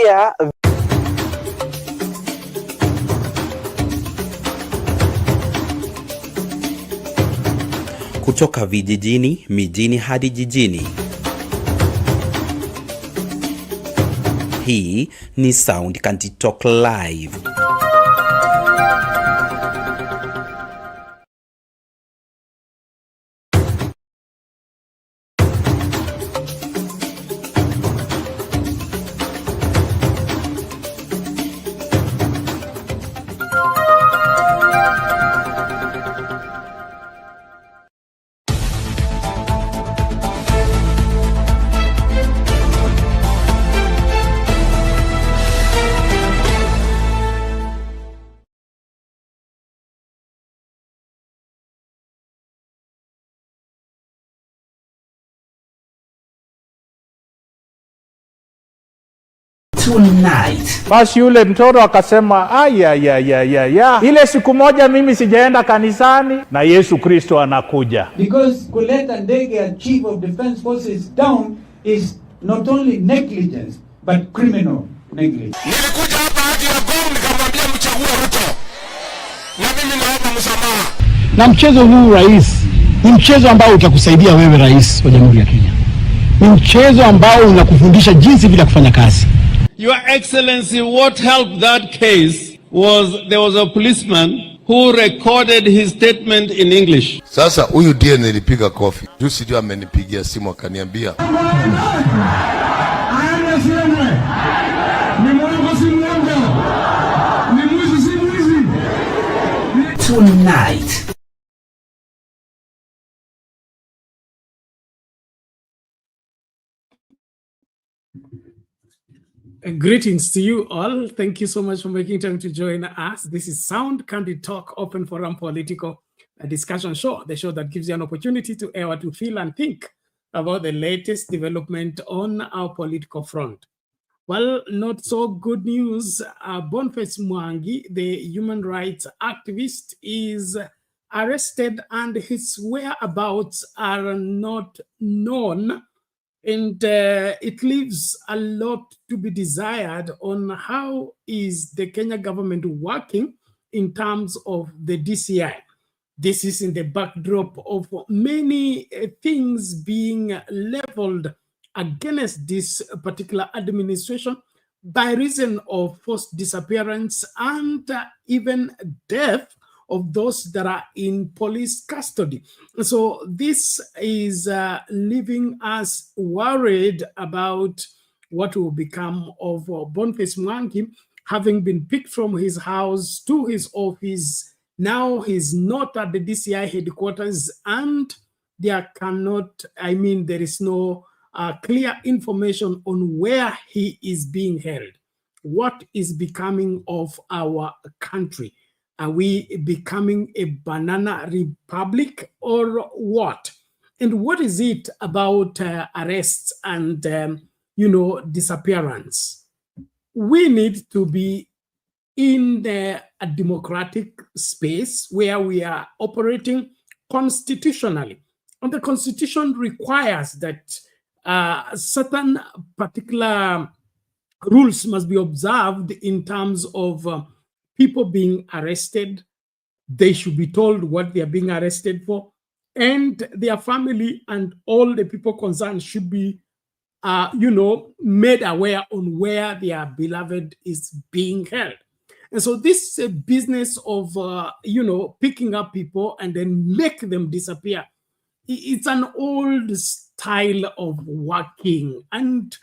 kupitia kutoka vijijini, mijini hadi jijini. Hii ni Sound Country Talk Live. Tonight. Basi yule mtoto akasema ile siku moja mimi sijaenda kanisani na Yesu Kristo anakuja. Because kuleta ndege ya Chief of Defense Forces down is not only negligence but criminal negligence. Nilikuja hapa hadi ya Gong nikamwambia mchague Ruto. Na mimi naomba msamaha. Na mchezo huu rais ni mchezo ambao utakusaidia wewe rais wa Jamhuri ya Kenya. Ni mchezo ambao unakufundisha jinsi vile kufanya kazi. Your Excellency, what helped that case was there was a policeman who recorded his statement in English. Sasa huyu ndiye nilipiga kofi. Juzi ndio amenipigia simu akaniambia Tonight. Greetings to you all. Thank you so much for making time to join us. This is Sound Country Talk, open forum political discussion show, the show that gives you an opportunity to air what you feel and think about the latest development on our political front. Well, not so good news. Boniface Mwangi, the human rights activist, is arrested and his whereabouts are not known. And it leaves a lot to be desired on how is the Kenya government working in terms of the DCI. This is in the backdrop of many things being leveled against this particular administration by reason of forced disappearance and even death of those that are in police custody. So this is leaving us worried about what will become of Boniface Mwangi, having been picked from his house to his office. Now he's not at the DCI headquarters, and there is no clear information on where he is being held. What is becoming of our country? Are we becoming a banana republic or what? And what is it about arrests and, disappearance? We need to be in a democratic space where we are operating constitutionally. And the Constitution requires that certain particular rules must be observed in terms of people being arrested. They should be told what they are being arrested for, and their family and all the people concerned should be, made aware on where their beloved is being held. And so this business of, picking up people and then make them disappear, it's an old style of working. And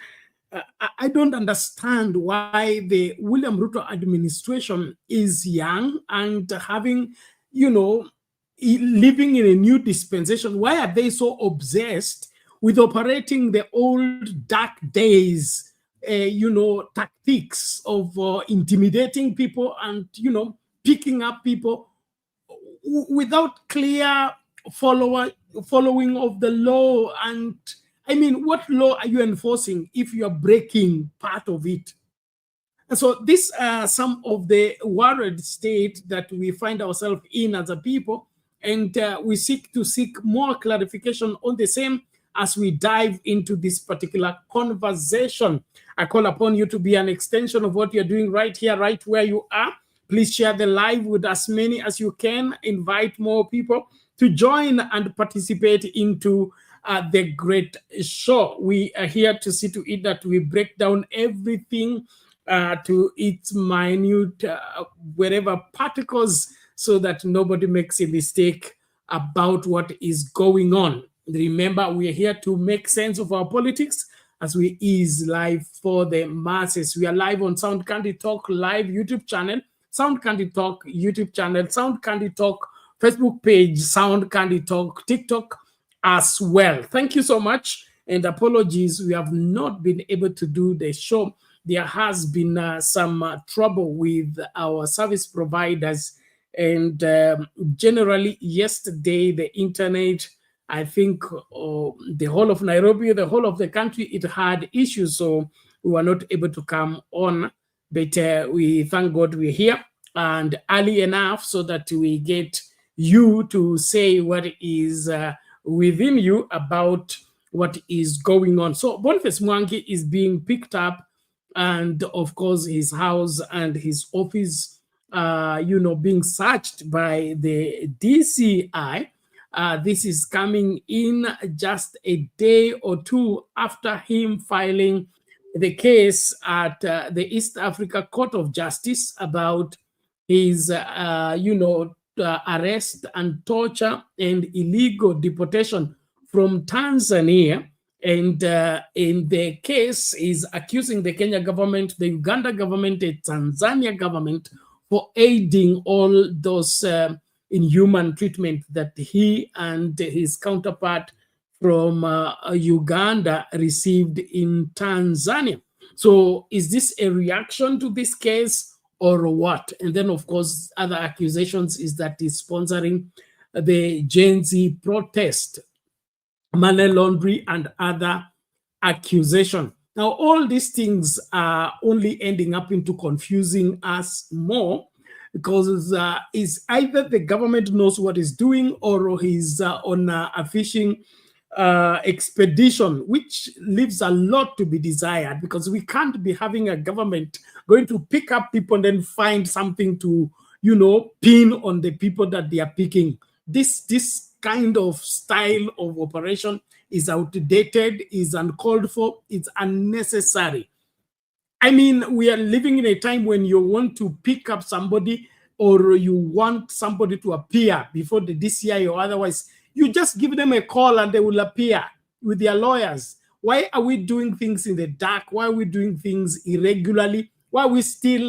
I don't understand why the William Ruto administration is young and having, living in a new dispensation. Why are they so obsessed with operating the old dark days, tactics of intimidating people and, picking up people without clear following of the law? And what law are you enforcing if you are breaking part of it? And so these are some of the worried state that we find ourselves in as a people, and we seek more clarification on the same as we dive into this particular conversation. I call upon you to be an extension of what you're doing right here, right where you are. Please share the live with as many as you can. Invite more people to join and participate into the great show. We are here to see to it that we break down everything to its minute, wherever particles, so that nobody makes a mistake about what is going on. Remember, we are here to make sense of our politics as we ease life for the masses. We are live on Sound Candy Talk live YouTube channel, Sound Candy Talk YouTube channel, Sound Candy Talk Facebook page, Sound Candy Talk TikTok as well. Thank you so much, and apologies, we have not been able to do the show. There has been some trouble with our service providers, and generally yesterday the internet, I think the whole of Nairobi, the whole of the country, it had issues, so we were not able to come on. But we thank God we're here and early enough so that we get you to say what is within you about what is going on. So Boniface Mwangi is being picked up, and of course his house and his office, being searched by the DCI. This is coming in just a day or two after him filing the case at the East Africa Court of Justice about his, arrest and torture and illegal deportation from Tanzania. And in the case, is accusing the Kenya government, the Uganda government, the Tanzania government for aiding all those inhuman treatment that he and his counterpart from Uganda received in Tanzania. So is this a reaction to this case or what? And then, of course, other accusations is that he's sponsoring the Gen Z protest, money laundering, and other accusation. Now, all these things are only ending up into confusing us more, because is either the government knows what it's doing or he's on a fishing expedition, which leaves a lot to be desired, because we can't be having a government going to pick up people and then find something to, pin on the people that they are picking. This kind of style of operation is outdated, is uncalled for, it's unnecessary. I mean, we are living in a time when you want to pick up somebody or you want somebody to appear before the DCI or otherwise, you just give them a call and they will appear with their lawyers. Why are we doing things in the dark? Why are we doing things irregularly? Why are we still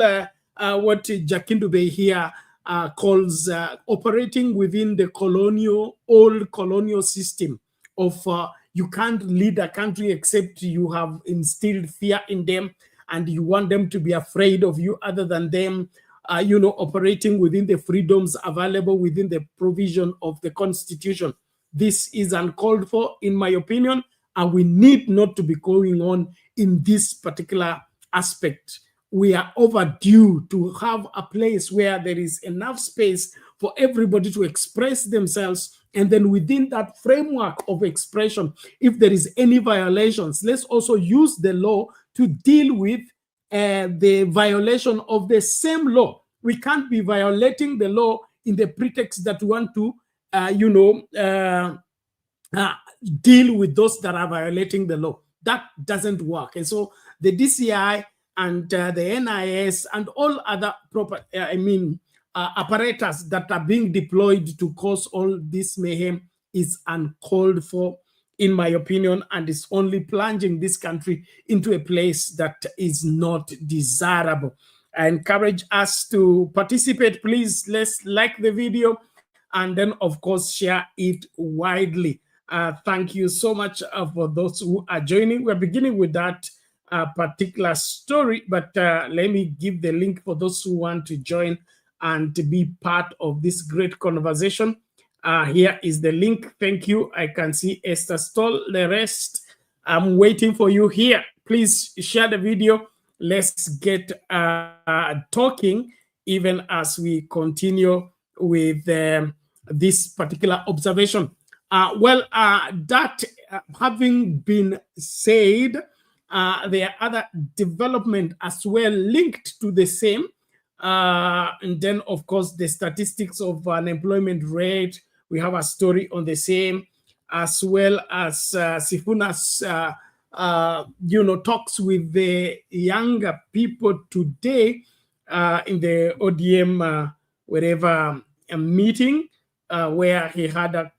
what Jakindube here calls operating within the old colonial system of you can't lead a country except you have instilled fear in them and you want them to be afraid of you other than them, operating within the freedoms available within the provision of the Constitution. This is uncalled for, in my opinion, and we need not to be going on in this particular aspect. We are overdue to have a place where there is enough space for everybody to express themselves, and then within that framework of expression, if there is any violations, let's also use the law to deal with the violation of the same law. We can't be violating the law in the pretext that we want to, deal with those that are violating the law. That doesn't work. And so the DCI and the NIS and all other apparatus that are being deployed to cause all this mayhem is uncalled for, in my opinion, and is only plunging this country into a place that is not desirable. I encourage us to participate. Please, let's like the video and then, of course, share it widely. Thank you so much for those who are joining. We're beginning with that particular story, but let me give the link for those who want to join and to be part of this great conversation. Here is the link. Thank you. I can see Esther Stoll. The rest, I'm waiting for you here. Please share the video. Let's get talking even as we continue with this particular observation. That having been said, there are other development as well linked to the same. And then, of course, the statistics of unemployment rate. We have a story on the same, as well as Sifuna's, talks with the younger people today in the ODM meeting, where he had a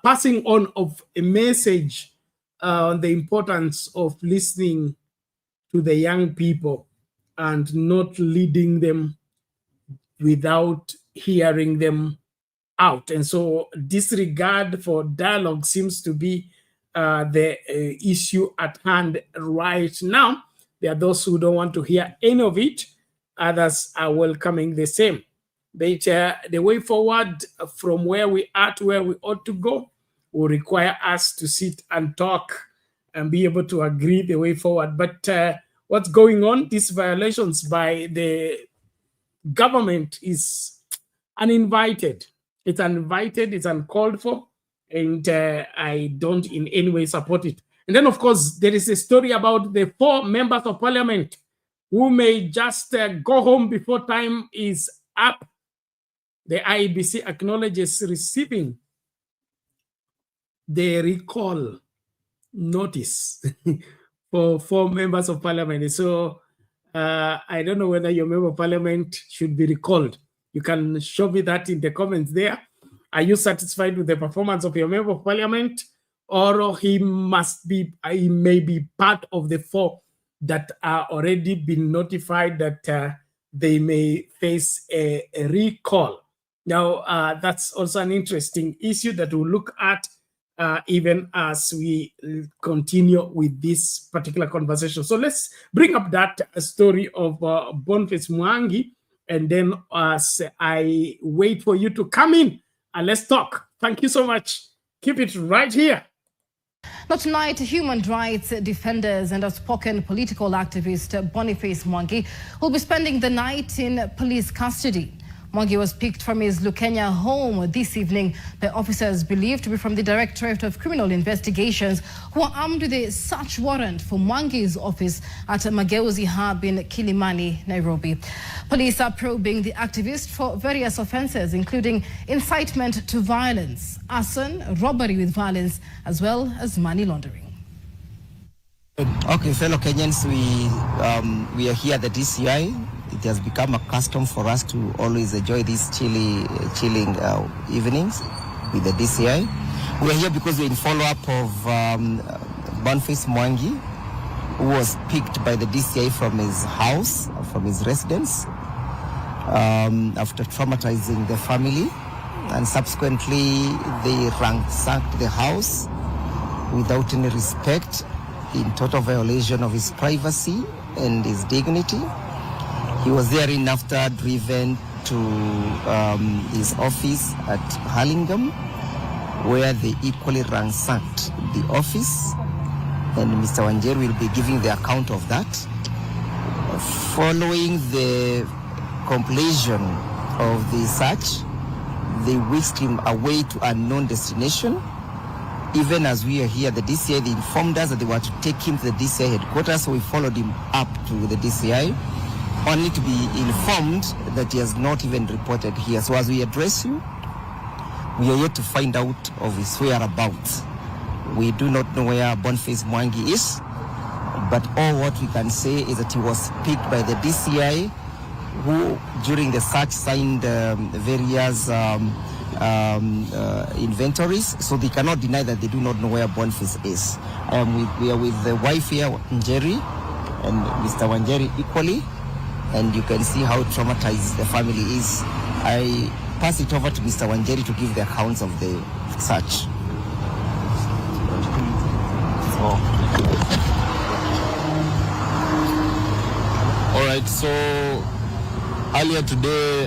passing on of a message on the importance of listening to the young people and not leading them without hearing them out. And so disregard for dialogue seems to be the issue at hand right now. There are those who don't want to hear any of it. Others are welcoming the same. But the way forward from where we are to where we ought to go will require us to sit and talk and be able to agree the way forward. But what's going on, these violations by the government is uninvited. It's uninvited, it's uncalled for, and I don't in any way support it. And then, of course, there is a story about the 4 members of parliament who may just go home before time is up. The IEBC acknowledges receiving the recall notice for 4 members of parliament. So I don't know whether your member of parliament should be recalled. You can show me that in the comments there. Are you satisfied with the performance of your member of parliament? Or he may be part of the 4 that are already been notified that they may face a recall. Now, that's also an interesting issue that we'll look at even as we continue with this particular conversation. So let's bring up that story of Boniface Mwangi, and then as I wait for you to come in and let's talk. Thank you so much. Keep it right here. Now tonight, human rights defenders and outspoken political activist Boniface Mwangi will be spending the night in police custody. Mwangi was picked from his Lukenya home this evening by officers believed to be from the Directorate of Criminal Investigations, who are armed with a search warrant for Mwangi's office at Mageuzi Hub in Kilimani, Nairobi. Police are probing the activist for various offences, including incitement to violence, arson, robbery with violence, as well as money laundering. Okay, fellow Kenyans, we are here at the DCI. It has become a custom for us to always enjoy these chilling evenings with the DCI. We are here because we're in follow-up of Boniface Mwangi, who was picked by the DCI from his house, from his residence, after traumatizing the family, and subsequently they ransacked the house without any respect, in total violation of his privacy and his dignity. He was therein after driven to his office at Hurlingham, where they equally ransacked the office, and Mr. Wanjeru will be giving the account of that. Following the completion of the search, they whisked him away to a unknown destination. Even as we are here, the DCI, they informed us that they were to take him to the DCI headquarters, so we followed him up to the DCI, only to be informed that he has not even reported here. So as we address you, we are yet to find out of his whereabouts. We do not know where Boniface Mwangi is, but all what we can say is that he was picked by the DCI, who during the search signed various inventories, so they cannot deny that they do not know where Boniface is. We are with the wife here, Njeri, and Mr. Wanjeri equally, and you can see how traumatized the family is. I pass it over to Mr. Wanjeri to give the accounts of the search. All right, so earlier today,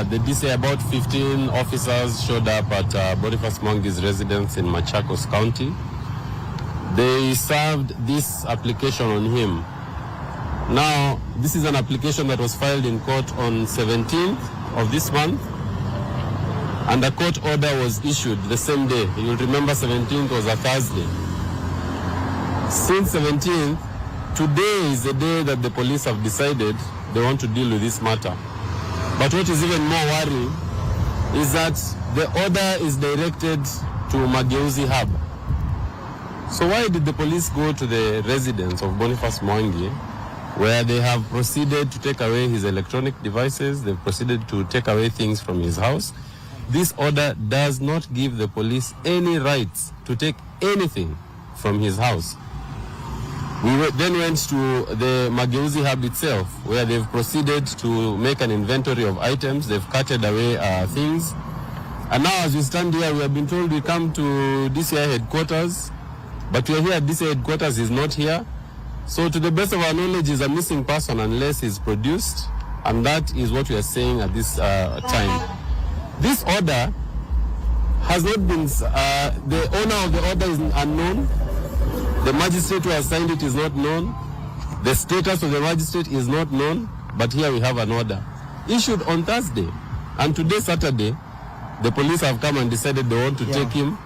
the DCI, about 15 officers showed up at Boniface Mwangi's residence in Machakos County. They served this application on him. Now, this is an application that was filed in court on 17th of this month. and a court order was issued the same day. You'll remember 17th was a Thursday. Since 17th, today is the day that the police have decided they want to deal with this matter. But what is even more worrying is that the order is directed to Mageuzi Hub. So why did the police go to the residence of Boniface Mwangi, where they have proceeded to take away his electronic devices, they've proceeded to take away things from his house? This order does not give the police any rights to take anything from his house. We then went to the Mageuzi Hub itself, where they've proceeded to make an inventory of items. They've carted away things. And now as we stand here, we have been told we come to DCI headquarters, but we are here at DCI headquarters, is not here. So to the best of our knowledge, is a missing person unless he's produced, and that is what we are saying at this time. This order has not been, the owner of the order is unknown. The magistrate who has signed it is not known. The status of the magistrate is not known. But here we have an order issued on Thursday. And today, Saturday, the police have come and decided they want to take him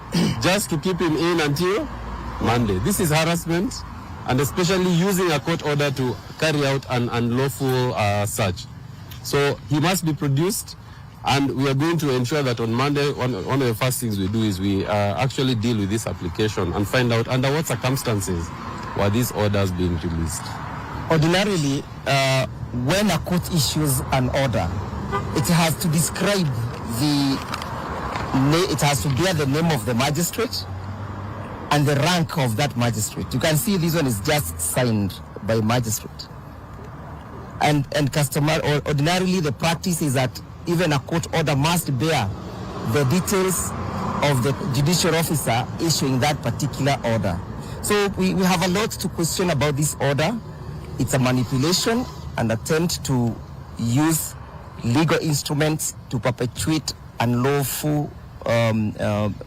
just to keep him in until Monday. This is harassment, and especially using a court order to carry out an unlawful search. So he must be produced, and we are going to ensure that on Monday, one of the first things we do is we actually deal with this application and find out under what circumstances were these orders being released. Ordinarily, when a court issues an order, it has to describe it has to bear the name of the magistrate and the rank of that magistrate. You can see this one is just signed by magistrate. And ordinarily the practice is that even a court order must bear the details of the judicial officer issuing that particular order. So we have a lot to question about this order. It's a manipulation, an attempt to use legal instruments to perpetuate unlawful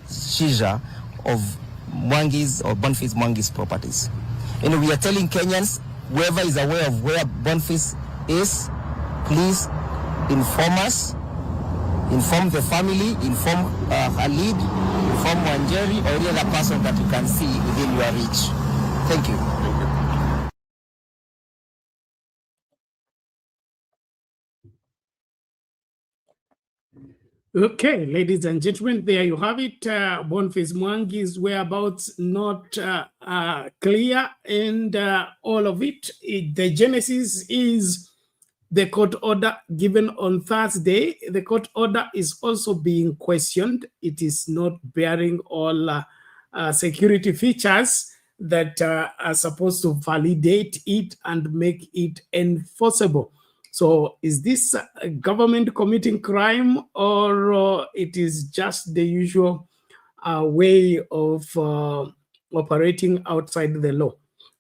seizure of Mwangi's or Boniface Mwangi's properties. And we are telling Kenyans, whoever is aware of where Boniface is, please inform us, inform the family, inform Khalid, inform Wanjeri, or any other person that you can see within your reach. Thank you. Okay, ladies and gentlemen, there you have it. Boniface Mwangi's whereabouts not clear, and all of it. The genesis is the court order given on Thursday. The court order is also being questioned. It is not bearing all security features that are supposed to validate it and make it enforceable. So is this a government committing crime, or it is just the usual way of operating outside the law?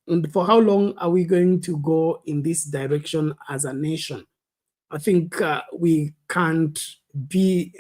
And for how long are we going to go in this direction as a nation? I think we can't be,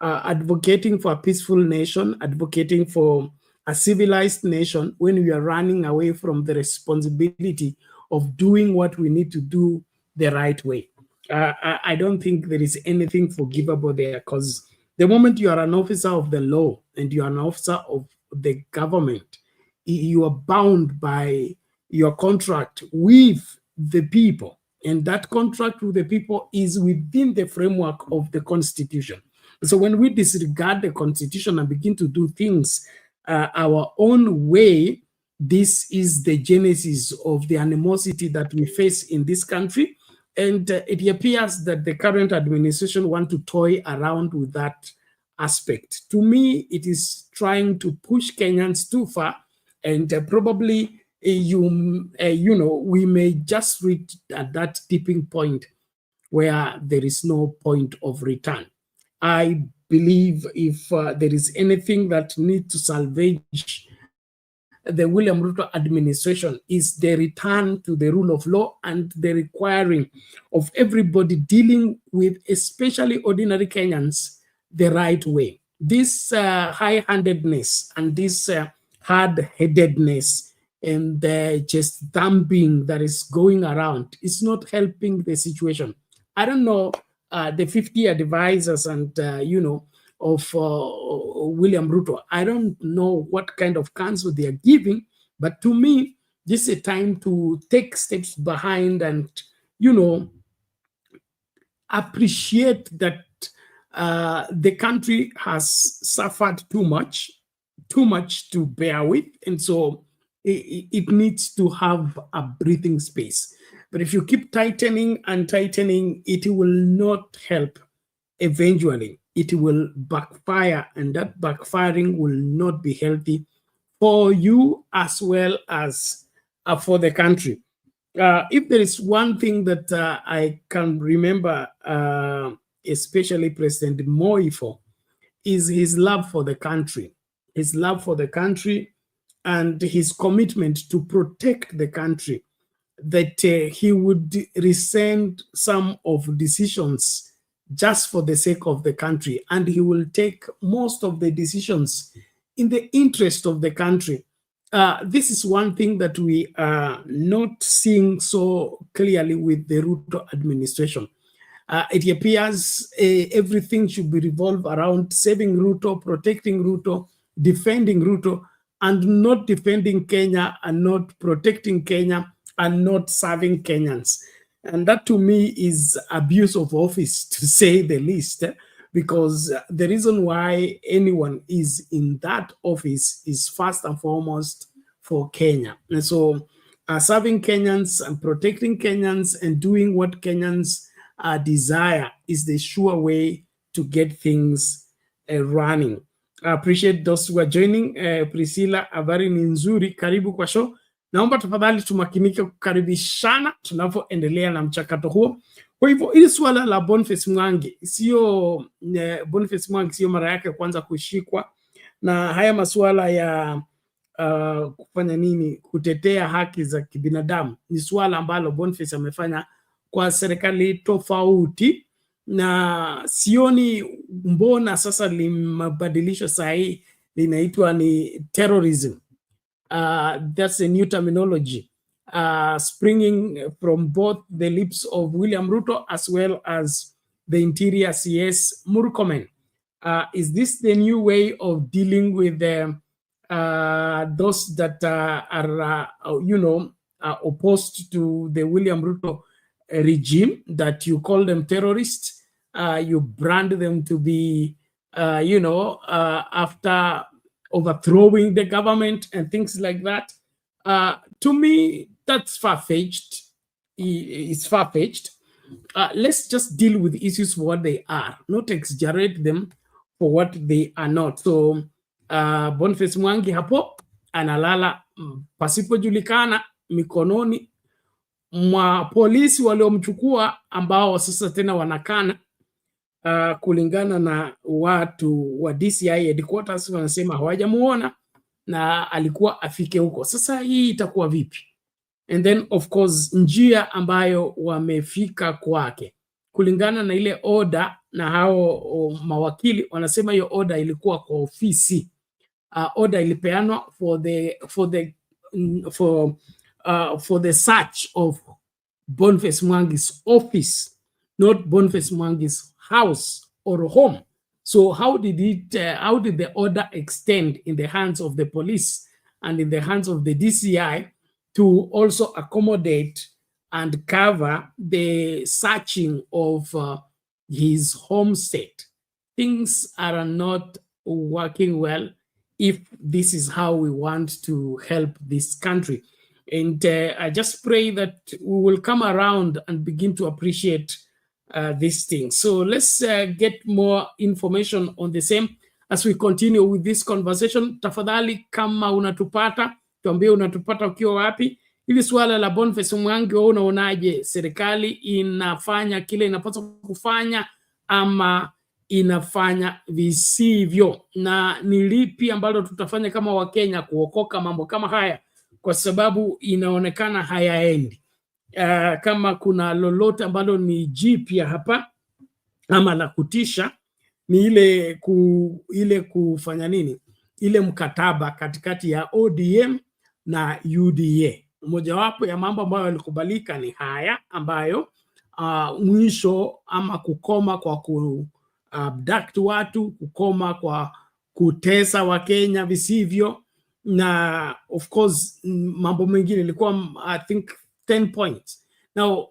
advocating for a peaceful nation, advocating for a civilized nation, when we are running away from the responsibility of doing what we need to do the right way. I don't think there is anything forgivable there, because the moment you are an officer of the law and you are an officer of the government, you are bound by your contract with the people, and that contract with the people is within the framework of the Constitution. So when we disregard the Constitution and begin to do things our own way, this is the genesis of the animosity that we face in this country. And it appears that the current administration want to toy around with that aspect. To me, it is trying to push Kenyans too far, and probably we may just reach at that tipping point where there is no point of return. I believe if there is anything that needs to salvage the William Ruto administration, is the return to the rule of law and the requiring of everybody dealing with, especially ordinary Kenyans, the right way. This high-handedness and this hard-headedness and the chest thumping that is going around is not helping the situation. I don't know the 50 advisors and, of William Ruto. I don't know what kind of counsel they are giving, but to me, this is a time to take steps behind and, appreciate that the country has suffered too much to bear with. And so it needs to have a breathing space. But if you keep tightening and tightening, it will not help. Eventually, it will backfire, and that backfiring will not be healthy for you as well as for the country. If there is one thing that I can remember, especially President Moi for, is his love for the country. His love for the country and his commitment to protect the country, that he would rescind some of decisions just for the sake of the country, and he will take most of the decisions in the interest of the country. This is one thing that we are not seeing so clearly with the Ruto administration. It appears everything should be revolved around saving Ruto, protecting Ruto, defending Ruto, and not defending Kenya, and not protecting Kenya, and not serving Kenyans. And that to me is abuse of office, to say the least, because the reason why anyone is in that office is first and foremost for Kenya. And so serving Kenyans and protecting Kenyans and doing what Kenyans desire is the sure way to get things running. I appreciate those who are joining. Priscilla, habari ni nzuri, karibu kwa show. Naomba tafadhali tumakinike kukaribishana tunapoendelea na mchakato huo. Kwa hivyo hili swala la Boniface Mwangi sio mara yake kwanza kushikwa, na haya masuala ya kufanya nini, kutetea haki za kibinadamu, ni swala ambalo Boniface amefanya kwa serikali tofauti, na sioni mbona sasa limebadilishwa saa hii linaitwa ni terrorism. That's a new terminology springing from both the lips of William Ruto as well as the Interior CS Murkomen. Is this the new way of dealing with those that are opposed to the William Ruto regime, that you call them terrorists, you brand them to be, after overthrowing the government and things like that? To me, that's far-fetched. It's far-fetched. Let's just deal with issues for what they are, not exaggerate them for what they are not. So Boniface Mwangi hapo analala pasipojulikana mikononi mwa polisi waliomchukua, ambao sasa tena wanakana. Kulingana na watu wa DCI headquarters wanasema hawajamuona na alikuwa afike huko. Sasa hii itakuwa vipi? And then of course njia ambayo wamefika kwake, kulingana na ile order, na hao mawakili wanasema hiyo order ilikuwa kwa ofisi. Order ilipeanwa for the search of Boniface Mwangi's office, not Boniface Mwangi's house or home. So how did the order extend in the hands of the police and in the hands of the DCI to also accommodate and cover the searching of his home state? Things are not working well if this is how we want to help this country. And I just pray that we will come around and begin to appreciate these things. So let's get more information on the same as we continue with this conversation. Tafadhali, kama unatupata, tuambie unatupata ukiwa wapi. Hili swala la Boniface Mwangi, wewe unaonaje? Serikali inafanya kile inapaswa kufanya ama inafanya visivyo? Na ni lipi ambalo tutafanya kama Wakenya kuokoka mambo kama haya, kwa sababu inaonekana hayaendi? Kama kuna lolote ambalo ni jipya hapa ama la kutisha, ni ile kufanya nini, ile mkataba katikati ya ODM na UDA. Mojawapo ya mambo ambayo yalikubalika ni haya ambayo mwisho ama kukoma kwa abduct watu, kukoma kwa kutesa wa Kenya visivyo, na of course mambo mengine ilikuwa I think 10 points. Now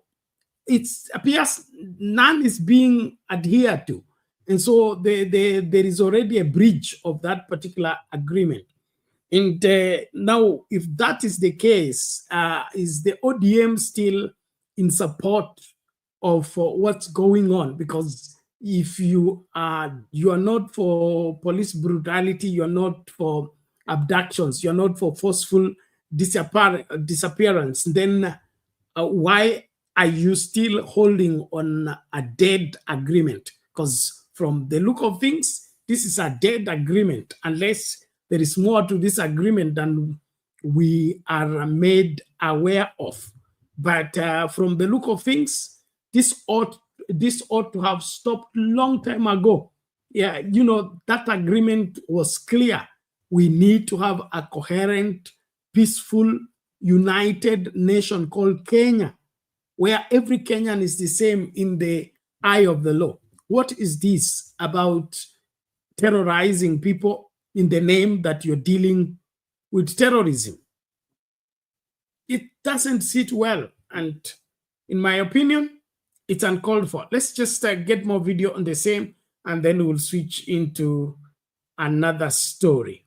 it appears none is being adhered to, and so there is already a breach of that particular agreement. And now, if that is the case, is the ODM still in support of what's going on? Because if you are not for police brutality, you're not for abductions, you're not for forceful disappearance, then why are you still holding on a dead agreement? Because from the look of things, this is a dead agreement, unless there is more to this agreement than we are made aware of. But from the look of things, this ought to have stopped long time ago. Yeah, you know, that agreement was clear. We need to have a coherent, peaceful, united nation called Kenya, where every Kenyan is the same in the eye of the law. What is this about terrorizing people in the name that you're dealing with terrorism? It doesn't sit well, and in my opinion, it's uncalled for. Let's just get more video on the same, and then we'll switch into another story.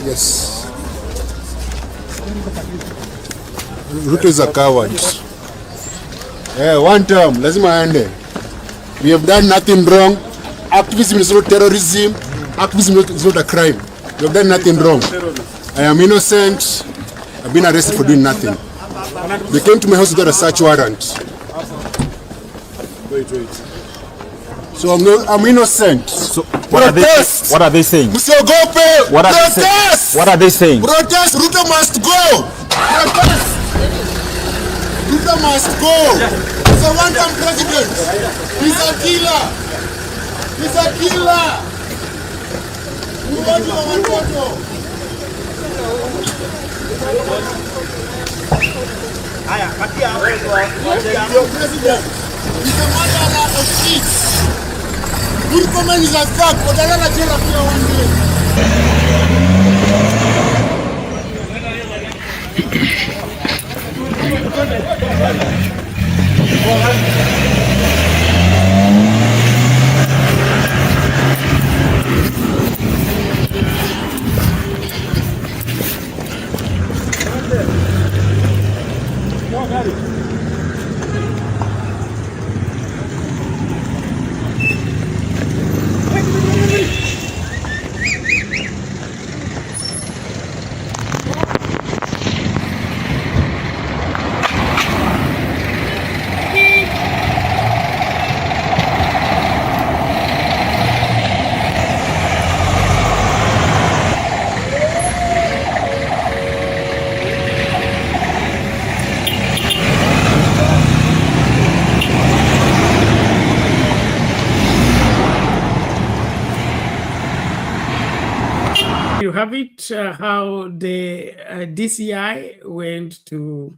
Yes. Ruto is a coward. One term, lazima aende. We have done nothing wrong. Activism is not terrorism. Activism is not a crime. We have done nothing wrong. I am innocent. I've been arrested for doing nothing. They came to my house without a search warrant. Wait. So I'm innocent. So what are they saying? Msiogope. Protest. What are they saying? Protest. Ruto must go. Protest. Ruto must go. He's a one-time president. He's a killer. He's a killer. Muuaji wa watoto. Haya, patia your president. He's a murderer of kids. Murkomen is a fuck. Watalala jela pia one day. You have it, how the DCI went to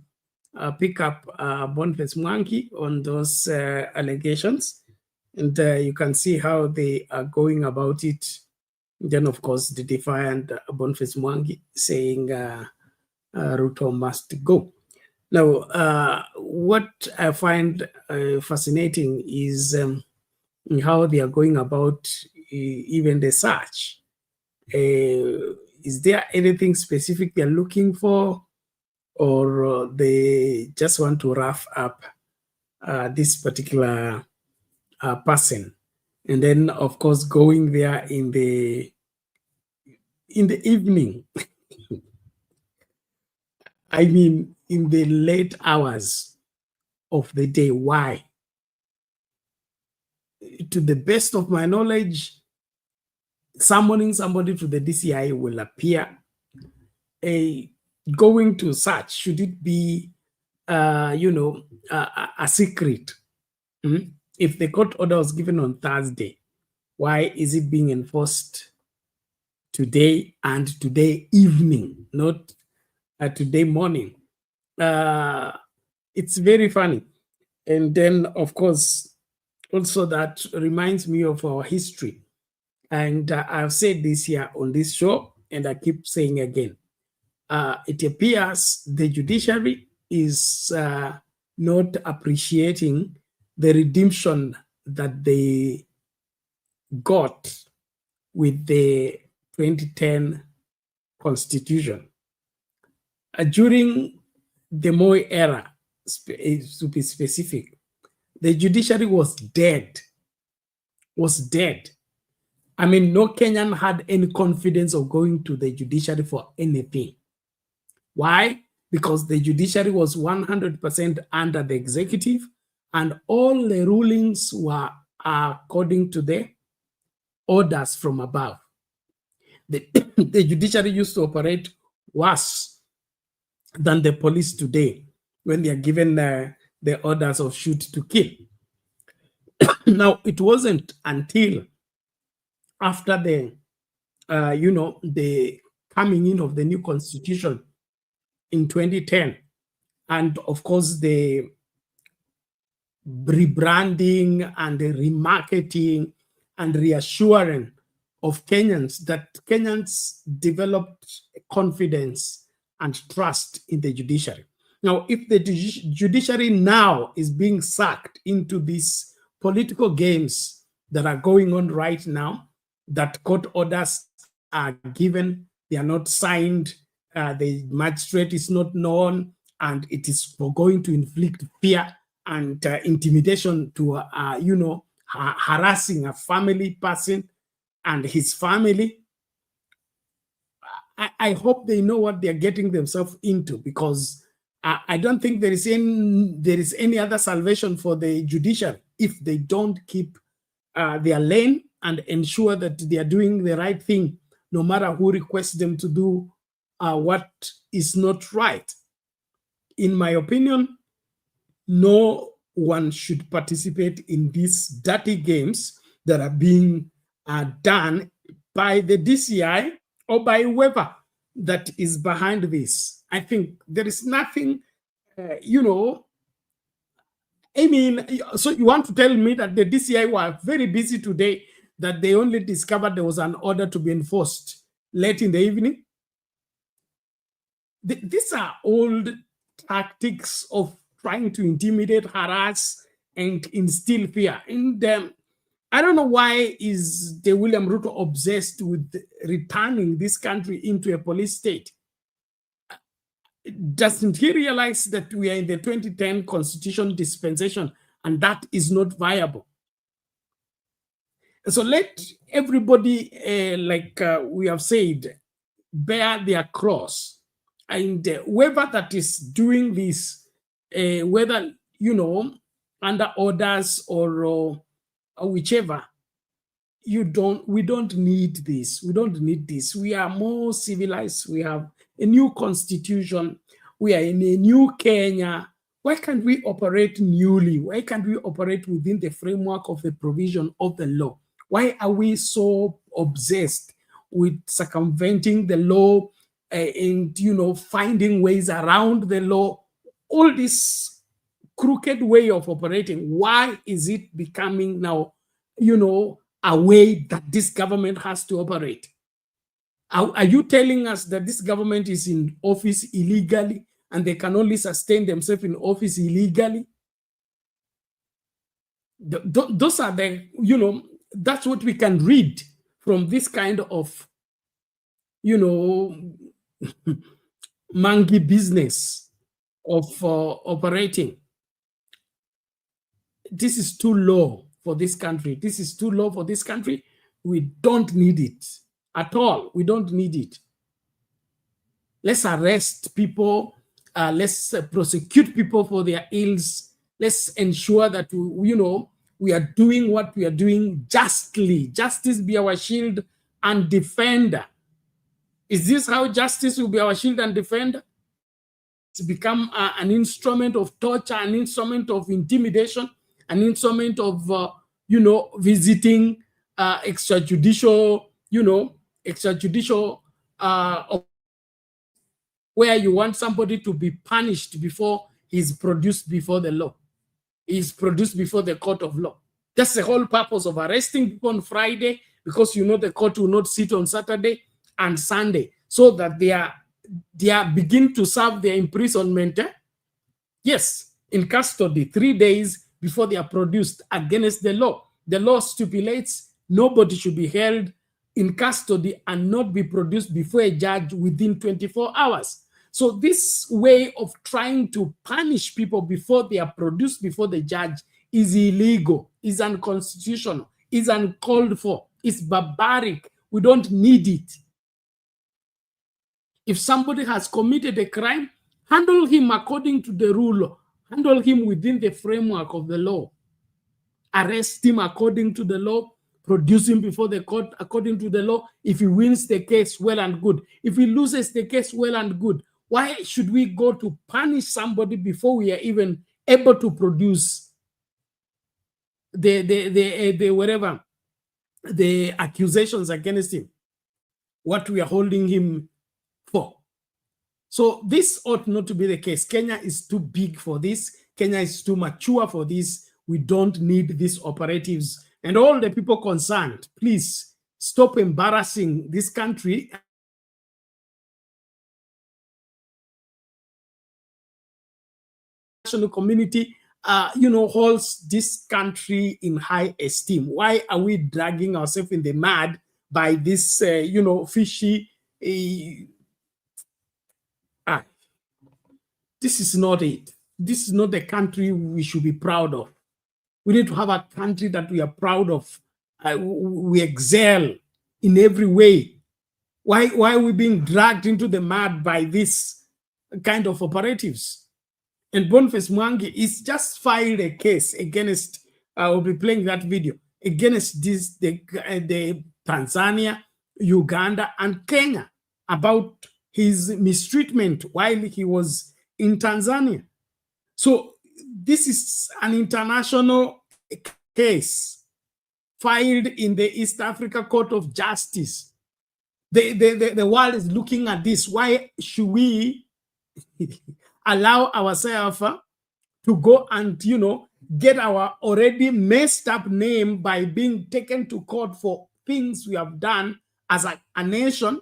pick up Boniface Mwangi on those allegations. And you can see how they are going about it. Then, of course, the defiant Boniface Mwangi saying Ruto must go. Now, what I find fascinating is how they are going about even the search. Is there anything specific they're looking for, or they just want to rough up this particular person? And then, of course, going there in the evening. I mean, in the late hours of the day. Why? To the best of my knowledge, summoning somebody to the DCI will appear. Going to search, should it be, a secret? If the court order was given on Thursday, why is it being enforced today and today evening, not today morning? It's very funny. And then, of course, also that reminds me of our history. And I've said this here on this show, and I keep saying again, it appears the judiciary is not appreciating the redemption that they got with the 2010 Constitution. During the Moi era, to be specific, the judiciary was dead. I mean, no Kenyan had any confidence of going to the judiciary for anything. Why? Because the judiciary was 100% under the executive, and all the rulings were according to the orders from above. The judiciary used to operate worse than the police today when they are given the orders of shoot to kill. Now, it wasn't until after the coming in of the new constitution in 2010, and of course the rebranding and the remarketing and reassuring of Kenyans, that Kenyans developed confidence and trust in the judiciary. Now, if the judiciary now is being sucked into these political games that are going on right now, that court orders are given, they are not signed, the magistrate is not known, and it is for going to inflict fear and intimidation to, harassing a family person and his family. I hope they know what they're getting themselves into, because I don't think there is any other salvation for the judiciary if they don't keep their lane and ensure that they are doing the right thing, no matter who requests them to do what is not right. In my opinion, no one should participate in these dirty games that are being done by the DCI or by whoever that is behind this. I think there is nothing, I mean, so you want to tell me that the DCI were very busy today, that they only discovered there was an order to be enforced late in the evening? These are old tactics of trying to intimidate, harass, and instill fear in them. I don't know why is the William Ruto obsessed with returning this country into a police state. Doesn't he realize that we are in the 2010 Constitution dispensation and that is not viable? So let everybody, we have said, bear their cross. And whoever that is doing this, whether, under orders or whichever, we don't need this. We don't need this. We are more civilized. We have a new constitution. We are in a new Kenya. Why can't we operate newly? Why can't we operate within the framework of the provision of the law? Why are we so obsessed with circumventing the law and, finding ways around the law. All this crooked way of operating, why is it becoming now, a way that this government has to operate? Are you telling us that this government is in office illegally and they can only sustain themselves in office illegally? Those are the, that's what we can read from this kind of, monkey business of operating. This is too low for this country. This is too low for this country. We don't need it at all. We don't need it. Let's arrest people. Let's prosecute people for their ills. Let's ensure that, we are doing what we are doing justly. Justice be our shield and defender. Is this how justice will be our shield and defender? It's become an instrument of torture, an instrument of intimidation, an instrument of, visiting extrajudicial, where you want somebody to be punished before he's produced before the law. He's produced before the court of law. That's the whole purpose of arresting people on Friday, because the court will not sit on Saturday and Sunday, so that they are begin to serve their imprisonment. Yes, in custody 3 days before they are produced against the law. The law stipulates nobody should be held in custody and not be produced before a judge within 24 hours. So this way of trying to punish people before they are produced before the judge is illegal, is unconstitutional, is uncalled for, is barbaric. We don't need it. If somebody has committed a crime, handle him according to the rule. Handle him within the framework of the law. Arrest him according to the law. Produce him before the court according to the law. If he wins the case, well and good. If he loses the case, well and good. Why should we go to punish somebody before we are even able to produce the accusations against him? What we are holding him for. So this ought not to be the case. Kenya is too big for this. Kenya is too mature for this. We don't need these operatives. And all the people concerned, please stop embarrassing this country. National community, holds this country in high esteem. Why are we dragging ourselves in the mud by this, fishy? This is not it. This is not the country we should be proud of. We need to have a country that we are proud of. We excel in every way. Why are we being dragged into the mud by this kind of operatives? And Boniface Mwangi is just filed a case against, I will be playing that video, against the Tanzania, Uganda, and Kenya about his mistreatment while he was in Tanzania. So this is an international case filed in the East Africa Court of Justice. The world is looking at this. Why should we allow ourselves to go and, get our already messed up name by being taken to court for things we have done as a nation?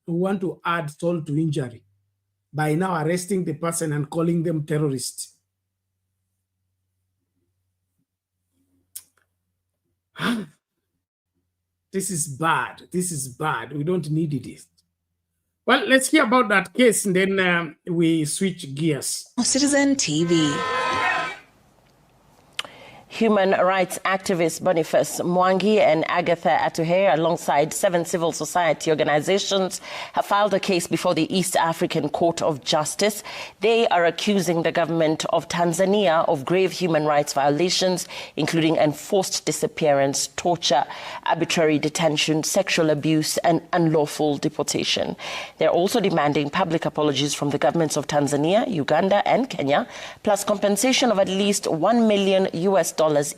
We want to add salt to injury by now arresting the person and calling them terrorists. This is bad. This is bad. We don't need it. Well, let's hear about that case and then we switch gears. Citizen TV. Human rights activist Boniface Mwangi and Agather Atuhaire, alongside 7 civil society organizations, have filed a case before the East African Court of Justice. They are accusing the government of Tanzania of grave human rights violations, including enforced disappearance, torture, arbitrary detention, sexual abuse, and unlawful deportation. They're also demanding public apologies from the governments of Tanzania, Uganda, and Kenya, plus compensation of at least $1 million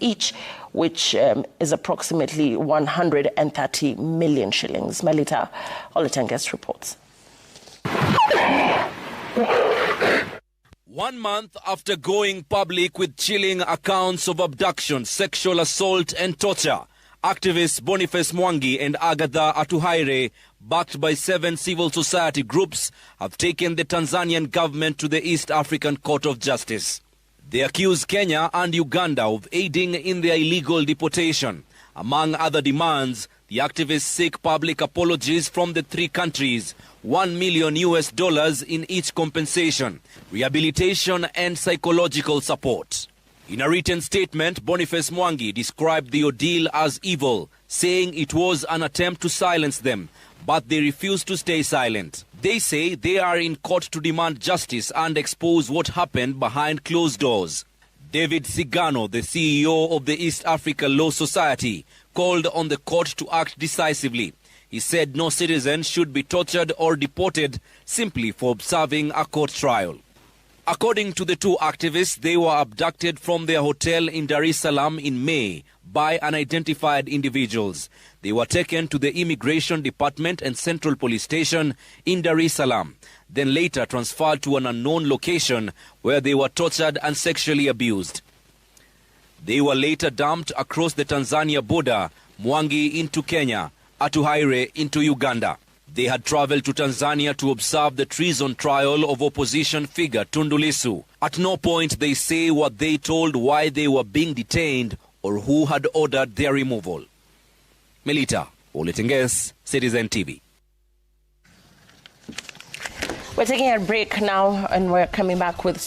each, which is approximately 130 million shillings. Melita Oletenges reports. 1 month after going public with chilling accounts of abduction, sexual assault and torture, activists Boniface Mwangi and Agather Atuhaire, backed by 7 civil society groups, have taken the Tanzanian government to the East African Court of Justice. They accuse Kenya and Uganda of aiding in their illegal deportation. Among other demands, the activists seek public apologies from the 3 countries, $1 million in each compensation, rehabilitation and psychological support. In a written statement, Boniface Mwangi described the ordeal as evil, saying it was an attempt to silence them, but they refused to stay silent. They say they are in court to demand justice and expose what happened behind closed doors. David Sigano, the CEO of the East Africa Law Society, called on the court to act decisively. He said no citizen should be tortured or deported simply for observing a court trial. According to the 2 activists, they were abducted from their hotel in Dar es Salaam in May by unidentified individuals. They were taken to the Immigration Department and Central Police Station in Dar es Salaam, then later transferred to an unknown location where they were tortured and sexually abused. They were later dumped across the Tanzania border, Mwangi into Kenya, Atuhaire into Uganda. They had traveled to Tanzania to observe the treason trial of opposition figure Tundu Lissu. At no point they say what they told why they were being detained or who had ordered their removal. Melita Oletenges, Citizen TV. We're taking a break now and we're coming back with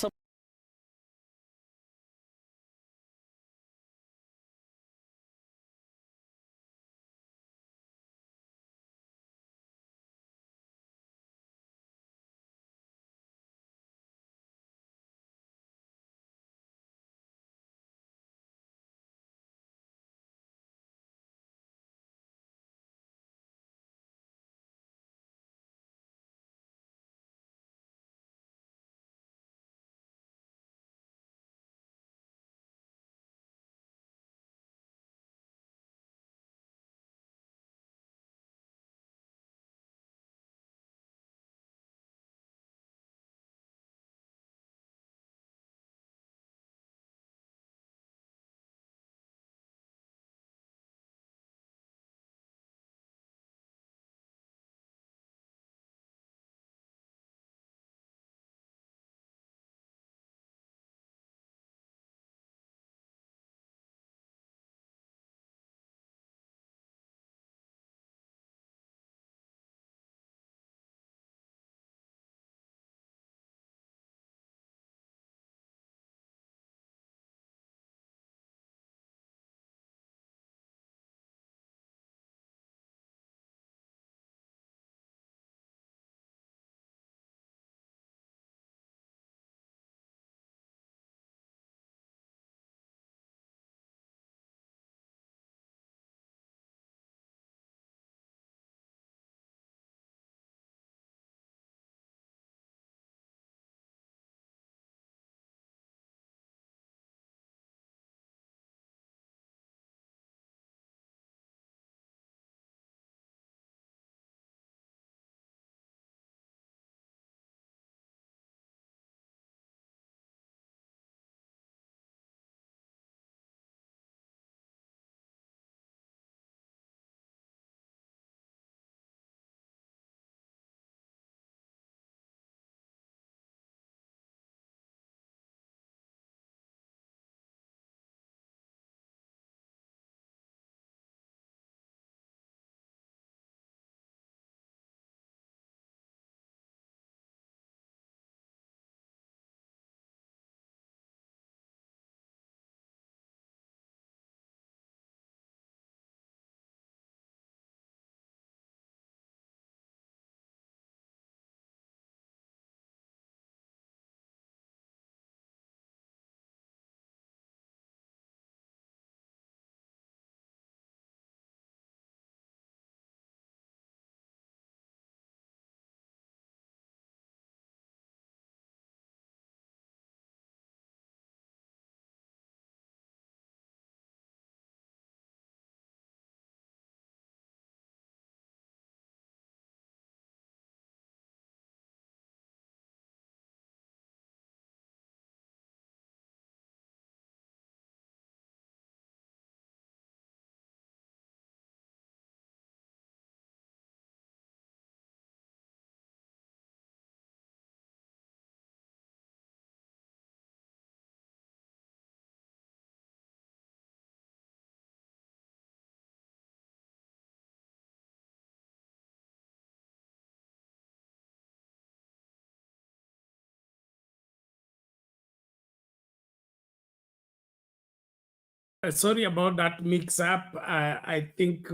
Sorry about that mix-up. I think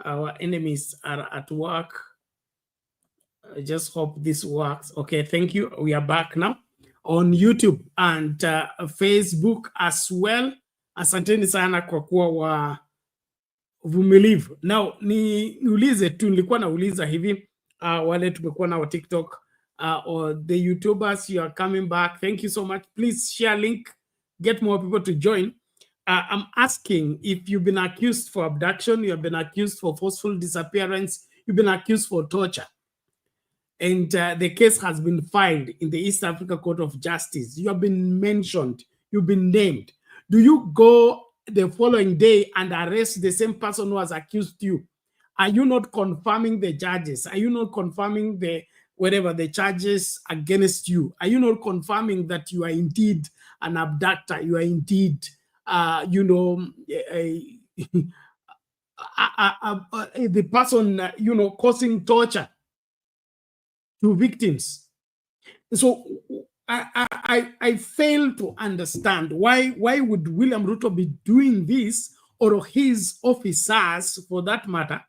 our enemies are at work. I just hope this works. Okay, thank you. We are back now on YouTube and Facebook as well. Asanteni sana kwa kuwa wavumilivu. Now, niulize tu, nilikuwa nauliza hivi, wale tumekuwa na wa TikTok, or the YouTubers, you are coming back. Thank you so much. Please share link, get more people to join. I'm asking if you've been accused for abduction, you have been accused for forceful disappearance, you've been accused for torture, and the case has been filed in the East Africa Court of Justice. You have been mentioned, you've been named. Do you go the following day and arrest the same person who has accused you? Are you not confirming the charges? Are you not confirming the charges against you? Are you not confirming that you are indeed an abductor? You are indeed, the person, causing torture to victims. So I fail to understand why would William Ruto be doing this, or his officers for that matter.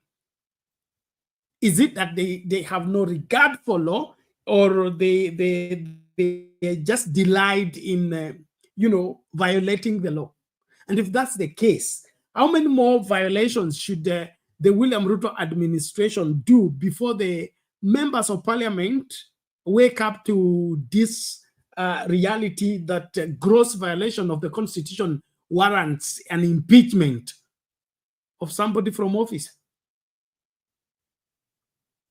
Is it that they have no regard for law, or they just delight in violating the law? And if that's the case, how many more violations should the William Ruto administration do before the members of parliament wake up to this reality that gross violation of the constitution warrants an impeachment of somebody from office?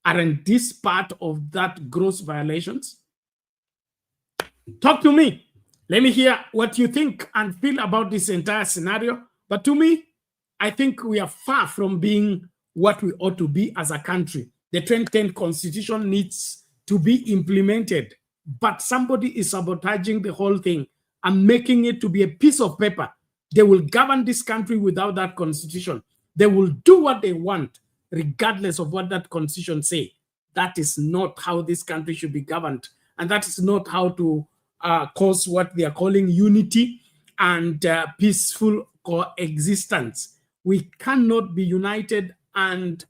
Aren't this part of that gross violations? Talk to me. Let me hear what you think and feel about this entire scenario. But to me, I think we are far from being what we ought to be as a country. The 2010 constitution needs to be implemented, but somebody is sabotaging the whole thing and making it to be a piece of paper. They will govern this country without that constitution. They will do what they want, regardless of what that constitution say. That is not how this country should be governed. And that is not how to cause what they are calling unity and peaceful coexistence. We cannot be united and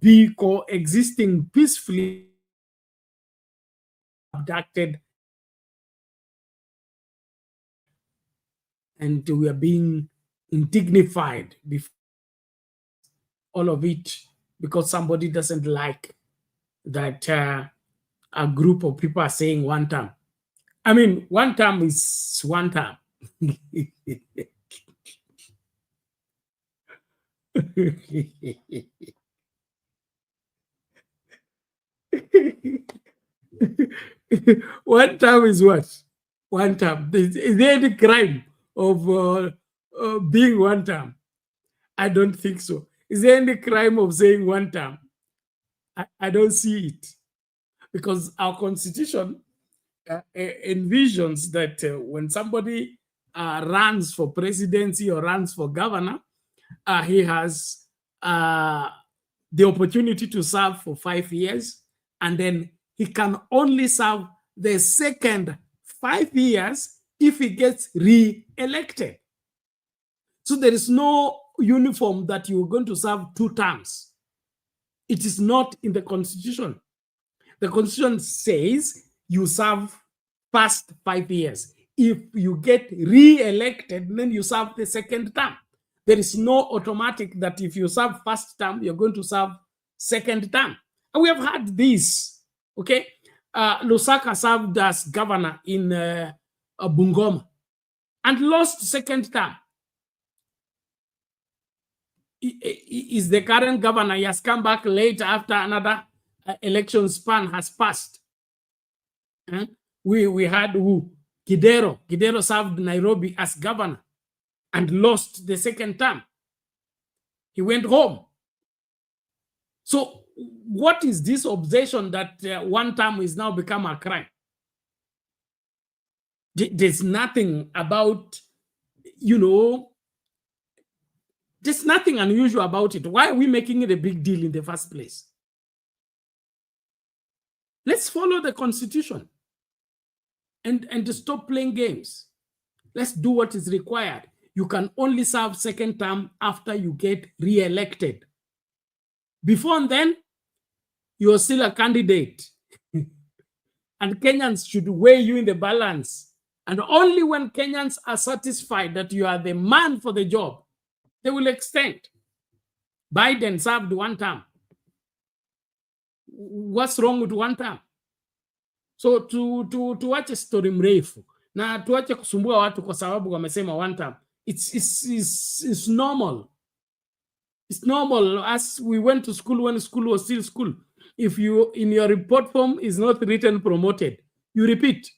be coexisting peacefully abducted, and we are being indignified before all of it because somebody doesn't like that a group of people are saying one term. I mean, one term is one term. One term is what? One term. Is there any crime of being one term? I don't think so. Is there any crime of saying one term? I don't see it. Because our constitution envisions that when somebody runs for presidency or runs for governor, he has the opportunity to serve for 5 years, and then he can only serve the second 5 years if he gets re-elected. So there is no uniform that you're going to serve 2 terms. It is not in the constitution. The constitution says you serve first 5 years. If you get re-elected, then you serve the second term. There is no automatic that if you serve first term, you're going to serve second term. And we have had this, okay? Lusaka served as governor in Bungoma and lost second term. Is the current governor, he has come back late after another election span has passed. We had who? Kidero. Kidero served Nairobi as governor and lost the second term. He went home. So what is this obsession that one term is now become a crime? There's nothing about, there's nothing unusual about it. Why are we making it a big deal in the first place? Let's follow the constitution and stop playing games. Let's do what is required. you can only serve second term after you get re-elected. Before then, you're still a candidate. And Kenyans should weigh you in the balance. And only when Kenyans are satisfied that you are the man for the job, they will extend. Biden served 1 term. What's wrong with 1 term? So tuache story mrefu na tuache kusumbua watu kwa sababu wamesema 1 term. It's normal. It's normal. As we went to school when school was still school. If you in your report form is not written promoted, you repeat.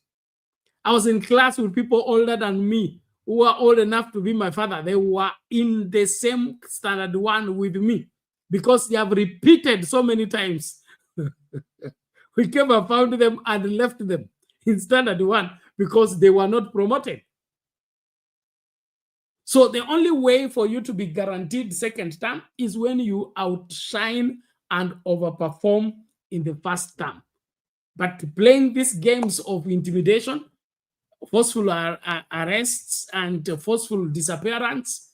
I was in class with people older than me who were old enough to be my father. They were in the same standard 1 with me because they have repeated so many times. We came and found them and left them in standard 1 because they were not promoted. So the only way for you to be guaranteed second term is when you outshine and overperform in the first term. But playing these games of intimidation, forceful arrests and forceful disappearance,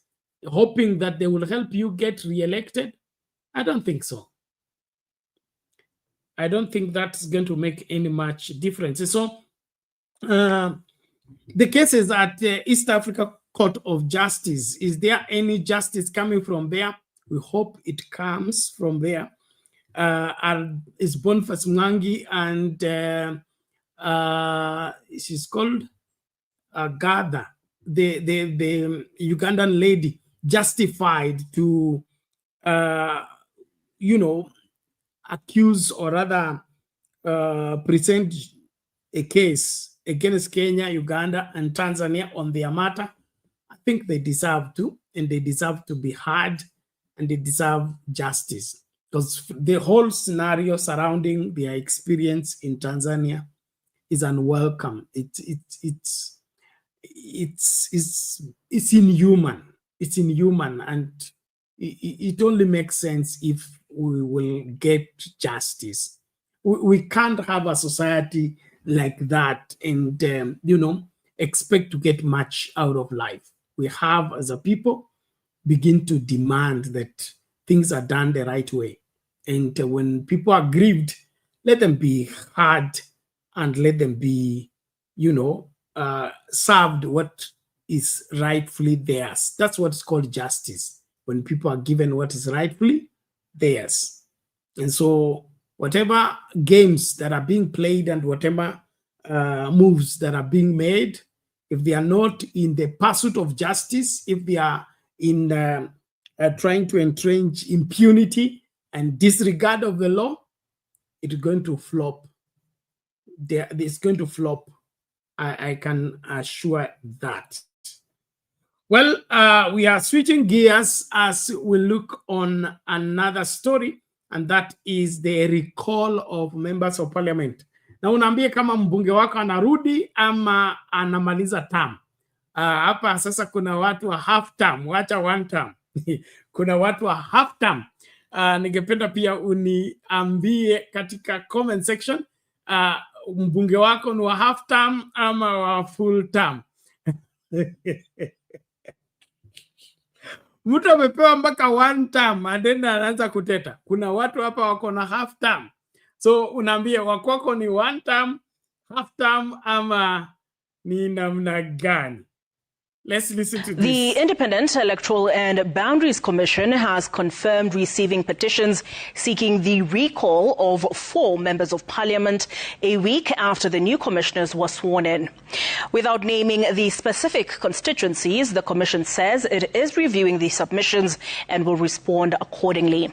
hoping that they will help you get re-elected, I don't think so. I don't think that's going to make any much difference. So the cases at East Africa Court of Justice, is there any justice coming from there? We hope it comes from there. Is Boniface Mwangi and she's called Agather, the Ugandan lady, justified to, accuse or rather present a case against Kenya, Uganda, and Tanzania on their matter? I think they deserve to, and they deserve to be heard, and they deserve justice. Because the whole scenario surrounding their experience in Tanzania is unwelcome. It's inhuman. It's inhuman, and it only makes sense if we will get justice. We can't have a society like that and expect to get much out of life. We have, as a people, begin to demand that things are done the right way. And when people are grieved, let them be heard and let them be, served what is rightfully theirs. That's what's called justice. When people are given what is rightfully theirs. And so whatever games that are being played and whatever moves that are being made, if they are not in the pursuit of justice, if they are in trying to entrench impunity and disregard of the law, it's going to flop. It's going to flop. I can assure that. Well, we are switching gears as we look on another story, and that is the recall of members of parliament. Na unaambie kama mbunge wako anarudi ama anamaliza term. Hapa sasa kuna watu wa half term, wacha 1 term. Kuna watu wa half term. Ningependa pia uniambie katika comment section, mbunge wako ni wa half term ama wa full term. Mtu amepewa mpaka 1 term adenda anaanza kuteta. Kuna watu hapa wako na half term. So unaambia wakwako ni 1 term, half term ama ni namna gani? Let's listen to this. The Independent Electoral and Boundaries Commission has confirmed receiving petitions seeking the recall of 4 members of parliament a week after the new commissioners were sworn in. Without naming the specific constituencies, the commission says it is reviewing the submissions and will respond accordingly.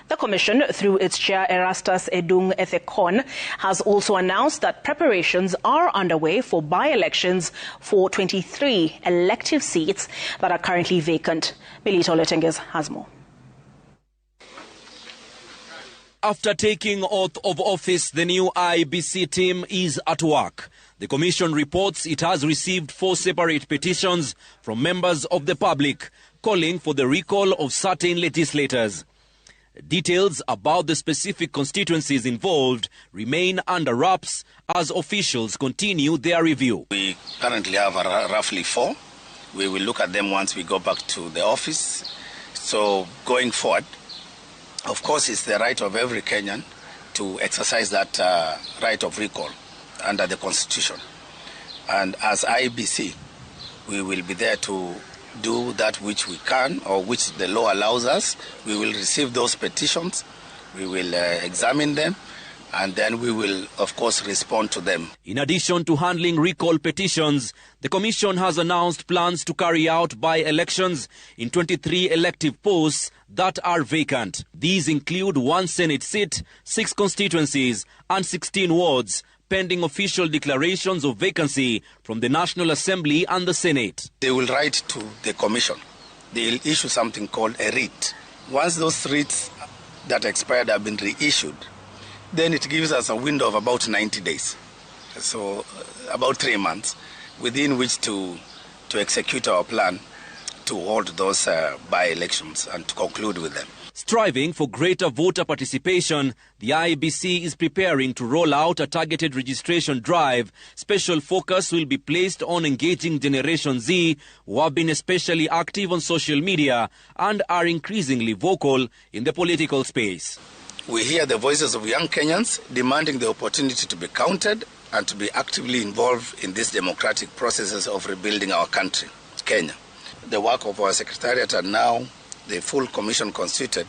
The commission, through its chair Erastus Edung Ethekon, has also announced that preparations are underway for by-elections for 23 elective seats that are currently vacant. Belito Letenges has more. After taking oath of office, the new IEBC team is at work. The commission reports it has received 4 separate petitions from members of the public calling for the recall of certain legislators. Details about the specific constituencies involved remain under wraps as officials continue their review. We currently have roughly 4 We will look at them once we go back to the office. So going forward, of course, it's the right of every Kenyan to exercise that right of recall under the Constitution. And as IEBC, we will be there to do that which we can or which the law allows us. We will receive those petitions, we will examine them, and then we will, of course, respond to them. In addition to handling recall petitions, the Commission has announced plans to carry out by-elections in 23 elective posts that are vacant. These include 1 Senate seat, 6 constituencies, and 16 wards, pending official declarations of vacancy from the National Assembly and the Senate. They will write to the Commission. They'll issue something called a writ. Once those writs that expired have been reissued, then it gives us a window of about 90 days. So about 3 months, within which to execute our plan to hold those by-elections and to conclude with them. Striving for greater voter participation, the IEBC is preparing to roll out a targeted registration drive. Special focus will be placed on engaging Generation Z, who have been especially active on social media and are increasingly vocal in the political space. We hear the voices of young Kenyans demanding the opportunity to be counted and to be actively involved in these democratic processes of rebuilding our country, Kenya. The work of our Secretariat and now the full commission constituted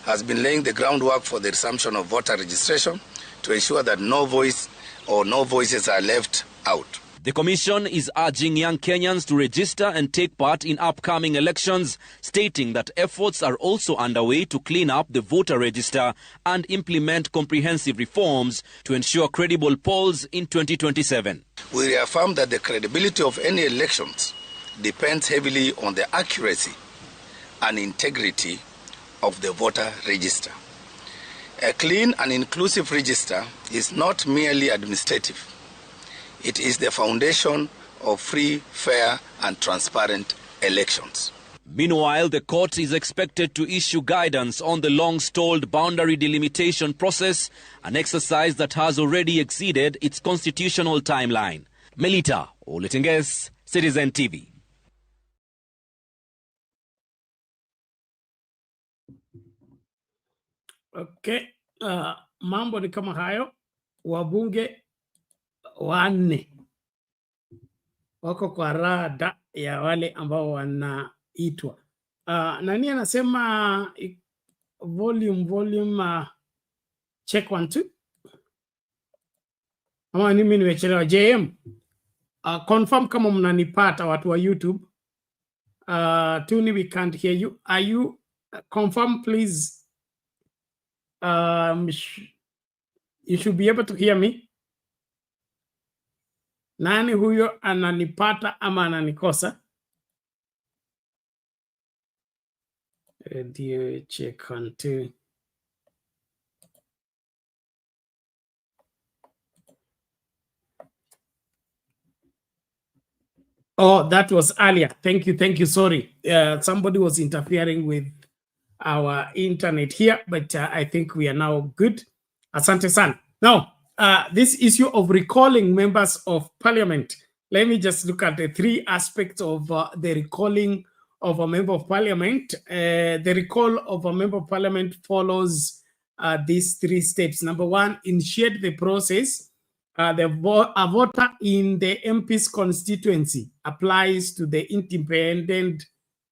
has been laying the groundwork for the resumption of voter registration to ensure that no voice or no voices are left out. The Commission is urging young Kenyans to register and take part in upcoming elections, stating that efforts are also underway to clean up the voter register and implement comprehensive reforms to ensure credible polls in 2027. We reaffirm that the credibility of any elections depends heavily on the accuracy and integrity of the voter register. A clean and inclusive register is not merely administrative. It is the foundation of free, fair, and transparent elections. Meanwhile, the court is expected to issue guidance on the long-stalled boundary delimitation process, an exercise that has already exceeded its constitutional timeline. Melita Oletenges, Citizen TV. Okay, mambo ni kama hayo. Wabunge 4 wako kwa rada ya wale ambao wanaitwa. Nani anasema volume check 1 2? Ama mimi nimechelewa. JM, confirm kama mnanipata watu wa YouTube. Tuni, we can't hear you. Are you confirm please? You should be able to hear me. Nani huyo ananipata ama ananikosa? Radio check on 2. Oh, that was earlier. Thank you. Sorry. Somebody was interfering with our internet here, but I think we are now good. Asante san. Now, this issue of recalling members of parliament, let me just look at the 3 aspects of the recalling of a member of parliament. The recall of a member of parliament follows these 3 steps. Number 1, initiate the process. A voter in the MP's constituency applies to the Independent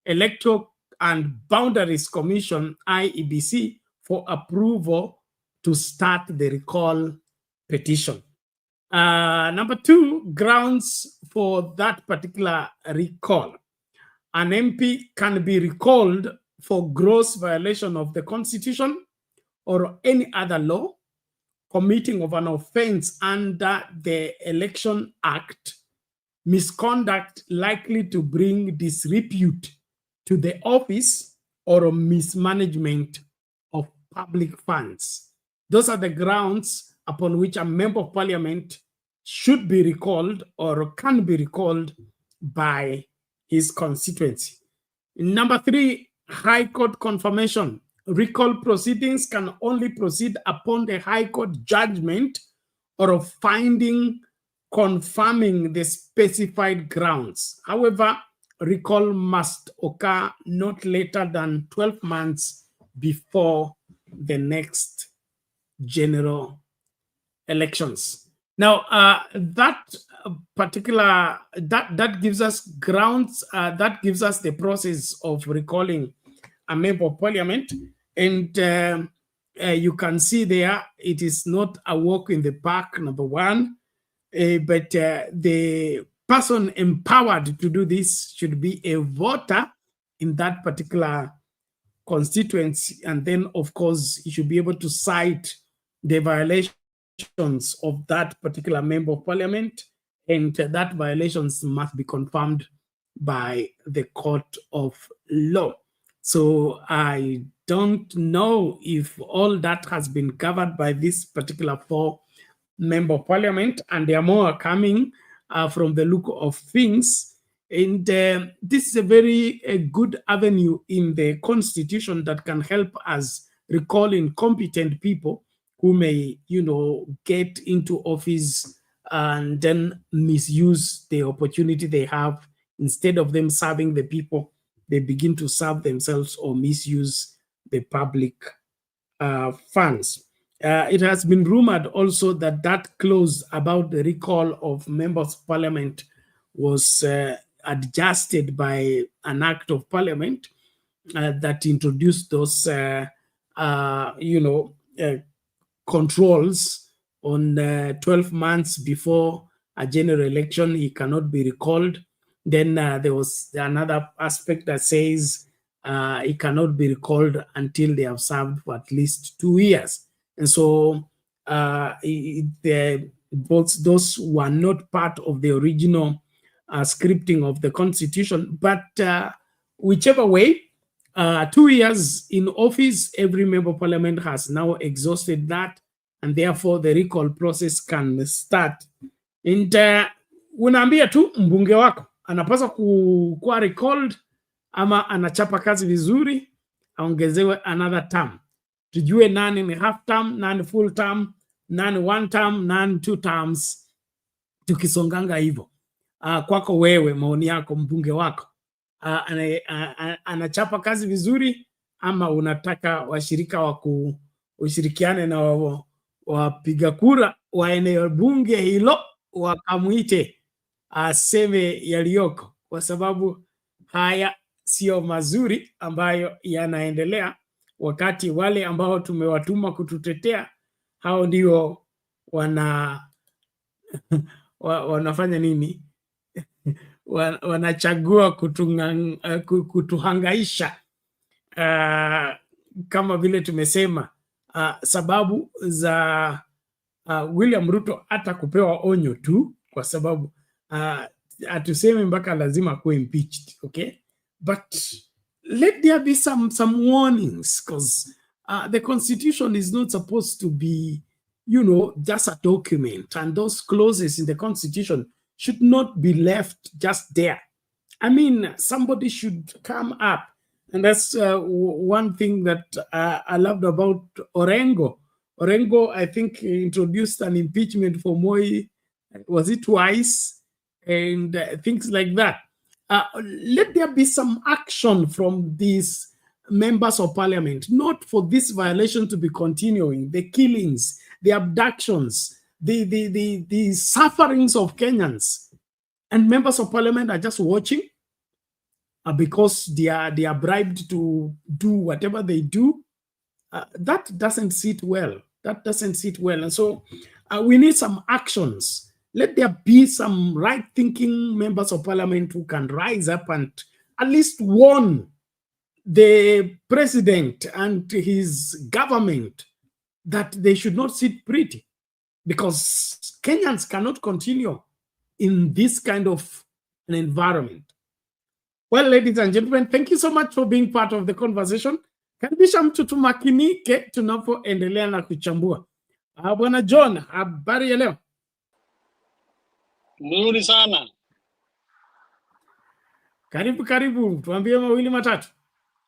Electoral and Boundaries Commission, IEBC, for approval to start the recall petition. Number 2, grounds for that particular recall. An MP can be recalled for gross violation of the Constitution or any other law, committing of an offense under the Election Act, misconduct likely to bring disrepute to the office, or mismanagement of public funds. Those are the grounds upon which a member of parliament should be recalled or can be recalled by his constituency. Number 3, High Court confirmation. Recall proceedings can only proceed upon the High Court judgment or a finding confirming the specified grounds. However, recall must occur not later than 12 months before the next general elections. Now, that gives us grounds, that gives us the process of recalling a member of parliament. And you can see there, it is not a walk in the park, number one, but the person empowered to do this should be a voter in that particular constituency. And then, of course, you should be able to cite the violations of that particular member of parliament, and that violations must be confirmed by the court of law. So I don't know if all that has been covered by this particular 4 member of parliament, and there are more coming from the look of things. And this is a very good avenue in the constitution that can help us recall incompetent people who may, get into office and then misuse the opportunity they have. Instead of them serving the people, they begin to serve themselves or misuse the public funds. It has been rumored also that clause about the recall of members of parliament was adjusted by an act of parliament that introduced those, controls on 12 months before a general election. He cannot be recalled. Then there was another aspect that says he cannot be recalled until they have served for at least 2 years. And so both those were not part of the original scripting of the constitution, but whichever way, 2 years in office, every member of parliament has now exhausted that, and therefore the recall process can start. And unaambia tu mbunge wako anapaswa kuwa recalled ama anachapa kazi vizuri aongezewe another term. Tujue nani ni half term, nani full term, nani 1 term, nani 2 terms, tukisonganga hivyo. Kwako wewe, maoni yako, mbunge wako anachapa kazi vizuri ama unataka washirika ushirikiane na wapiga kura wa eneo bunge hilo wakamuite aseme yaliyoko, kwa sababu haya sio mazuri ambayo yanaendelea, wakati wale ambao tumewatuma kututetea hao ndio wanafanya nini? Wanachagua kutuhangaisha, kama vile tumesema, sababu za William Ruto hata kupewa onyo tu, kwa sababu atuseme mpaka lazima kuwe impeached, okay? But let there be some warnings, because the constitution is not supposed to be, just a document, and those clauses in the constitution should not be left just there. I mean, somebody should come up. And that's one thing that I loved about Orengo. Orengo, I think, introduced an impeachment for Moi, was it twice? And things like that. Let there be some action from these members of parliament, not for this violation to be continuing, the killings, the abductions, the sufferings of Kenyans, and members of parliament are just watching because they are bribed to do whatever they do. That doesn't sit well. That doesn't sit well. And so we need some actions. Let there be some right-thinking members of parliament who can rise up and at least warn the president and his government that they should not sit pretty, because Kenyans cannot continue in this kind of an environment. Well, ladies and gentlemen, thank you so much for being part of the conversation. Karibisha mtu tumakinike tunapoendelea na kuchambua. Bwana John, habari ya leo? Nzuri sana. Karibu, tuambie mawili matatu.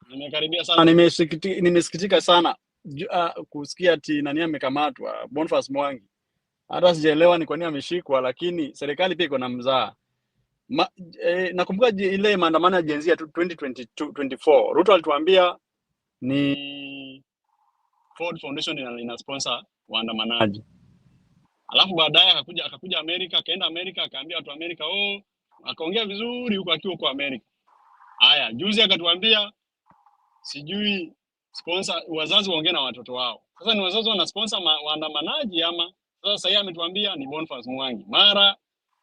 Nimekaribia sana, nimesikitika sana kusikia ati nani amekamatwa, Boniface Mwangi. Hata sijaelewa ni kwa nini ameshikwa, lakini serikali pia iko na mzaa. nakumbuka ile maandamano ya Gen Z ya 2024. Ruto alituambia ni Ford Foundation ina sponsor waandamanaji. Alafu baadaye akakuja Amerika, akaenda Amerika, akaambia watu Amerika, akaongea vizuri huko akiwa kwa Amerika. Haya, juzi akatuambia sijui sponsor wazazi waongee na watoto wao. Sasa ni wazazi wana sponsor waandamanaji ama sasa yeye ametuambia ni Boniface Mwangi. Mara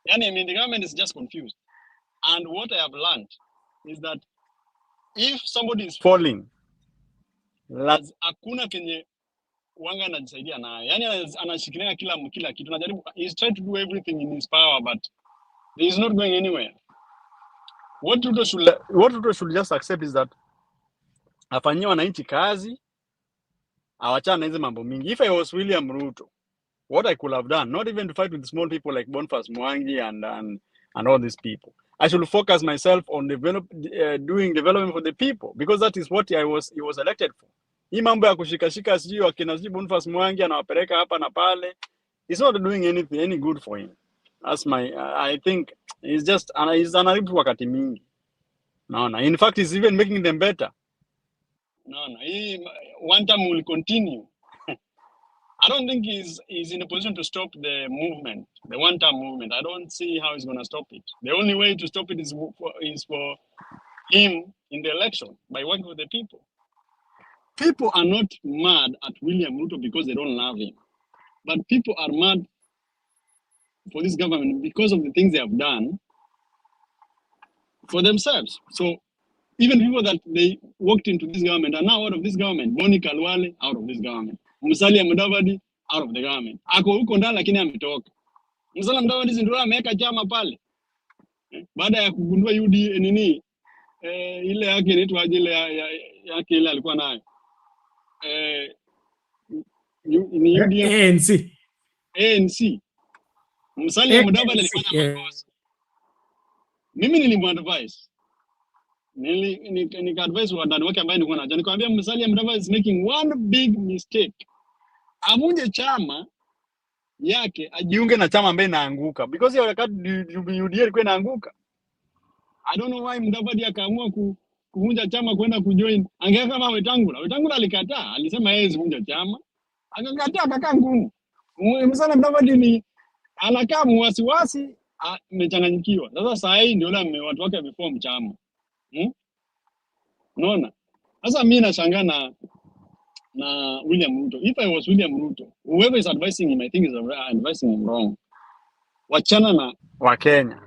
yani the government is just confused. And what I have learned is that if somebody is falling, hakuna kenye wanga anajisaidia nayo. Yani anashikilia kila kitu. Anajaribu, he's trying to do everything in his power, but he is not going anywhere. What Ruto should just accept is that afanyie wananchi kazi, awachana na hizo mambo mingi. If I was William Ruto, what I could have done, not even to fight with small people like Boniface Mwangi and all these people. I should focus myself on doing development for the people, because that is what he was elected for. Hii mambo ya kushikashika sijui wakina sijui Boniface Mwangi anawapeleka hapa na pale, it's not doing any good for him. That's I think he's just anaribu wakati mingi. Naona, in fact he's even making them better. Naona, hii one time will continue. I don't think he's in a position to stop the movement, the one-time movement. I don't see how he's going to stop it. The only way to stop it is for him in the election, by working with the people. People are not mad at William Ruto because they don't love him. But people are mad for this government because of the things they have done for themselves. So even people that they walked into this government are now out of this government. Boni Kalwale, out of this government. Musalia Mudavadi, out of the government. Ako huko ndani lakini ametoka. Musalia Mudavadi ndio ameweka chama pale. Baada ya kugundua UD nini ile yake inaitwa ile yake ile alikuwa nayo. Ni UD ANC. Musalia Mudavadi alifanya makosa. Mimi nilimwadvise. Nika-advise wadani wake ambaye nilikuwa najua. Nikamwambia Musalia Mudavadi is making one big mistake. Avunje chama yake, ajiunge na chama ambaye inaanguka. Because ya wakati UDA ilikuwa inaanguka. I don't know why Mudavadi akaamua kuvunja chama kwenda kujoin. Angeka kama Wetangula. Wetangula alikataa. Alisema yeye sivunja chama. Akakataa akakaa ngumu. Musalia Mudavadi ni anakaa mwasiwasi, amechanganyikiwa. Sasa saa hii ndio watu wake reform chama. Unaona? Sasa mimi nashangaa na William Ruto. If I was William Ruto, whoever is advising him, I think is advising him wrong. Wachana na wa Kenya.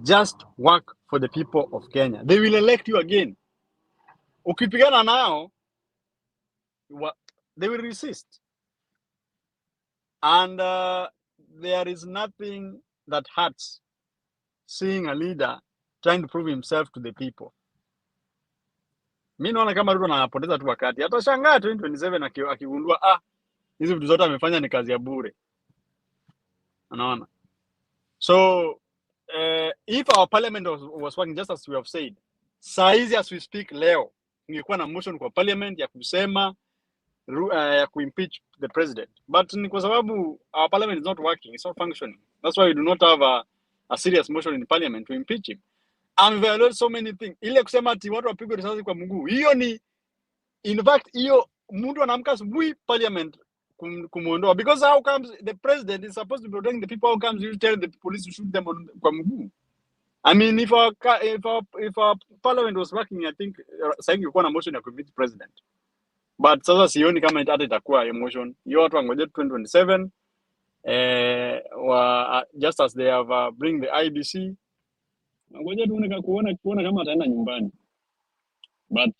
Just work for the people of Kenya. They will elect you again. Ukipigana nao, they will resist. And there is nothing that hurts seeing a leader trying to prove himself to the people. Mimi naona kama Ruto anapoteza tu wakati. Atashangaa 2027 akigundua hizi vitu zote amefanya ni kazi ya bure. Unaona? So if our parliament was working just as we have said, saizi as we speak leo, ingekuwa na motion kwa parliament ya kusema ya kuimpeach the president. But ni kwa sababu our parliament is not working, it's not functioning. That's why we do not have a serious motion in parliament to impeach him. And violate so many things. Ile kusema ati watu wapigwe risasi kwa mguu. Hiyo ni, in fact, hiyo mtu anaamka asubuhi parliament kumuondoa. Because how comes the president is supposed to protect the people? How comes you tell the police to shoot them kwa mguu? I mean, if our parliament was working, I think sasa ingekuwa na motion ya kuimpeach president. But sasa sioni kama hata itakuwa emotion. Hiyo watu wangoje 2027 just as they have bring the IEBC. Ngoja tuone kuona kama ataenda nyumbani. But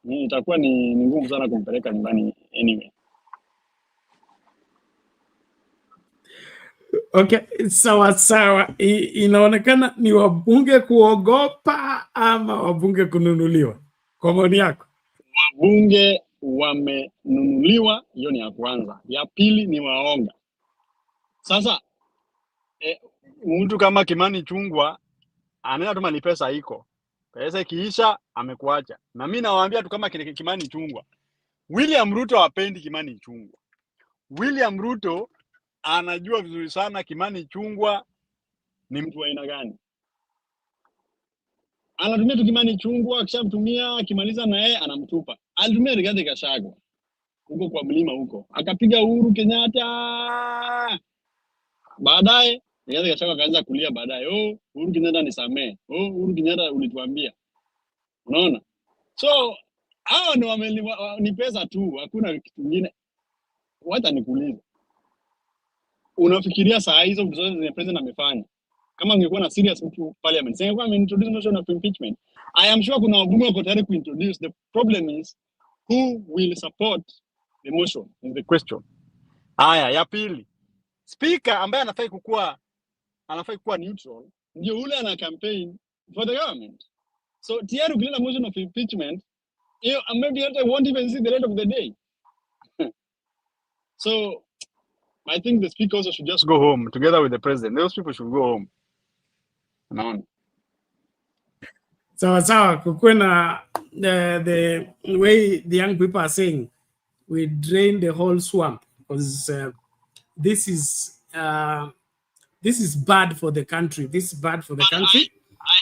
itakuwa ni ngumu sana kumpeleka nyumbani anyway. Okay, sawa. Inaonekana ni wabunge kuogopa ama wabunge kununuliwa? Kwa maoni yako? Wabunge wamenunuliwa, hiyo ni ya kwanza. Ya pili ni waonga. Sasa mtu kama Kimani Ichung'wah anaenda tu mali pesa iko. Pesa ikiisha amekuacha. Na mimi nawaambia tu kama Kimani Ichung'wah. William Ruto hapendi Kimani Ichung'wah. William Ruto anajua vizuri sana Kimani Ichung'wah ni mtu wa aina gani. anatumia tukimani chungwa, akishamtumia akimaliza na yeye anamtupa. Alitumia Rigathi Gachagua huko kwa mlima huko, akapiga Uhuru Kenyatta. Baadaye Rigathi Gachagua akaanza kulia baadaye, oh Uhuru Kenyatta nisamee, oh Uhuru Kenyatta ulituambia. Unaona? So hao ni pesa tu, hakuna kitu kingine. Wacha nikuulize, unafikiria saa hizo vitu zote zenye president amefanya, kama ungekuwa na serious parliament, singekuwa ameintroduce motion of impeachment? I am sure kuna wabunge wako tayari kuintroduce. The problem is who will support the motion is the question. Haya, ya pili, speaker ambaye anafai kuwa neutral ndio ule ana campaign for the government. So tayari ukileta motion of impeachment, maybe I won't even see the rest of the day. So I think the speaker also should just go home together with the president. Those people should go home. No. Sawa kukwena the way the young people are saying, we drain the whole swamp, because this is bad for the country. This is bad for the country.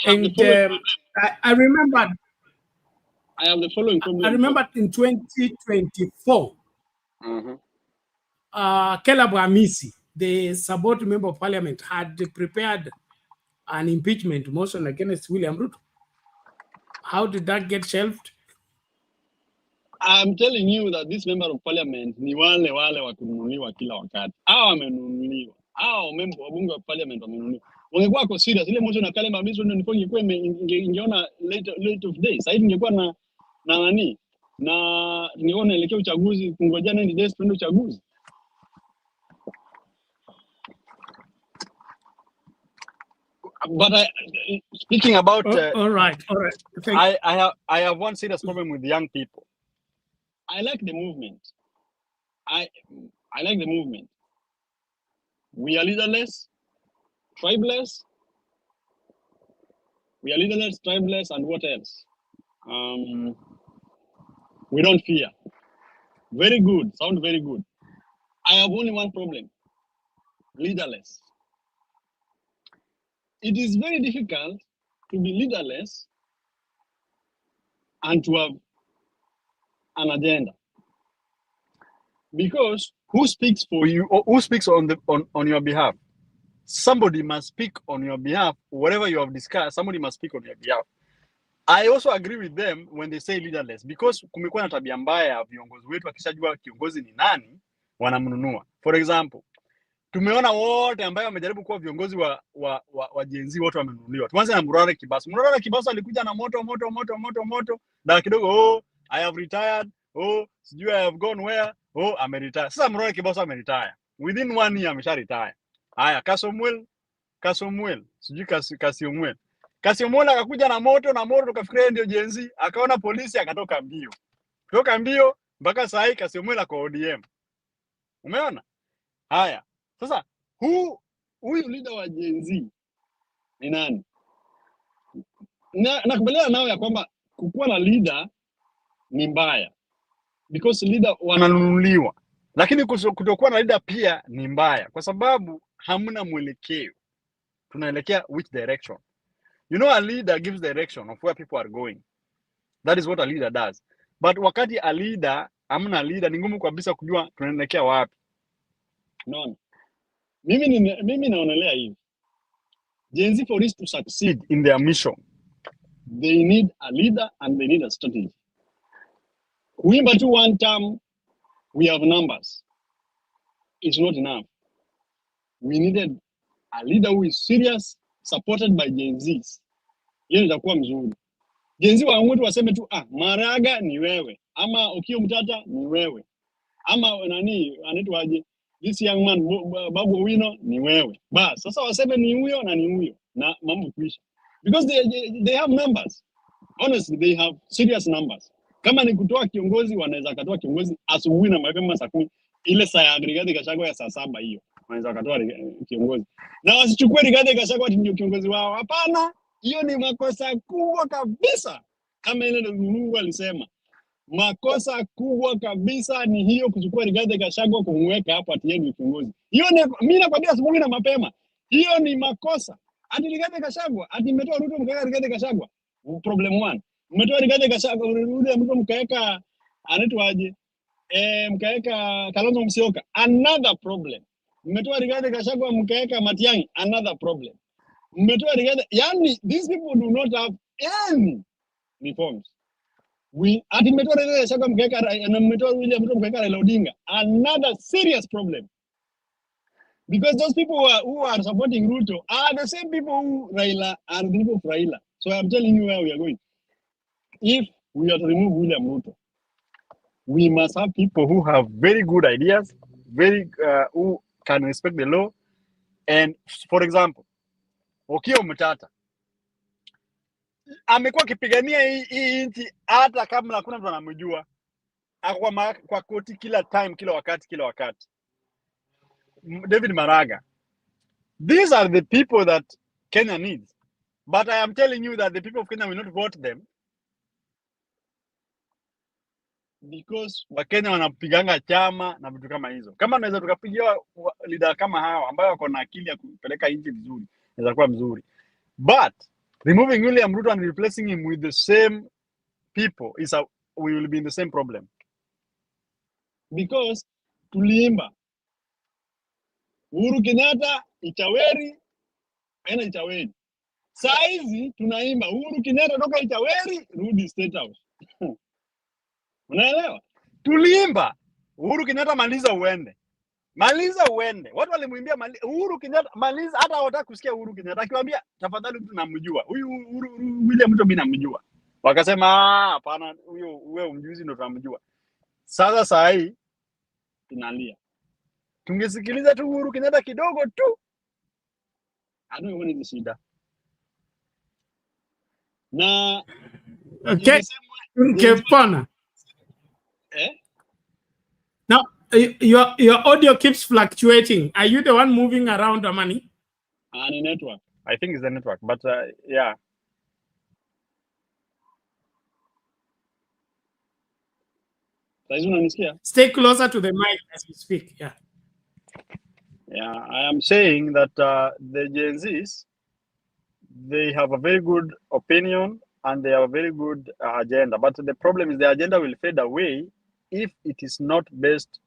I remember. I have the following problem. I remember in 2024. Caleb Amisi, the support member of parliament, had prepared an impeachment motion against William Ruto. How did that get shelved? I'm telling you that this member of parliament ni wale wa kununuliwa kila wakati. Hao wamenunuliwa. Hao member wa bunge wa parliament wamenunuliwa. Wangekuwa kwa serious, ile motion na Caleb Amisi ndio ingekuwa ingeona late of day. Sasa hivi ingekuwa na nani? Na ningeona elekea uchaguzi, kungojea 90 days twende uchaguzi. But speaking about all right. I have one serious problem with young people. I like the movement. I like the movement. We are leaderless, tribeless. We are leaderless, tribeless, and what else? We don't fear. Very good. Sound very good. I have only one problem. Leaderless. It is very difficult to be leaderless and to have an agenda. Because who speaks for you, or who speaks on your behalf? Somebody must speak on your behalf. Whatever you have discussed, somebody must speak on your behalf. I also agree with them when they say leaderless, because kumekuwa na tabia mbaya viongozi wetu akishajua kiongozi ni nani wanamnunua. For example, tumeona wote ambao wamejaribu kuwa viongozi wa Gen Z wote wamenunuliwa. Tuanze na Murare Kibaso. Murare Kibaso alikuja na moto na kidogo I have retired, sijui I have gone where, ameretire. Sasa Murare Kibaso ameretire. Within 1 year amesha retire. Haya, Kasomwel, sijui Kasiomwel. Kasiomwel akakuja na moto tukafikiria ndio Gen Z, akaona polisi akatoka mbio. Kutoka mbio mpaka saa hii Kasiomwel ako ODM. Umeona? Haya. Sasa huyu leader wa Gen Z ni nani? Nakubaliana nao ya kwamba kukuwa na leader ni mbaya, because leader wananunuliwa. Lakini kutokuwa na leader pia ni mbaya, kwa sababu hamna mwelekeo. Tunaelekea which direction? You know, a leader gives direction of where people are going. That is what a leader does. But wakati a leader, hamna leader, ni ngumu kabisa kujua tunaelekea wapi. No. Mimi naonelea hivi. Gen Z, for us to succeed in their mission, they need a leader and they need a strategy. Kuimba tu one term, we have numbers. It's not enough. We needed a leader who is serious, supported by Gen Zs. Yeye itakuwa mzuri. Gen Z waamue waseme tu Maraga ni wewe, ama Okiya Mtata ni wewe, ama nani anaitwaje, this young man Babu Owino ni wewe. Bas, sasa waseme ni huyo na ni huyo na mambo kuisha. Because they have numbers. Honestly, they have serious numbers. Kama ni kutoa kiongozi, wanaweza katoa kiongozi asubuhi na mapema saa 10, ile saa ya Rigathi Gachagua ya saa 7 hiyo. Wanaweza katoa kiongozi. Na wasichukue Rigathi Gachagua ati ndio kiongozi wao. Hapana, hiyo ni makosa kubwa kabisa. Kama ile Mungu alisema. Makosa kubwa kabisa ni hiyo, kuchukua Rigathi Gachagua kumweka hapo ati yeye ni kiongozi. Hiyo ni mimi nakwambia asubuhi na mapema. Hiyo ni makosa. Ati Rigathi Gachagua, ati mmetoa Ruto mkaweka Rigathi Gachagua. Problem one. Mmetoa Rigathi Gachagua, urudi mtu mkaeka anaitwaje? Mkaeka Kalonzo Musyoka, another problem. Mmetoa Rigathi Gachagua mkaeka Matiang'i, another problem. Mmetoa Rigathi, yani these people do not have any reforms. Ati mmetoa Rigathi Gachagua mkaeka na mmetoa William Ruto mkaeka Raila Odinga, another serious problem. Because those people who are supporting Ruto are the same people who Raila are the people of Raila. So I'm telling you where we are going. If we are to remove William Ruto, we must have people who have very good ideas, who can respect the law. And for example, Okiya Mtata amekuwa akipigania hii nchi hata kama hakuna mtu anamjua, kwa koti kila time, kila wakati. David Maraga. These are the people that Kenya needs. But I am telling you that the people of Kenya will not vote them because Wakenya wanapiganga chama na vitu kama hizo. Kama naweza tukapigia leader kama hao ambao wako na akili ya kupeleka nchi vizuri, inaweza kuwa mzuri. But removing William Ruto and replacing him with the same people we will be in the same problem. Because tuliimba Uhuru Kenyatta Itaweri ena Itaweri. Saizi tunaimba Uhuru Kenyatta toka Itaweri rudi State House. Unaelewa? Tuliimba Uhuru Kenyatta maliza uende. Watu walimwimbia Uhuru Kenyatta maliza, hata hawataka kusikia Uhuru Kenyatta akiwaambia tafadhali mtu namjua. Huyu William Ruto mimi namjua. Wakasema hapana, huyo wewe mjuzi ndo tunamjua. Sasa saa hii tunalia. Tungesikiliza tu Uhuru Kenyatta kidogo tu. Hatuoni ni shida. Na okay. Pana. Now your audio keeps fluctuating. Are you the one moving around, Amani? The network. I think it's the network, but yeah. Stay closer to the mic as you speak. Yeah. Yeah, I am saying that the Gen Zs, they have a very good opinion and they have a very good agenda. But the problem is the agenda will fade away if it is not based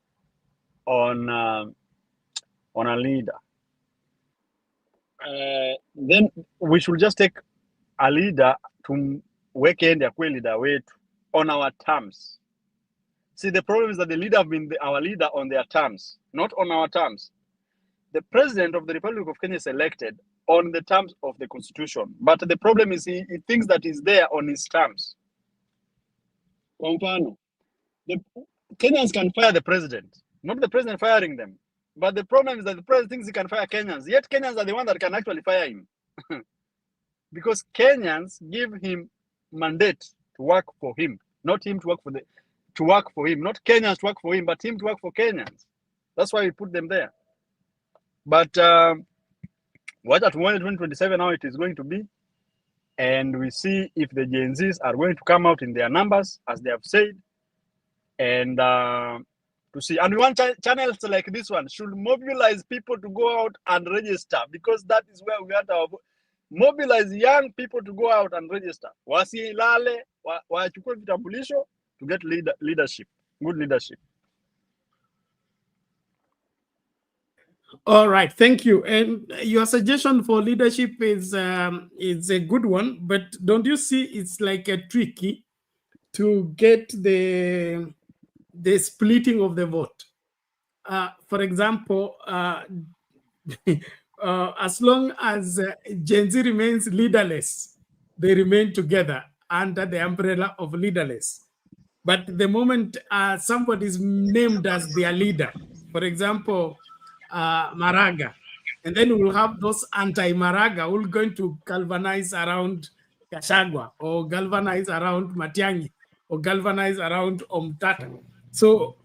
on a leader. Then we should just take a leader to weke end ya leader wetu on our terms. See, the problem is that the leader have been our leader on their terms, not on our terms. The president of the Republic of Kenya is elected on the terms of the constitution. But the problem is he thinks that he's there on his terms. Kwa mfano, the Kenyans can fire the president, not the president firing them. But the problem is that the president thinks he can fire Kenyans. Yet Kenyans are the ones that can actually fire him. Because Kenyans give him mandate to work for him, not him to work for him, not Kenyans to work for him, but him to work for Kenyans. That's why we put them there. But what at 2027 how it is going to be, and we see if the Gen Zs are going to come out in their numbers as they have said, and to see. And we want channels like this one should mobilize people to go out and register, because that is where we got our mobilize young people to go out and register. Wasilale, wachukue vitambulisho to get leadership, good leadership. All right, thank you. And your suggestion for leadership is a good one, but don't you see it's like a tricky to get the splitting of the vote? For example, as long as Gen Z remains leaderless, they remain together under the umbrella of leaderless. But the moment somebody is named as their leader, for example, Maraga, and then we'll have those anti-Maraga who are going to galvanize around Gachagua or galvanize around Matiang'i or galvanize around Omtata. So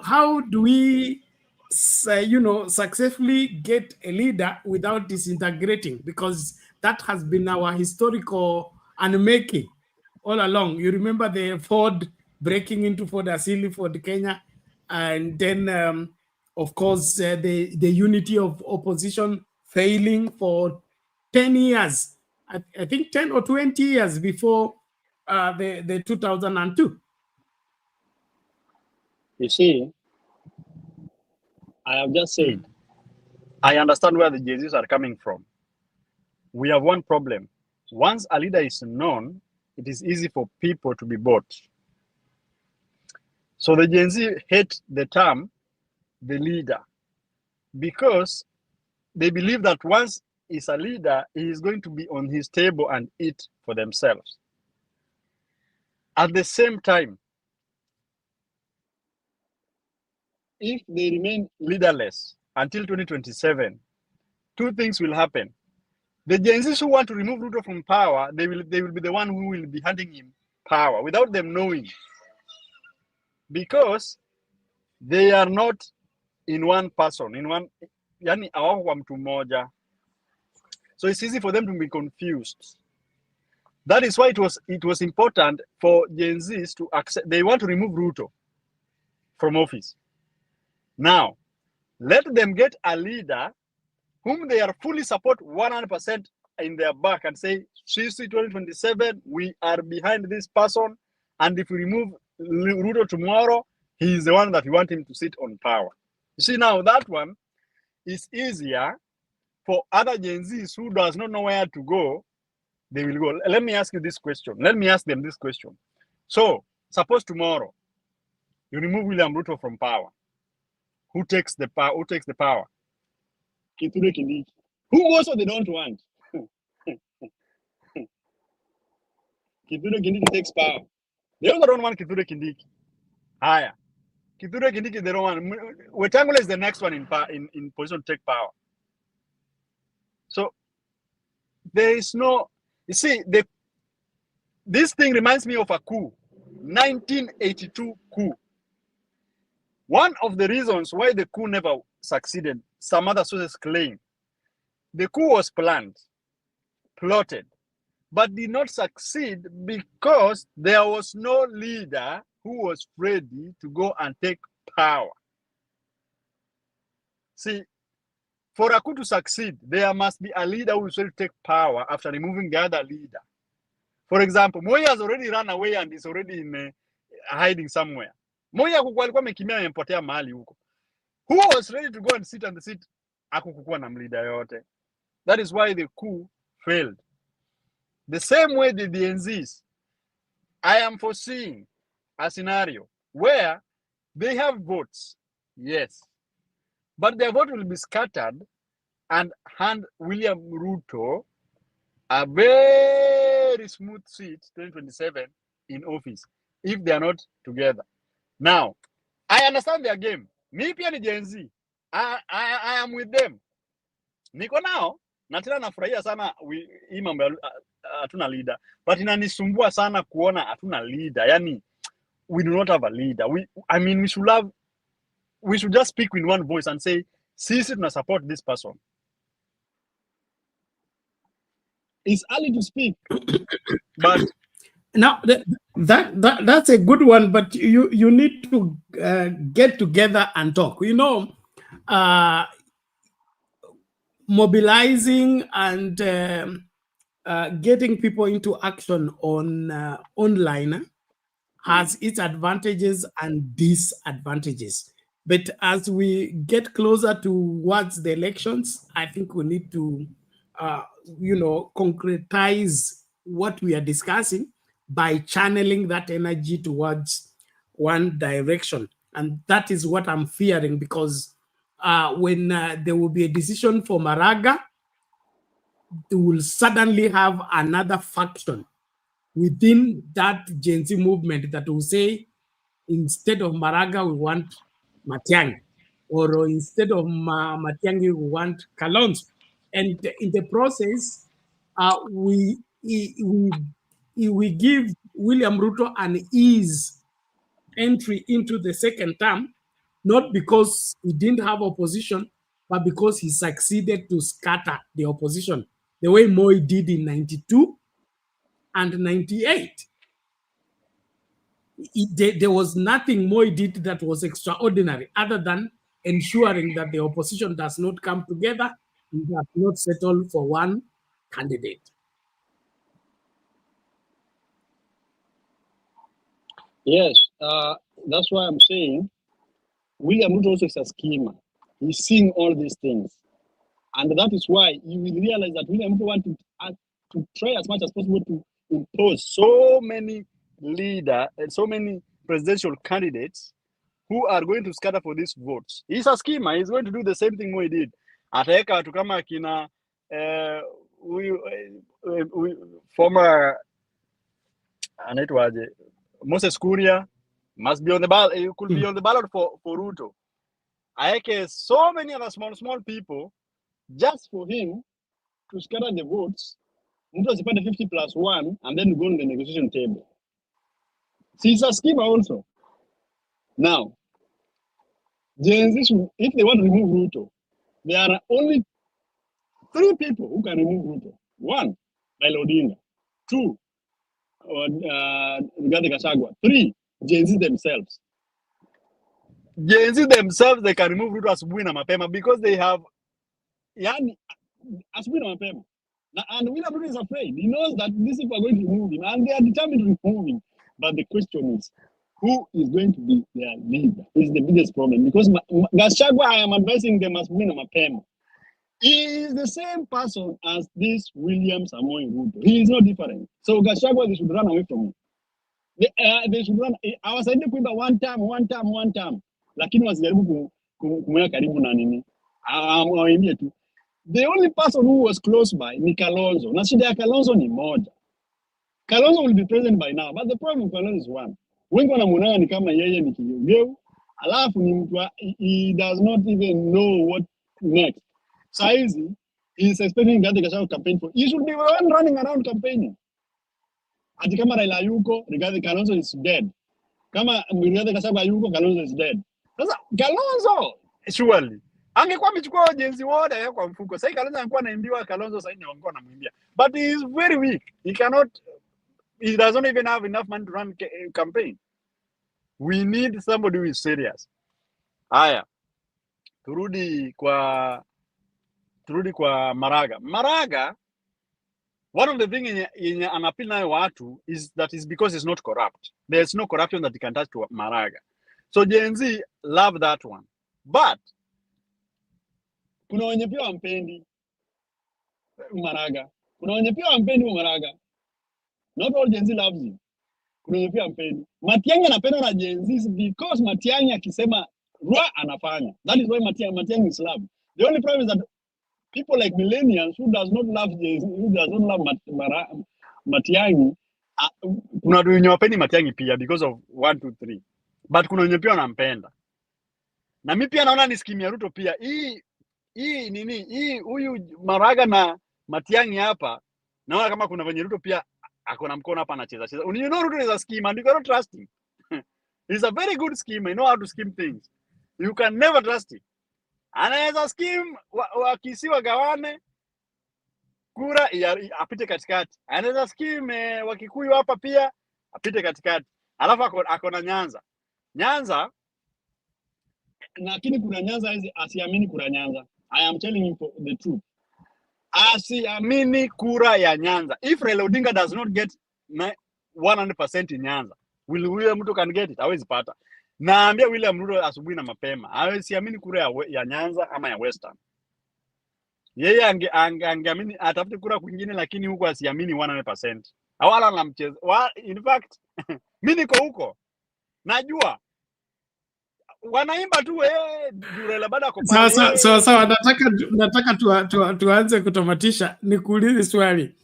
how do we, successfully get a leader without disintegrating? Because that has been our historical unmaking all along. You remember the Ford breaking into Ford Asili, Ford Kenya, and then of course, the unity of opposition failing for 10 years I think 10 or 20 years before the 2002. You see, I have just said, I understand where the Gen-Zs are coming from. We have one problem. Once a leader is known, it is easy for people to be bought. So the Gen-Z hate the term, the leader, because they believe that once he's a leader, he is going to be on his table and eat for themselves. At the same time, if they remain leaderless until 2027, two things will happen. The Gen Zs who want to remove Ruto from power, they will be the one who will be handing him power without them knowing, because they are not in one person, yani hawako mtu mmoja. So it's easy for them to be confused. That is why it was important for Gen Zs to accept. They want to remove Ruto from office. Now, let them get a leader whom they are fully support 100% in their back and say, CC 2027, we are behind this person. And if we remove Ruto tomorrow, he is the one that we want him to sit on power. You see, now that one is easier for other Gen Zs who does not know where to go. They will go. Let me ask you this question. Let me ask them this question. So, suppose tomorrow you remove William Ruto from power. Who takes the power? Who takes the power? Kithure Kindiki. Who also they don't want? Kithure Kindiki takes power. They also don't want Kithure Kindiki. Haya. Kithure Kindiki, they don't want. Wetangula is the next one in position to take power. So there is no. You see, this thing reminds me of a coup, 1982 coup. One of the reasons why the coup never succeeded, some other sources claim, the coup was planned, plotted, but did not succeed because there was no leader who was ready to go and take power. See, for a coup to succeed, there must be a leader who is ready to take power after removing the other leader. For example, Moi has already run away and is already in hiding somewhere. Moi alikuwa amekimbia amepotea mahali huko. Who was ready to go and sit on the seat? Hakukuwa na leader yote. That is why the coup failed. The same way the DNZs, I am foreseeing a scenario where they have votes, yes, but their vote will be scattered and hand William Ruto a very smooth seat, 2027, in office, if they are not together. Now, I understand their game. Me pia ni Gen Z. I am with them. Niko nao, na tena nafurahia sana hii mambo hatuna leader. But inanisumbua sana kuona hatuna leader. Yani, we do not have a leader. We should just speak in one voice and say, sisi tuna support this person. It's early to speak. But now that's a good one, but you need to get together and talk. You know, mobilizing and getting people into action on online has its advantages and disadvantages. But as we get closer towards the elections, I think we need to, concretize what we are discussing by channeling that energy towards one direction. And that is what I'm fearing, because when there will be a decision for Maraga, they will suddenly have another faction within that Gen Z movement that will say, instead of Maraga, we want Matiang'i, or instead of Matiang'i, we want Kalonzo. And in the process, we give William Ruto an ease entry into the second term, not because he didn't have opposition, but because he succeeded to scatter the opposition, the way Moi did in 92 and 98. There was nothing Moi did that was extraordinary, other than ensuring that the opposition does not come together and does not settle for one candidate. Yes, that's why I'm saying William Ruto also is a schemer. He's seeing all these things. And that is why you will realize that William Ruto wants to try as much as possible to impose so many leaders and so many presidential candidates who are going to scatter for these votes. He's a schemer. He's going to do the same thing he did. Ataweka watu kama kina former anaitwaje Moses Kuria must be on the ballot. He could be on the ballot for Ruto. Aeke so many other small people just for him to scatter the votes. Ruto is 50+1 and then go on the negotiation table. See, it's a scheme also. Now, if they want to remove Ruto, there are only 3 people who can remove Ruto. 1, Raila Odinga. 2, Rigathi Gachagua. 3, Gen Z themselves. Gen Z themselves, they can remove Ruto asubuhi na mapema because they have, yani, asubuhi na mapema. And William Ruto is afraid. He knows that these people are going to remove him, and they are determined to remove him. But the question is, who is going to be their leader? Is the biggest problem. Because Gachagua, I am advising them as Boniface Mwangi. He is the same person as this William Samoei Ruto. He is not different. So Gachagua, they should run away from him. They should run. I was saying kuiba one time. Lakini wasijaribu kumweka karibu na nini. Amwambie tu. The only person who was close by ni Kalonzo. Na shida ya Kalonzo ni moja. Kalonzo will be president by now, but the problem with Kalonzo is one. Wengi wanamuona ni kama yeye ni kigeugeu, alafu ni mtu he does not even know what next. Saizi, he is expecting Rigathi Gachagua campaign for. He should be one running around campaigning. Ati kama Raila yuko, Rigathi Kalonzo is dead. Kama Rigathi Gachagua yuko, Kalonzo is dead. Sasa Kalonzo surely angekuwa amechukua jenzi wote kwa mfuko. Sasa Kalonzo anakuwa anaimbiwa Kalonzo sasa ni wangekuwa anamwimbia. But he is very weak. He doesn't even have enough money to run a campaign. We need somebody who is serious. Haya. Turudi kwa Maraga. Maraga, one of the things in an appeal nayo watu is that is because it's not corrupt. There's no corruption that he can touch to Maraga. So Gen Z love that one. But kuna wenye pia wampendi Maraga. Kuna wenye pia wampendi Maraga. Not all Gen Z loves him. Kuna wenye pia wampendi. Matiang'i anapendwa na Gen Z because Matiang'i akisema Rua anafanya. That is why Matiang'i is loved. The only problem is that people like millennials who does not love Gen Z, who does not love Matiang'i, kuna wenye wapendi Matiang'i pia because of 1, 2, 3. But kuna wenye pia wanampenda. Na mimi pia naona ni scheme ya Ruto pia. Hii huyu Maraga na Matiang'i hapa naona kama kuna wenye Ruto pia akona mkono hapa anacheza. You know Ruto is a scheme and you cannot trust him. He's a very good schemer. You know how to scheme things. You can never trust him. Anaweza scheme wakisiwa gawane kura apite katikati. Anaweza scheme wakikuyu hapa pia apite katikati. Alafu akona Nyanza lakini kuna Nyanza hizi asiamini kura Nyanza. I am telling you the truth. Asiamini kura ya Nyanza. If Raila Odinga does not get 100% in Nyanza, will William Ruto can get it? Hawezi pata. Naambia William Ruto asubuhi na mapema. Hawezi kura ya Nyanza ama ya Western. Yeye angeamini atafute kura kwingine lakini huko asiamini 100%. Hawala na mchezo. In fact, mimi niko huko. Najua wanaimba tu Raila baada kwa sawa nataka tuanze kutamatisha. Nikuulize swali.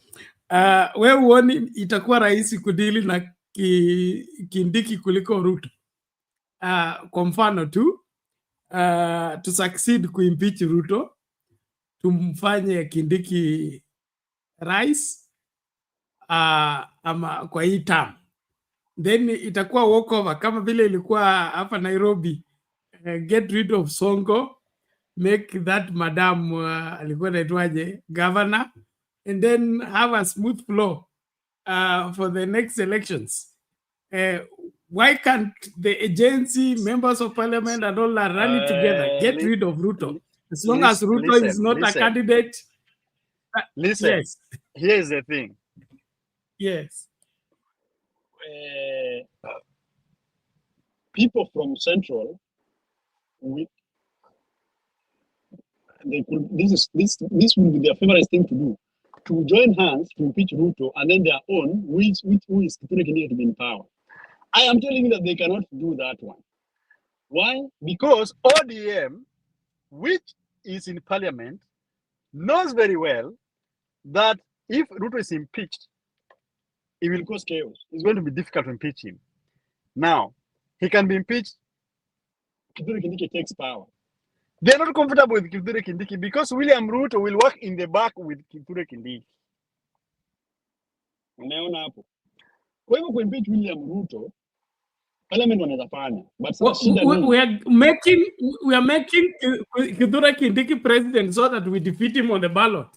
Wewe uone itakuwa rahisi kudili na Kindiki kuliko Ruto? Kwa mfano tu to succeed kuimpeach Ruto, tumfanye Kindiki rais ama kwa hii term, then itakuwa walkover kama vile ilikuwa hapa Nairobi. Get rid of Sonko, make that madam alikuwa naitwaje governor, and then have a smooth flow for the next elections. Why can't the agency, members of parliament and all are running together, get rid of Ruto? As long as Ruto is not a candidate. Listen, yes. Here's the thing. Yes. people from Central, this will be their favorite thing to do, to join hands to impeach Ruto, and then their own, who is Kithure Kindiki to be in power. I am telling you that they cannot do that one. Why? Because ODM, which is in parliament, knows very well that if Ruto is impeached, it will cause chaos. It's going to be difficult to impeach him. Now, he can be impeached. Kithure Kindiki takes power. They're not comfortable with Kithure Kindiki because William Ruto will work in the back with Kithure Kindiki. Unaona hapo. Kwa hivyo kuimpeach William Ruto, parliament wanaweza fanya. But we are making Kithure Kindiki president so that we defeat him on the ballot.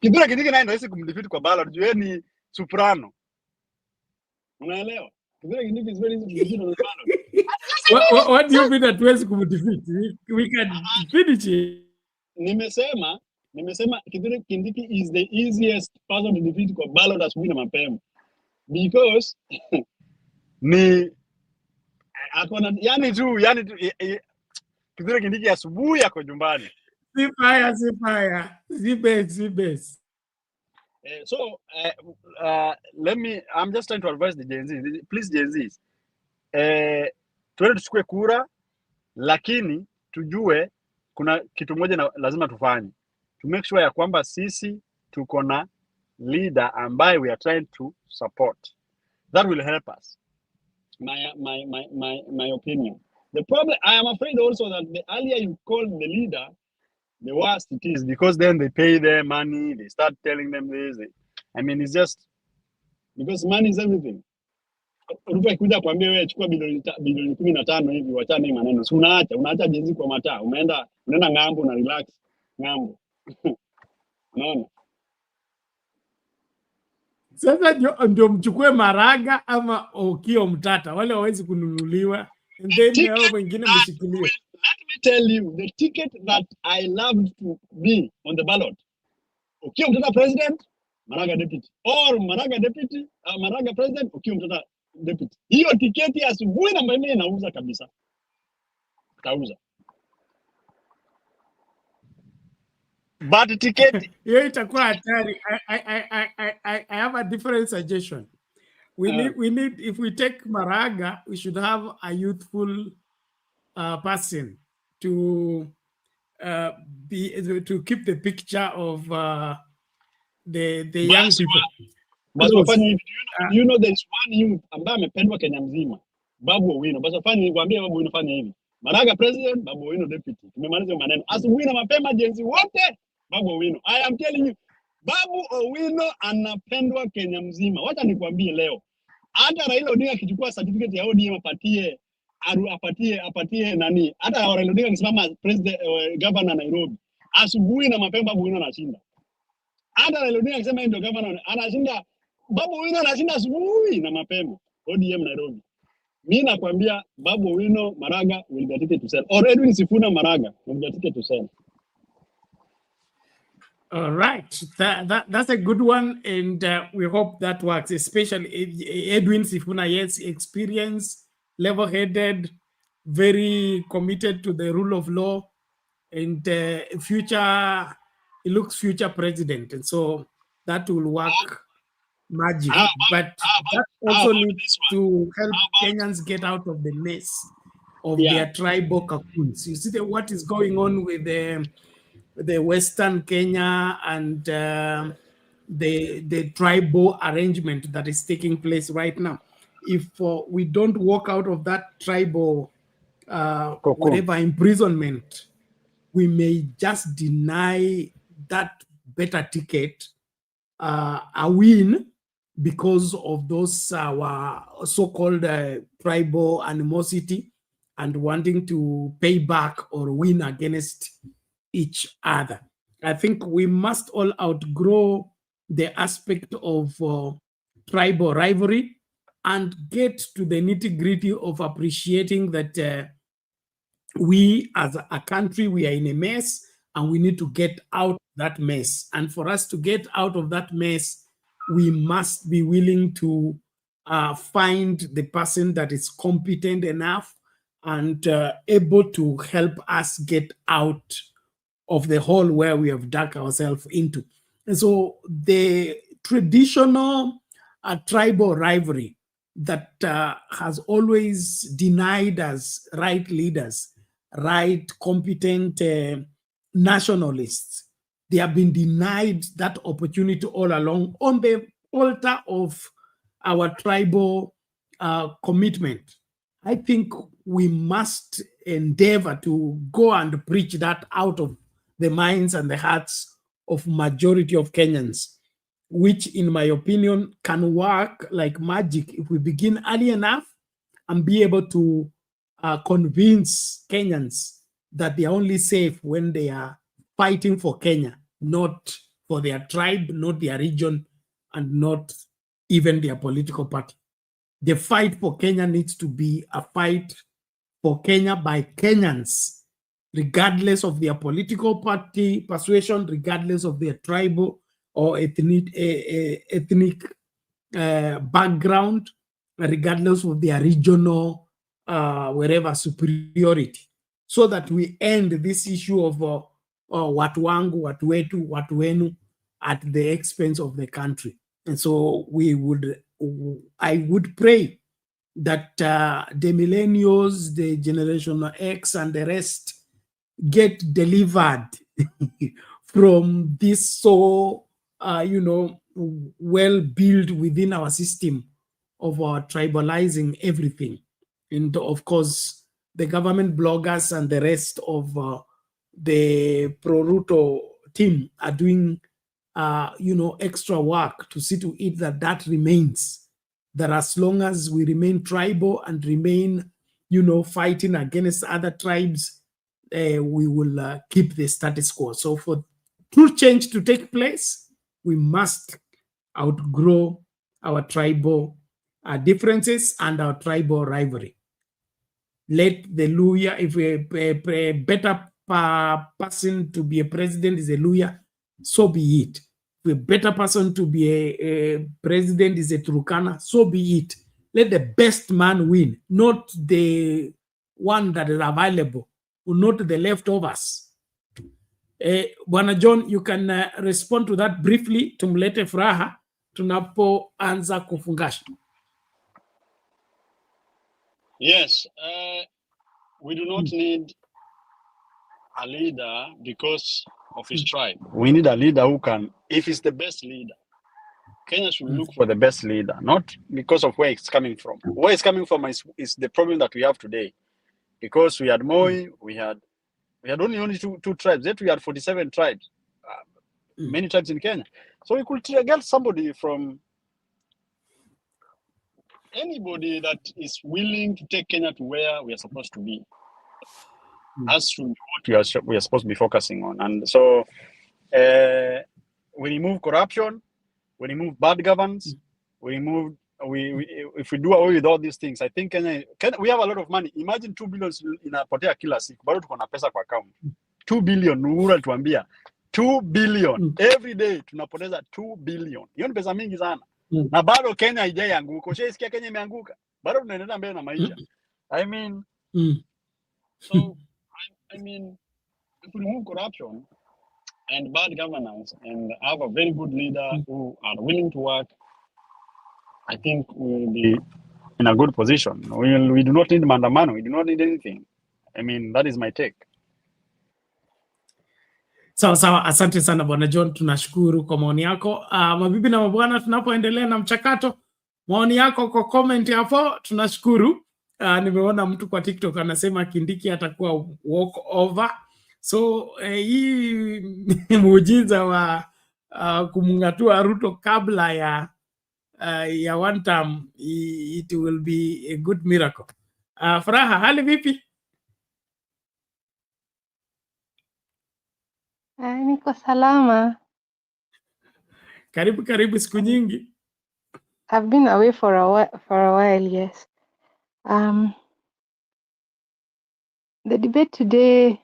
Kithure Kindiki naye ndio kumdefeat kwa ballot. Juu ni soprano. Unaelewa? Kithure Kindiki is very easy to defeat on the ballot. What do you mean that we can defeat? We can finish it. Nimesema Kithure Kindiki is the easiest person to defeat kwa ballot asubuhi na mapema. Because ni akona Kithure Kindiki asubuhi yako nyumbani. Si fire. Base. So I'm just trying to advise the Gen Z. Please, Gen Zs. Tuende tuchukue kura, lakini tujue kuna kitu moja lazima tufanye. To make sure ya kwamba sisi tuko na leader ambaye we are trying to support. That will help us. My opinion. The problem, I am afraid also that the earlier you call the leader, the worse it is, because then they pay their money, they start telling them this. It's just because money is everything. Ruto kuja kuambia wewe chukua bilioni 15 hivi, wachana hii maneno. Si unaacha jenzi kwa mataa. Unaenda ngambo na relax ngambo. Unaona? Sasa ndio mchukue Maraga ama Okio Mtata, wale hawezi kununuliwa, and then hao wengine mshikilie. Let me tell you the ticket that I loved to be on the ballot. Okio Mtata president, Maraga deputy, or Maraga deputy, Maraga president, Okio Mtata deputy. Hiyo tiketi asubuhi na mimi nauza kabisa. Tauza. But ticket hiyo itakuwa hatari. I have a different suggestion. We need if we take Maraga, we should have a youthful person to keep the picture of the young people. But you know there's one youth ambaye amependwa Kenya mzima, Babu Owino. Basi fanya nikwambie Babu Owino fanya hivi. Maraga president, Babu Owino deputy. Tumemaliza maneno. Asubuhi na mapema jenzi wote Babu Owino. I am telling you, Babu Owino anapendwa Kenya mzima. Wacha nikwambie leo. Hata Raila Odinga akichukua certificate ya ODM apatie nani? Hata Raila Odinga akisimama president governor Nairobi. Asubuhi na mapema Babu Owino anashinda. Hata Raila Odinga akisema ndio governor anashinda. Babu Owino anashinda asubuhi na mapema ODM Nairobi. Mimi nakwambia Babu Owino Maraga will get ticket to sell, or Edwin Sifuna Maraga will get ticket to sell. All right, that's a good one, and we hope that works. Especially Edwin Sifuna, yes, experience, level-headed, very committed to the rule of law, and future. He looks future president, and so that will work magic. But that also needs to help Kenyans get out of the mess of their tribal cocoons. You see what is going on with the Western Kenya and the tribal arrangement that is taking place right now. If we don't walk out of that tribal whatever imprisonment, we may just deny that better ticket a win because of those so-called tribal animosity and wanting to pay back or win against each other. I think we must all outgrow the aspect of tribal rivalry and get to the nitty-gritty of appreciating that we as a country, we are in a mess and we need to get out of that mess. And for us to get out of that mess, we must be willing to find the person that is competent enough and able to help us get out of the hole where we have dug ourselves into. And so the traditional tribal rivalry that has always denied us right leaders, right competent nationalists, they have been denied that opportunity all along on the altar of our tribal commitment. I think we must endeavor to go and preach that out of the minds and the hearts of majority of Kenyans, which in my opinion can work like magic if we begin early enough and be able to convince Kenyans that they are only safe when they are fighting for Kenya, not for their tribe, not their region, and not even their political party. The fight for Kenya needs to be a fight for Kenya by Kenyans, regardless of their political party persuasion, regardless of their tribal or ethnic background, regardless of their regional wherever superiority, so that we end this issue of watu wangu, watu wetu, watu wenu at the expense of the country. And so I would pray that the millennials, the Generation X, and the rest get delivered from this so, well built within our system of tribalizing everything. And of course, the government bloggers and the rest of the Pro-Ruto team are doing extra work to see to it that that remains. That as long as we remain tribal and remain, fighting against other tribes, we will keep the status quo. So for true change to take place, we must outgrow our tribal differences and our tribal rivalry. Let the Luya, if a better person to be a president is a Luya, so be it. If a better person to be a president is a Turkana, so be it. Let the best man win, not the one that is available, or not the leftovers. Bwana John, you can respond to that briefly, tumlete furaha, tunapoanza kufungasha. Yes, we do not need a leader because of his tribe. We need a leader who can, if he's the best leader, Kenya should look for the best leader, not because of where it's coming from. Where it's coming from is the problem that we have today. Because we had Moi, we had only two tribes, yet we had 47 tribes, many tribes in Kenya. So we could get somebody from anybody that is willing to take Kenya to where we are supposed to be. That's what we are supposed to be focusing on. And so we remove corruption, we remove bad governance, if we do away with all these things, I think Kenya, we have a lot of money. Imagine 2 billion inapotea kila siku, bado tuko na pesa kwa account. 2 billion, Nuhura alituambia 2 billion every day tunapoteza 2 billion. Hiyo ni pesa mingi sana. Na bado Kenya haijaanguka. Ushaisikia Kenya imeanguka? Bado tunaendelea mbele na maisha. I mean, if we remove corruption and bad governance and have a very good leader who are willing to work, I think we will be in a good position. We do not need maandamano. We do not need anything. I mean, that is my take. Sawa, asante sana Bwana John, tunashukuru kwa maoni yako. Mabibi na mabwana, tunapoendelea na mchakato, maoni yako kwa comment hapo, tunashukuru. Nimeona mtu kwa TikTok anasema Kindiki atakuwa walk over. So hii muujiza wa kumungatua Ruto kabla ya one term, it will be a good miracle. Furaha, hali vipi? Niko salama. Karibu siku nyingi. I've been away for a while, yes. The debate today,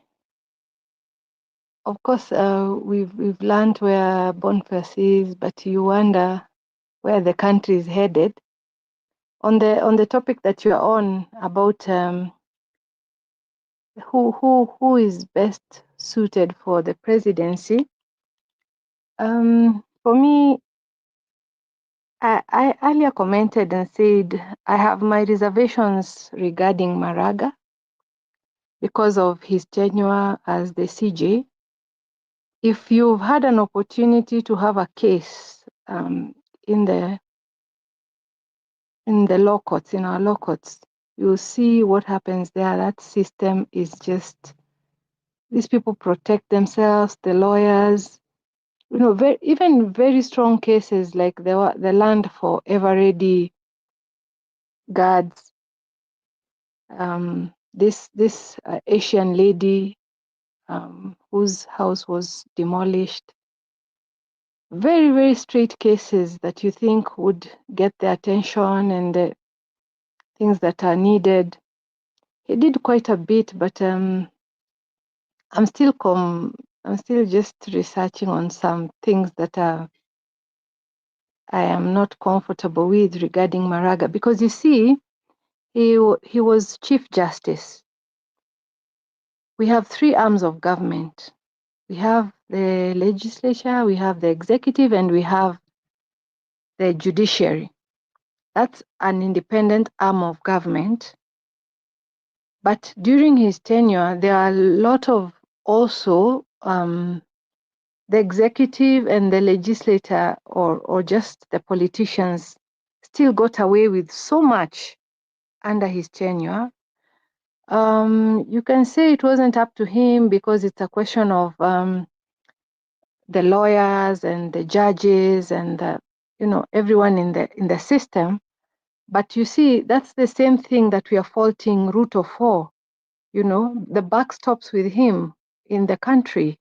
of course, we've learned where Boniface is, but you wonder where the country is headed. on the topic that you are on about who is best suited for the presidency, for me, I earlier commented and said I have my reservations regarding Maraga because of his tenure as the CJ. If you've had an opportunity to have a case in the law courts, in our law courts, you'll see what happens there. That system is just, these people protect themselves, the lawyers, even very strong cases like the land for ever-ready guards. This Asian lady whose house was demolished. Very, very straight cases that you think would get the attention and the things that are needed. He did quite a bit, but I'm still just researching on some things that I am not comfortable with regarding Maraga, because you see, he was Chief Justice. We have three arms of government. We have the legislature, we have the executive, and we have the judiciary. That's an independent arm of government. But during his tenure, there are a lot of also the executive and the legislator or just the politicians still got away with so much under his tenure. You can say it wasn't up to him because it's a question of the lawyers and the judges and everyone in the system. But you see, that's the same thing that we are faulting Ruto for. The buck stops with him in the country.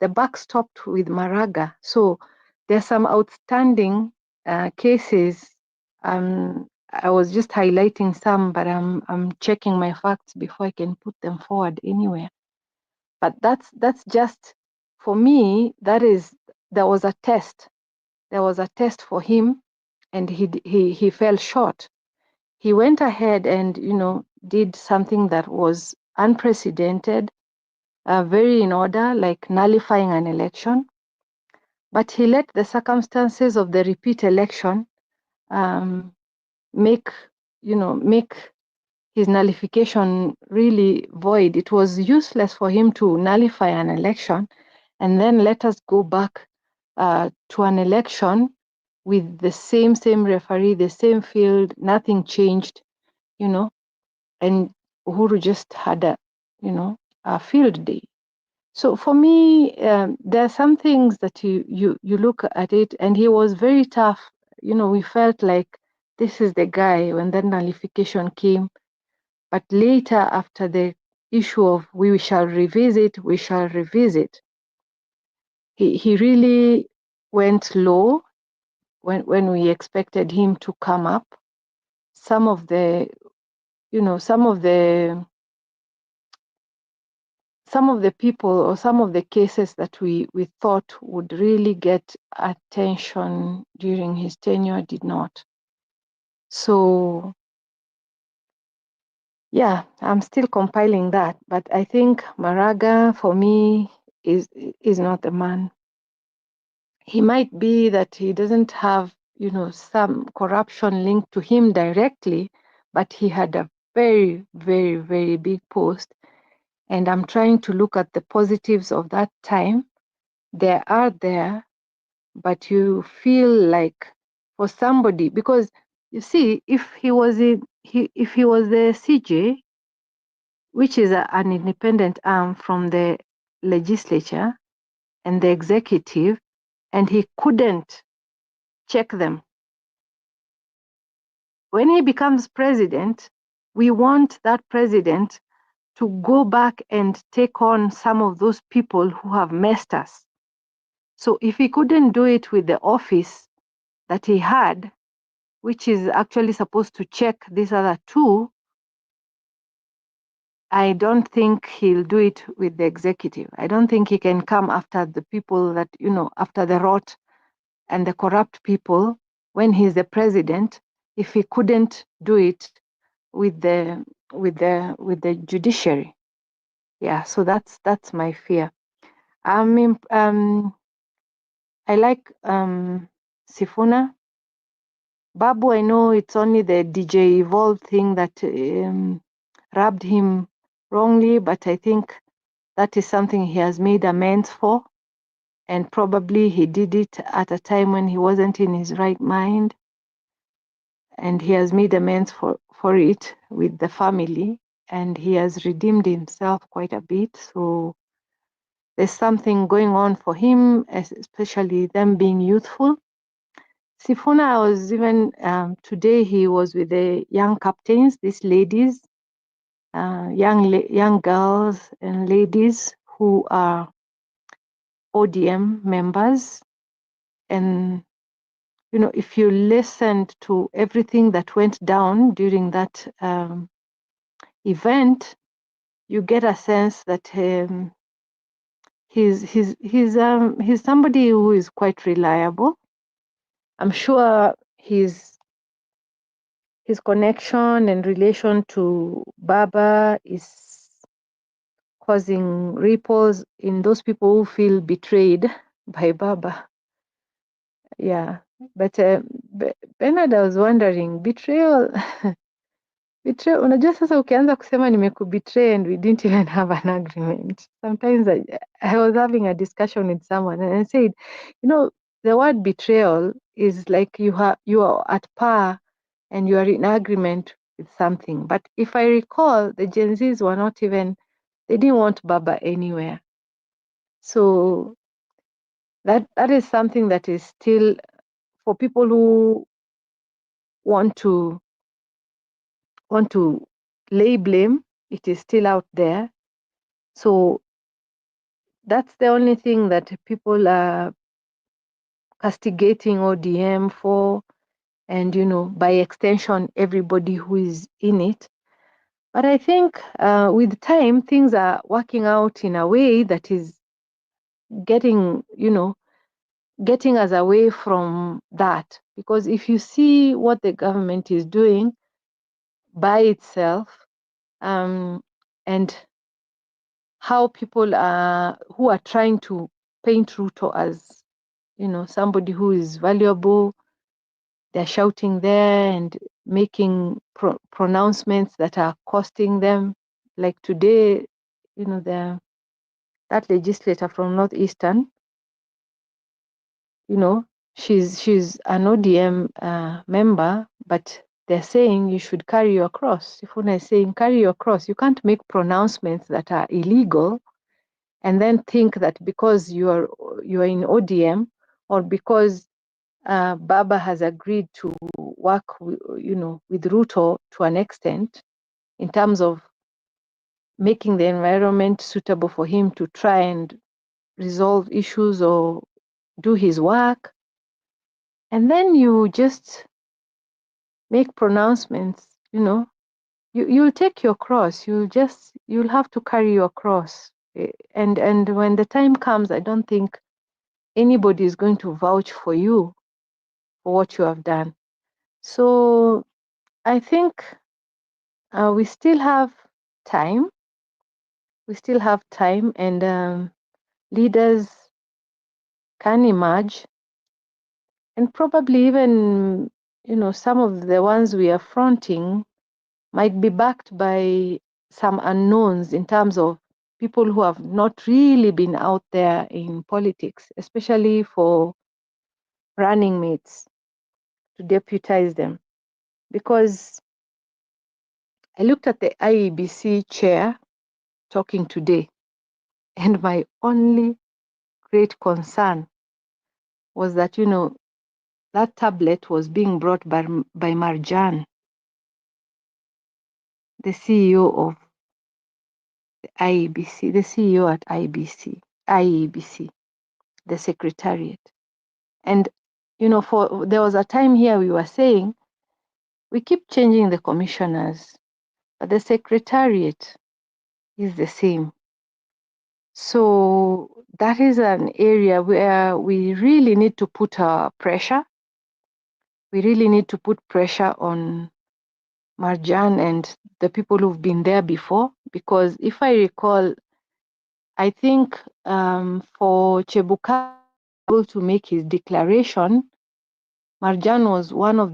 The buck stopped with Maraga. So there's some outstanding cases. I was just highlighting some, but I'm checking my facts before I can put them forward anywhere. But that's just, for me, there was a test. There was a test for him, and he fell short. He went ahead and did something that was unprecedented, very in order, like nullifying an election. But he let the circumstances of the repeat election make his nullification really void. It was useless for him to nullify an election and then let us go back to an election with the same referee, the same field, nothing changed, and Uhuru just had a field day. So for me, there are some things that you look at it, and he was very tough. We felt like this is the guy when that nullification came. But later, after the issue of we shall revisit, he really went low when we expected him to come up. Some of the people or some of the cases that we thought would really get attention during his tenure did not. So yeah, I'm still compiling that, but I think Maraga for me is not the man. He might be that he doesn't have some corruption linked to him directly, but he had a very, very, very big post. And I'm trying to look at the positives of that time. They are there, but you feel like for somebody, because you see, if he was the CJ, which is an independent arm from the legislature and the executive, and he couldn't check them. When he becomes president, we want that president to go back and take on some of those people who have messed us. So if he couldn't do it with the office that he had, which is actually supposed to check these other two, I don't think he'll do it with the executive. I don't think he can come after the people that, after the rot and the corrupt people when he's the president if he couldn't do it with the judiciary. Yeah, so that's my fear. I mean, I like Sifuna. Babu, I know it's only the DJ Evolve thing that rubbed him wrongly, but I think that is something he has made amends for, and probably he did it at a time when he wasn't in his right mind, and he has made amends for it with the family, and he has redeemed himself quite a bit. So there's something going on for him, especially them being youthful. Sifuna was even today. He was with the young captains, these ladies, young girls and ladies who are ODM members. And if you listened to everything that went down during that event, you get a sense that he's somebody who is quite reliable. I'm sure his connection and relation to Baba is causing ripples in those people who feel betrayed by Baba. Yeah, but Bernard, I was wondering, betrayal betrayal, unajua sasa ukianza kusema nimekubetray and we didn't even have an agreement. Sometimes I was having a discussion with someone and I said, the word betrayal is like you are at par and you are in agreement with something. But if I recall, the Gen Zs were not even, they didn't want Baba anywhere. So that is something that is still, for people who want to lay blame, it is still out there. So that's the only thing that people are castigating ODM for, and by extension everybody who is in it. But I think with time things are working out in a way that is getting us away from that. Because if you see what the government is doing by itself, and how people who are trying to paint Ruto as somebody who is valuable, they're shouting there and making pronouncements that are costing them. Like today, that legislator from Northeastern, she's an ODM member, but they're saying you should carry your cross. Sifuna is saying carry your cross. You can't make pronouncements that are illegal and then think that because you are in ODM, or because Baba has agreed to work with Ruto to an extent in terms of making the environment suitable for him to try and resolve issues or do his work, and then you just make pronouncements. You'll take your cross. You'll have to carry your cross, and when the time comes, I don't think anybody is going to vouch for you for what you have done. So I think we still have time. We still have time, and leaders can emerge, and probably even some of the ones we are fronting might be backed by some unknowns in terms of people who have not really been out there in politics, especially for running mates, to deputize them. Because I looked at the IEBC chair talking today, and my only great concern was that that tablet was being brought by Marjan, the CEO of the IEBC, the CEO at IEBC, the secretariat. And there was a time here we were saying we keep changing the commissioners, but the secretariat is the same. So that is an area where we really need to put our pressure we really need to put pressure on Marjan and the people who've been there before, because if I recall, I think for Chebuka to make his declaration, Marjan was one of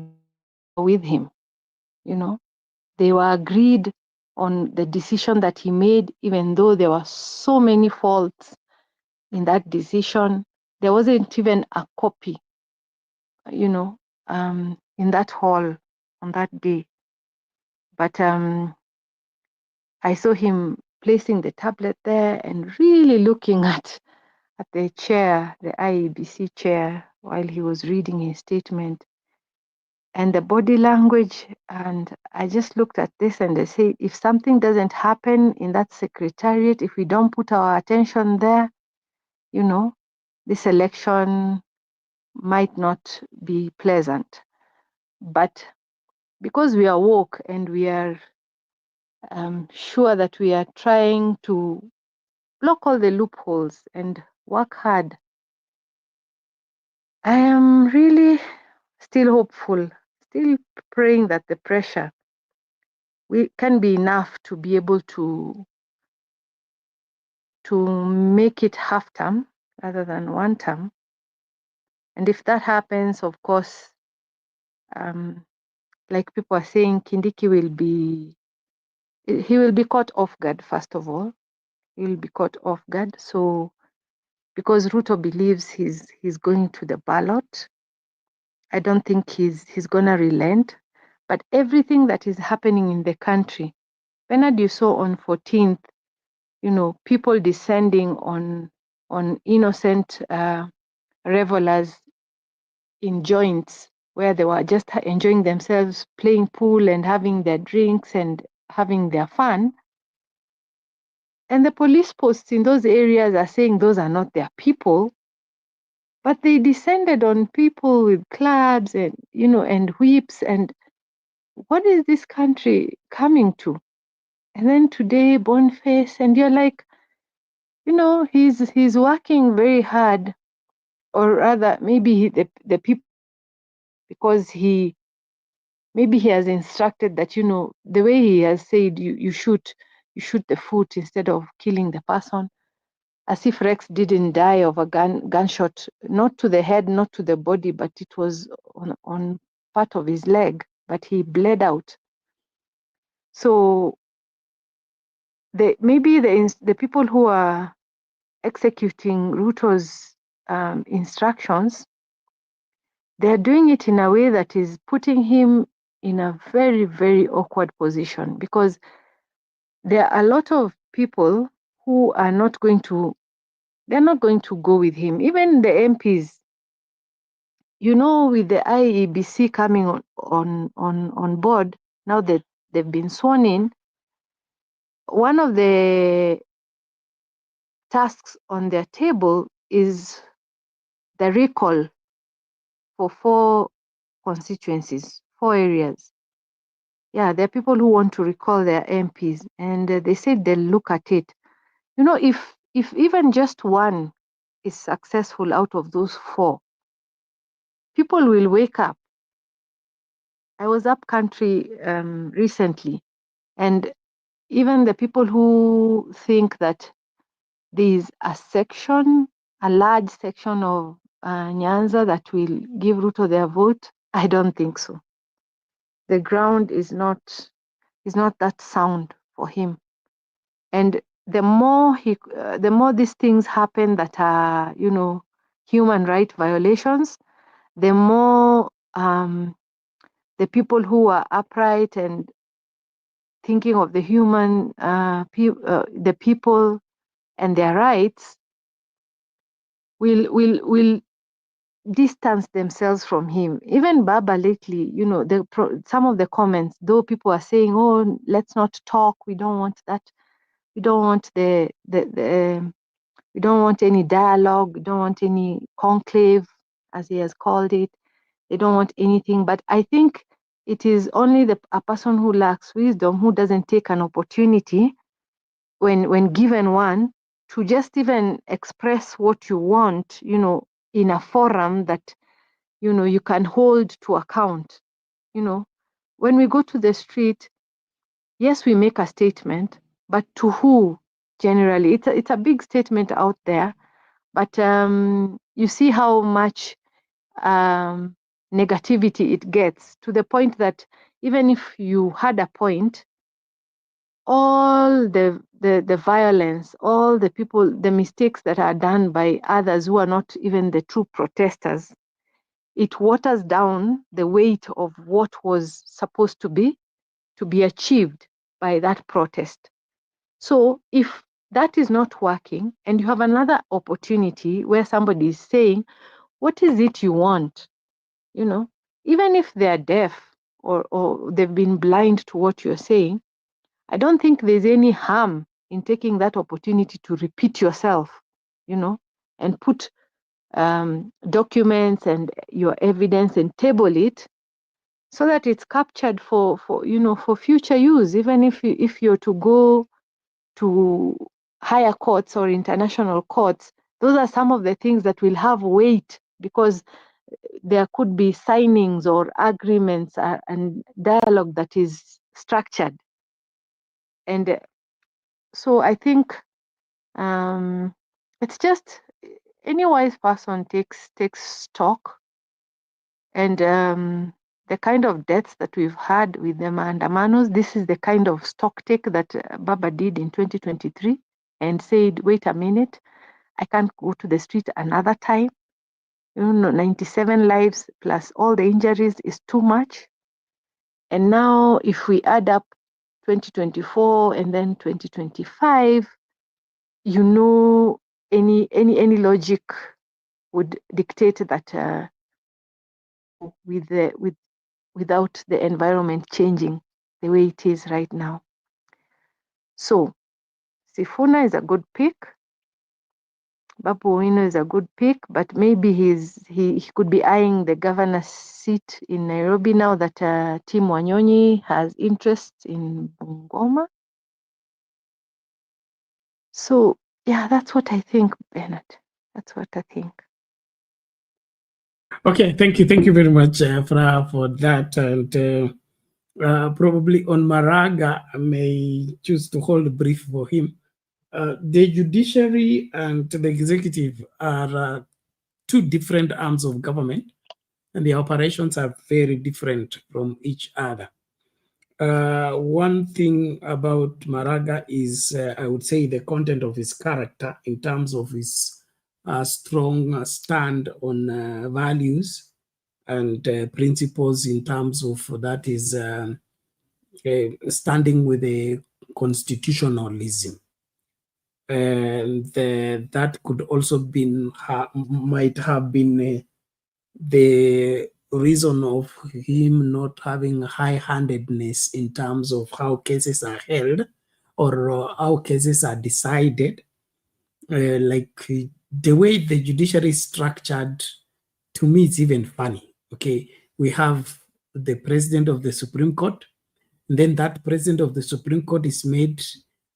with him. You know, they were agreed on the decision that he made, even though there were so many faults in that decision. There wasn't even a copy, you know, in that hall on that day. But I saw him placing the tablet there and really looking at the chair, the IEBC chair, while he was reading his statement, and the body language. And I just looked at this and I say, if something doesn't happen in that secretariat, if we don't put our attention there, you know, this election might not be pleasant. But because we are woke and we are sure that we are trying to block all the loopholes and work hard, I am really still hopeful, still praying that the pressure can be enough to be able to make it half term rather than one term. And if that happens, of course, like people are saying, Kindiki will be caught off guard, first of all. He will be caught off guard. So because Ruto believes he's going to the ballot, I don't think he's gonna relent. But everything that is happening in the country, Bernard, you saw on 14th, you know, people descending on innocent revelers in joints where they were just enjoying themselves, playing pool and having their drinks and having their fun. And the police posts in those areas are saying those are not their people, but they descended on people with clubs and, you know, and whips. And what is this country coming to? And then today, Boniface, and you're like, you know, he's working very hard, or rather, maybe the people, because maybe he has instructed that, you know, the way he has said you shoot the foot instead of killing the person, as if Rex didn't die of a gunshot, not to the head, not to the body, but it was on part of his leg, but he bled out. So maybe the people who are executing Ruto's instructions, they're doing it in a way that is putting him in a very, very awkward position, because there are a lot of people who are not going to go with him. Even the MPs, you know, with the IEBC coming on board, now that they've been sworn in, one of the tasks on their table is the recall for 4 constituencies, 4 areas. Yeah, there are people who want to recall their MPs, and they said they'll look at it. You know, if even just one is successful out of those 4, people will wake up. I was up country recently, and even the people who think that there's a large section of Nyanza that will give Ruto their vote, I don't think so. The ground is not that sound for him, and the more these things happen that are, you know, human right violations, the more the people who are upright and thinking of the the people and their rights will distance themselves from him. Even Baba lately, you know, some of the comments, though people are saying, "Oh, let's not talk. We don't want that. We don't want we don't want any dialogue. We don't want any conclave," as he has called it. They don't want anything. But I think it is only a person who lacks wisdom who doesn't take an opportunity when given one to just even express what you want, you know, in a forum that you can hold to account. When we go to the street, yes, we make a statement, but to who generally? It's a big statement out there, but you see how much negativity it gets, to the point that even if you had a point, all the violence, all the people, the mistakes that are done by others who are not even the true protesters, it waters down the weight of what was supposed to be achieved by that protest. So if that is not working and you have another opportunity where somebody is saying, what is it you want? Even if they're deaf or they've been blind to what you're saying, I don't think there's any harm in taking that opportunity to repeat yourself, and put documents and your evidence and table it so that it's captured for future use. Even if you're to go to higher courts or international courts, those are some of the things that will have weight, because there could be signings or agreements and dialogue that is structured. And so I think it's just any wise person takes stock, and the kind of deaths that we've had with the maandamanos, this is the kind of stock take that Baba did in 2023 and said, wait a minute, I can't go to the street another time. 97 lives plus all the injuries is too much. And now if we add up 2024 and then 2025, any logic would dictate that without the environment changing the way it is right now. So Sifuna is a good pick. Babu Owino is a good pick, but maybe he could be eyeing the governor's seat in Nairobi now that Tim Wanyonyi has interest in Bungoma. So yeah, that's what I think, Bernard. That's what I think. Okay, thank you very much, Fra, for that. And probably on Maraga, I may choose to hold a brief for him. The judiciary and the executive are two different arms of government, and the operations are very different from each other. One thing about Maraga is, I would say, the content of his character in terms of his strong stand on values and principles, in terms of that is standing with a constitutionalism. And that could also might have been the reason of him not having high-handedness in terms of how cases are held or how cases are decided. Like the way the judiciary is structured, to me, it's even funny. Okay, we have the president of the Supreme Court, and then that president of the Supreme Court is made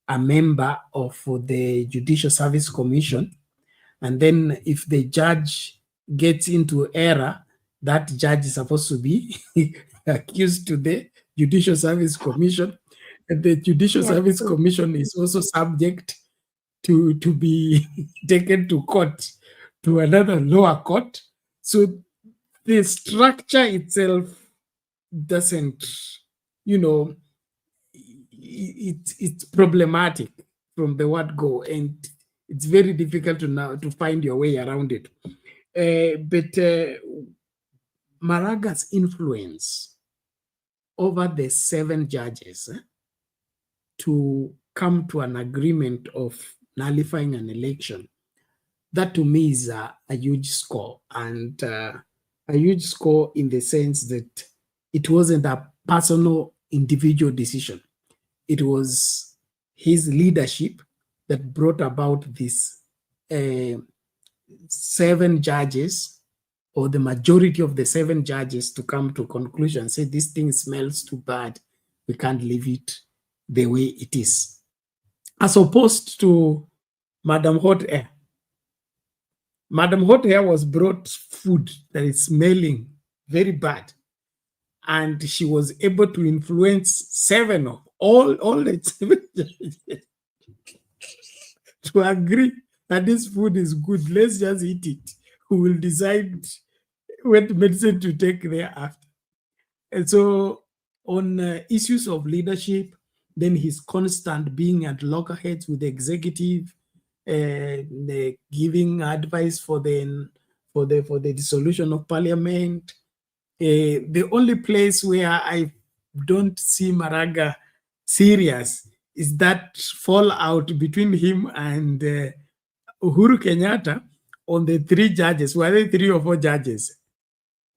a member of the Judicial Service Commission. And then if the judge gets into error, that judge is supposed to be accused to the Judicial Service Commission. And the Judicial Service Commission is also subject to be taken to court, to another lower court. So the structure itself doesn't, it's problematic from the word go, and it's very difficult to find your way around it. But Maraga's influence over the 7 judges to come to an agreement of nullifying an election, that to me is a huge score, and a huge score in the sense that it wasn't a personal individual decision. It was his leadership that brought about this 7 judges, or the majority of the 7 judges, to come to a conclusion, say this thing smells too bad, we can't leave it the way it is. As opposed to Madam Hot Air, Madam Hothair was brought food that is smelling very bad, and she was able to influence 7 of all the 7 judges to agree that this food is good. Let's just eat it. Who will decide what medicine to take thereafter? And so, on issues of leadership, then his constant being at loggerheads with the executive, giving advice for the dissolution of parliament. The only place where I don't see Maraga serious is that fallout between him and Uhuru Kenyatta on the 3 judges. Were they 3 or 4 judges?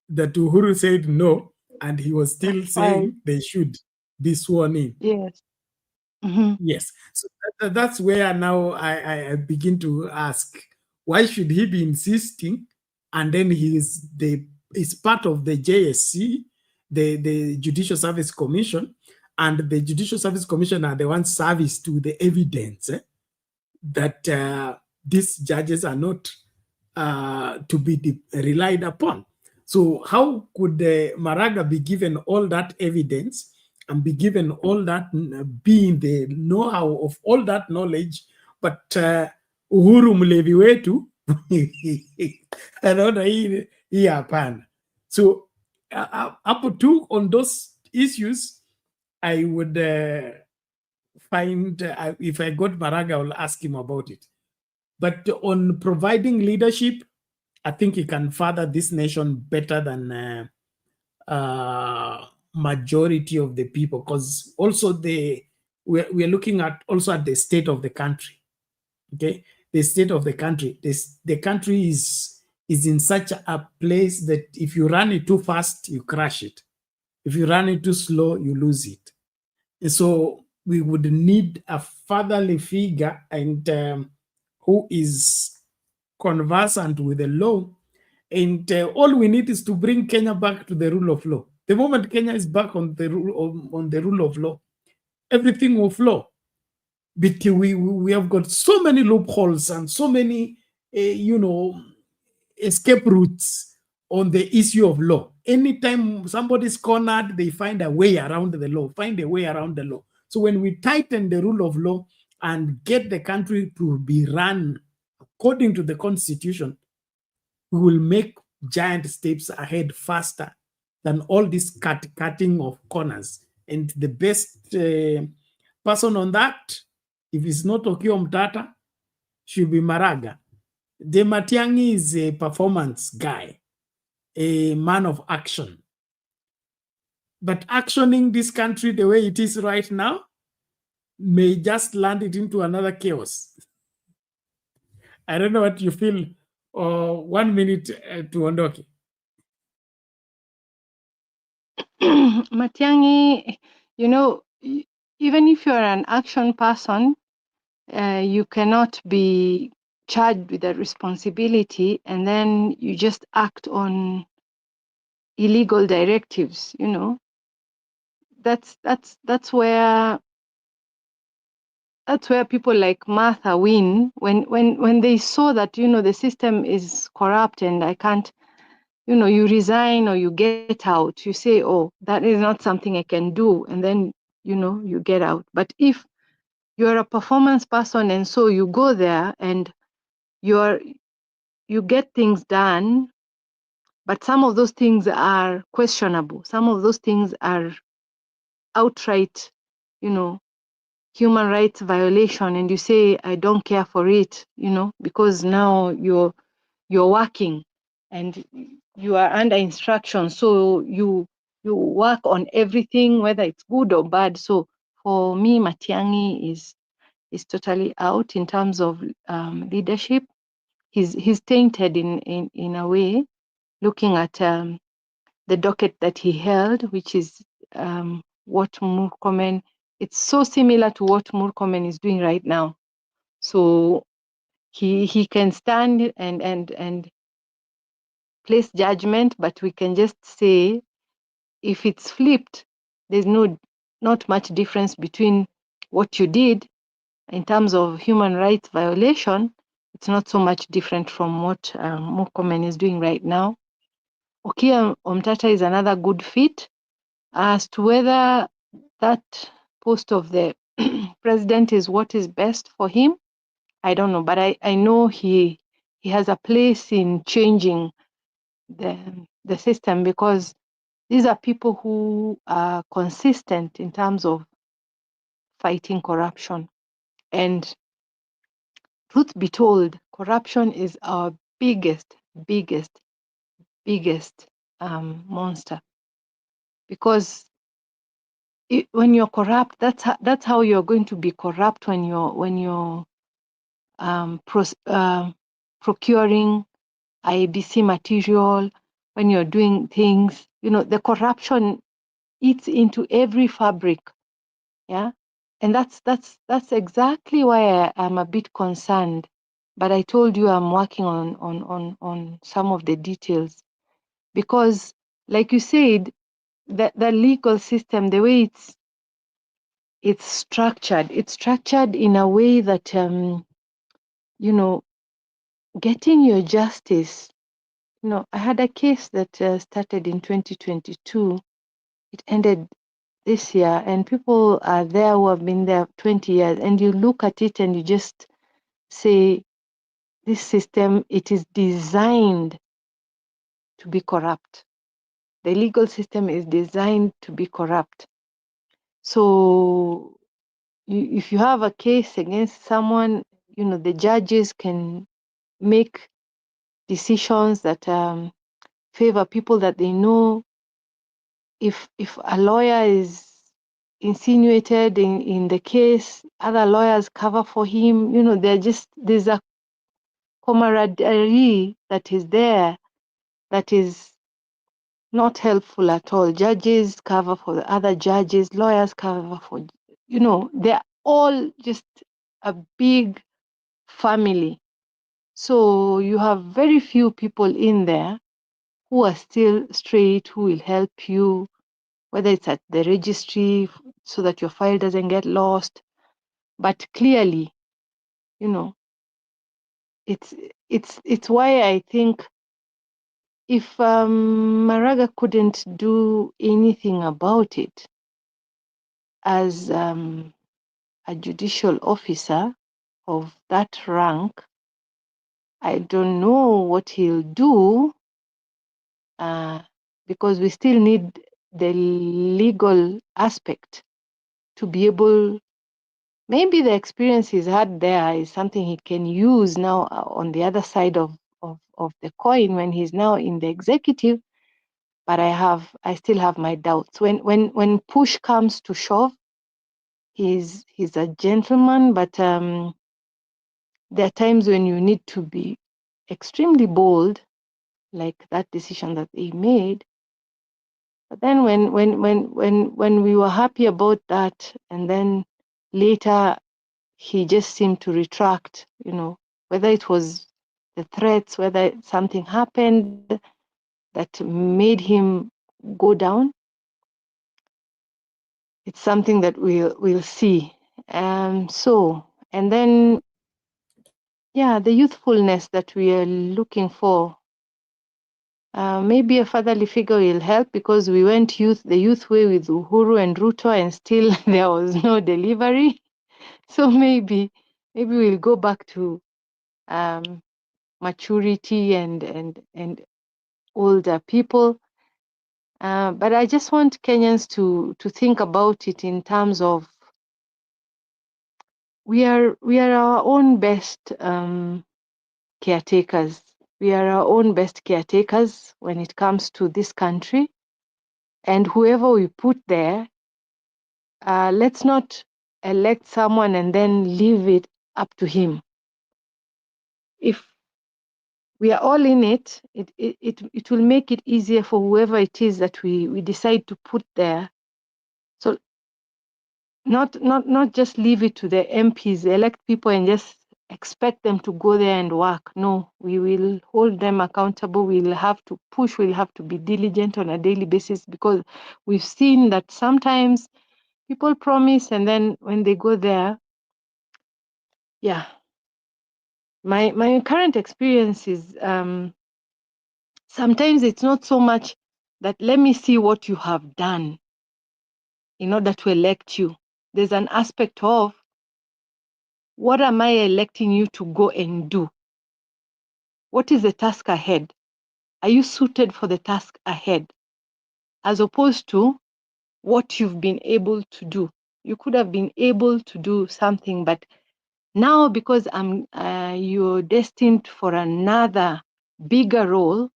That Uhuru said no, and he was still saying they should be sworn in. Yes. Yes. So that's where now I begin to ask, why should he be insisting? And then he is part of the JSC, the Judicial Service Commission, and the Judicial Service Commission are the ones service to the evidence that these judges are not to be relied upon. So how could Maraga be given all that evidence and be given all that, being the know-how of all that knowledge, but Uhuru Mlevi wetu anaona hii hapana. So up to on those issues, I would find, if I got Maraga, I will ask him about it. But on providing leadership, I think he can further this nation better than majority of the people, because also we're looking at also at the state of the country. Okay, the state of the country. The country is in such a place that if you run it too fast, you crash it. If you run it too slow, you lose it. And so we would need a fatherly figure and who is conversant with the law. And all we need is to bring Kenya back to the rule of law. The moment Kenya is back on the rule of law, everything will flow. But we have got so many loopholes and so many, escape routes on the issue of law. Anytime somebody's cornered, they find a way around the law, So when we tighten the rule of law and get the country to be run according to the Constitution, we will make giant steps ahead faster than all this cutting of corners. And the best person on that, if it's not Okiya Mtata, should be Maraga. De Matiang'i is a performance guy, a man of action. But actioning this country the way it is right now may just land it into another chaos. I don't know what you feel. 1 minute to ondoke. Matiang'i, even if you're an action person, you cannot be charged with a responsibility and then you just act on illegal directives. That's where people like Martha win when they saw that the system is corrupt and I can't, you resign or you get out. You say, oh, that is not something I can do, and then you get out. But if you're a performance person and so you go there and you get things done, but some of those things are questionable. Some of those things are outright, human rights violation, and you say, I don't care for it, because now you're working and you are under instruction. So you work on everything, whether it's good or bad. So for me, Matiang'i is totally out in terms of leadership. He's tainted in a way, looking at the docket that he held, which is what Murkomen, it's so similar to what Murkomen is doing right now. So he can stand and place judgment, but we can just say if it's flipped, there's not much difference between what you did in terms of human rights violation. It's not so much different from what Murkomen is doing right now. Okia Omtata is another good fit. As to whether that post of the president is what is best for him, I don't know. But I know he has a place in changing the system, because these are people who are consistent in terms of fighting corruption. And truth be told, corruption is our biggest monster. Because when you're corrupt, that's how you're going to be corrupt when you're procuring IEBC material, when you're doing things. The corruption eats into every fabric. Yeah. And that's exactly why I'm a bit concerned. But I told you I'm working on some of the details, because, like you said, the legal system, the way it's structured in a way that getting your justice. I had a case that started in 2022. It ended this year, and people are there who have been there 20 years, and you look at it and you just say, this system, it is designed to be corrupt. The legal system is designed to be corrupt. So if you have a case against someone, the judges can make decisions that favor people that they know. If a lawyer is insinuated in the case, other lawyers cover for him. There's a camaraderie that is there that is not helpful at all. Judges cover for the other judges, lawyers cover for, they're all just a big family. So you have very few people in there who are still straight, who will help you, whether it's at the registry so that your file doesn't get lost. But clearly, it's why I think if Maraga couldn't do anything about it as a judicial officer of that rank, I don't know what he'll do, because we still need the legal aspect to be able. Maybe the experience he's had there is something he can use now on the other side of the coin when he's now in the executive. But I still have my doubts. When push comes to shove, he's a gentleman, but there are times when you need to be extremely bold, like that decision that they made. But then when we were happy about that, and then later he just seemed to retract, whether it was the threats, whether something happened that made him go down. It's something that we'll see. And then, the youthfulness that we are looking for. Maybe a fatherly figure will help, because we went the youth way with Uhuru and Ruto, and still there was no delivery. So maybe we'll go back to maturity and older people. But I just want Kenyans to think about it in terms of we are our own best caretakers. We are our own best caretakers when it comes to this country. And whoever we put there, let's not elect someone and then leave it up to him. If we are all in it, it will make it easier for whoever it is that we decide to put there. So not just leave it to the MPs, elect people and just expect them to go there and work. No, we will hold them accountable. We'll have to push. We'll have to be diligent on a daily basis, because we've seen that sometimes people promise and then when they go there, My current experience is sometimes it's not so much that let me see what you have done in order to elect you. There's an aspect of what am I electing you to go and do? What is the task ahead? Are you suited for the task ahead? As opposed to what you've been able to do. You could have been able to do something, but now because you're destined for another bigger role,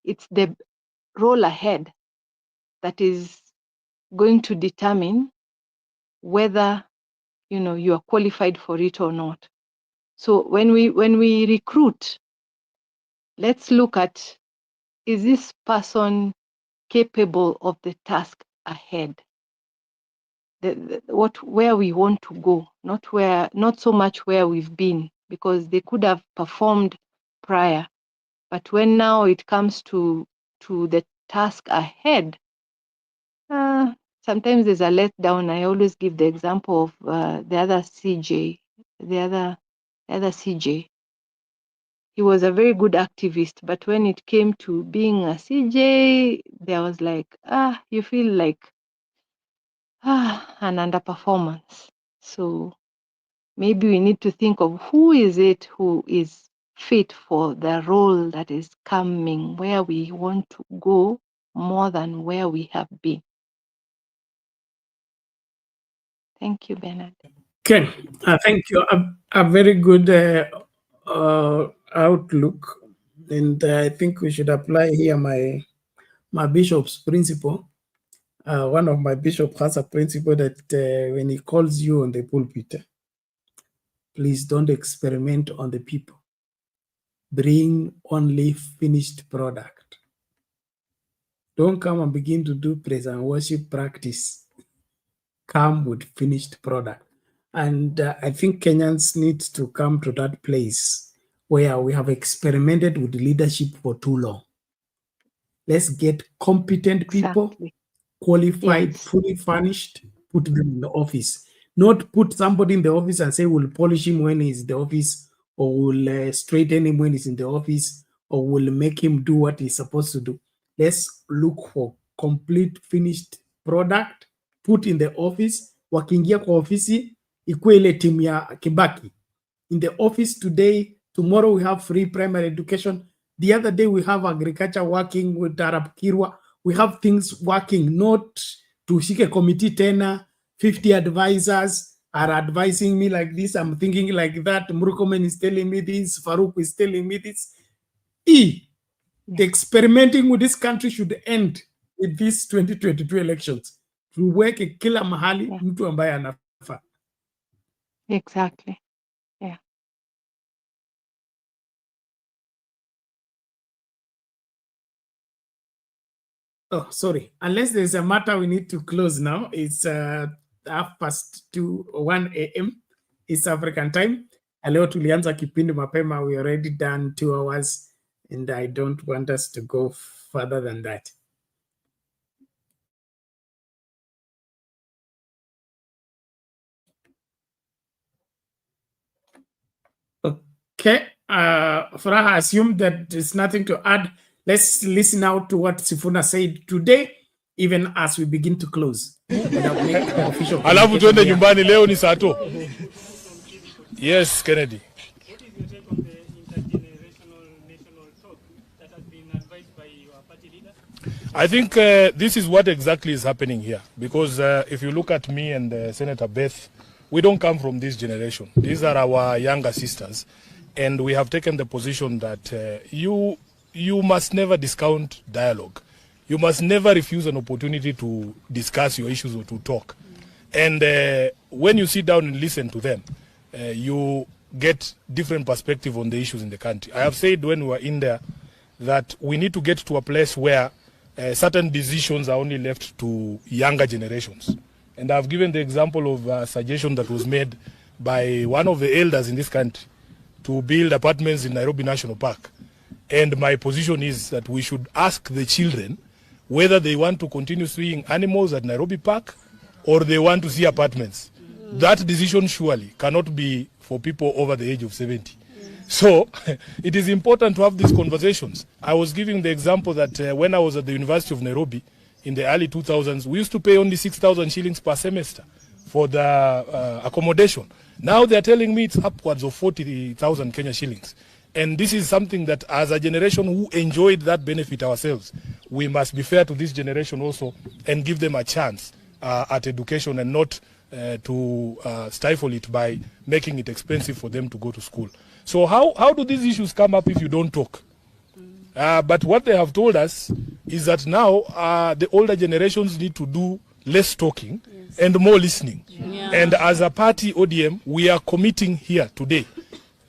it's the role ahead that is going to determine whether you are qualified for it or not. So when we recruit, let's look at, is this person capable of the task ahead? Where we want to go, not so much where we've been, because they could have performed prior, but when now it comes to the task ahead, sometimes there's a letdown. I always give the example of the other CJ. He was a very good activist, but when it came to being a CJ, there was like, you feel like an underperformance. So maybe we need to think of who is it who is fit for the role that is coming, where we want to go more than where we have been. Thank you, Bernard. Ken, thank you. A very good outlook, and I think we should apply here my bishop's principle. One of my bishops has a principle that when he calls you on the pulpit, please don't experiment on the people. Bring only finished product. Don't come and begin to do praise and worship practice. Come with finished product. And I think Kenyans need to come to that place where we have experimented with leadership for too long. Let's get competent people, qualified, fully furnished, put them in the office. Not put somebody in the office and say we'll polish him when he's in the office, or we'll straighten him when he's in the office, or we'll make him do what he's supposed to do. Let's look for complete finished product, put in the office. Wakiingia kwa ofisi, ikuwe ile timu ya Kibaki. In the office today, tomorrow we have free primary education. The other day we have agriculture working with Arab Kirwa. We have things working, not to shike committee tena, 50 advisors are advising me like this, I'm thinking like that, Murkomen is telling me this, Farouk is telling me this. The experimenting with this country should end with these 2022 elections. Tuweke kila mahali mtu ambaye anafaa. Exactly. Yeah. Oh, sorry. Unless there's a matter we need to close now. It's 1 a.m. East African time. Leo tulianza kipindi mapema. We already done 2 hours, and I don't want us to go further than that. Okay. Furaha assumed that there's nothing to add. Let's listen out to what Sifuna said today, even as we begin to close. Alafu tuende nyumbani, leo ni saa tu. Yes, Kennedy. What is your take on the intergenerational national talk that has been advised by your party leader? I think this is what exactly is happening here. Because if you look at me and Senator Beth, we don't come from this generation. These are our younger sisters. And we have taken the position that you must never discount dialogue. You must never refuse an opportunity to discuss your issues or to talk. And when you sit down and listen to them, you get different perspective on the issues in the country. I have said when we were in there that we need to get to a place where certain decisions are only left to younger generations. And I've given the example of a suggestion that was made by one of the elders in this country to build apartments in Nairobi National Park. And my position is that we should ask the children whether they want to continue seeing animals at Nairobi Park or they want to see apartments. That decision surely cannot be for people over the age of 70. So it is important to have these conversations. I was giving the example that when I was at the University of Nairobi in the early 2000s, we used to pay only 6,000 shillings per semester for the accommodation. Now they're telling me it's upwards of 40,000 Kenya shillings. And this is something that as a generation who enjoyed that benefit ourselves, we must be fair to this generation also and give them a chance at education and not to stifle it by making it expensive for them to go to school. So how do these issues come up if you don't talk? But what they have told us is that now the older generations need to do less talking and more listening. Yeah. And as a party, ODM, we are committing here today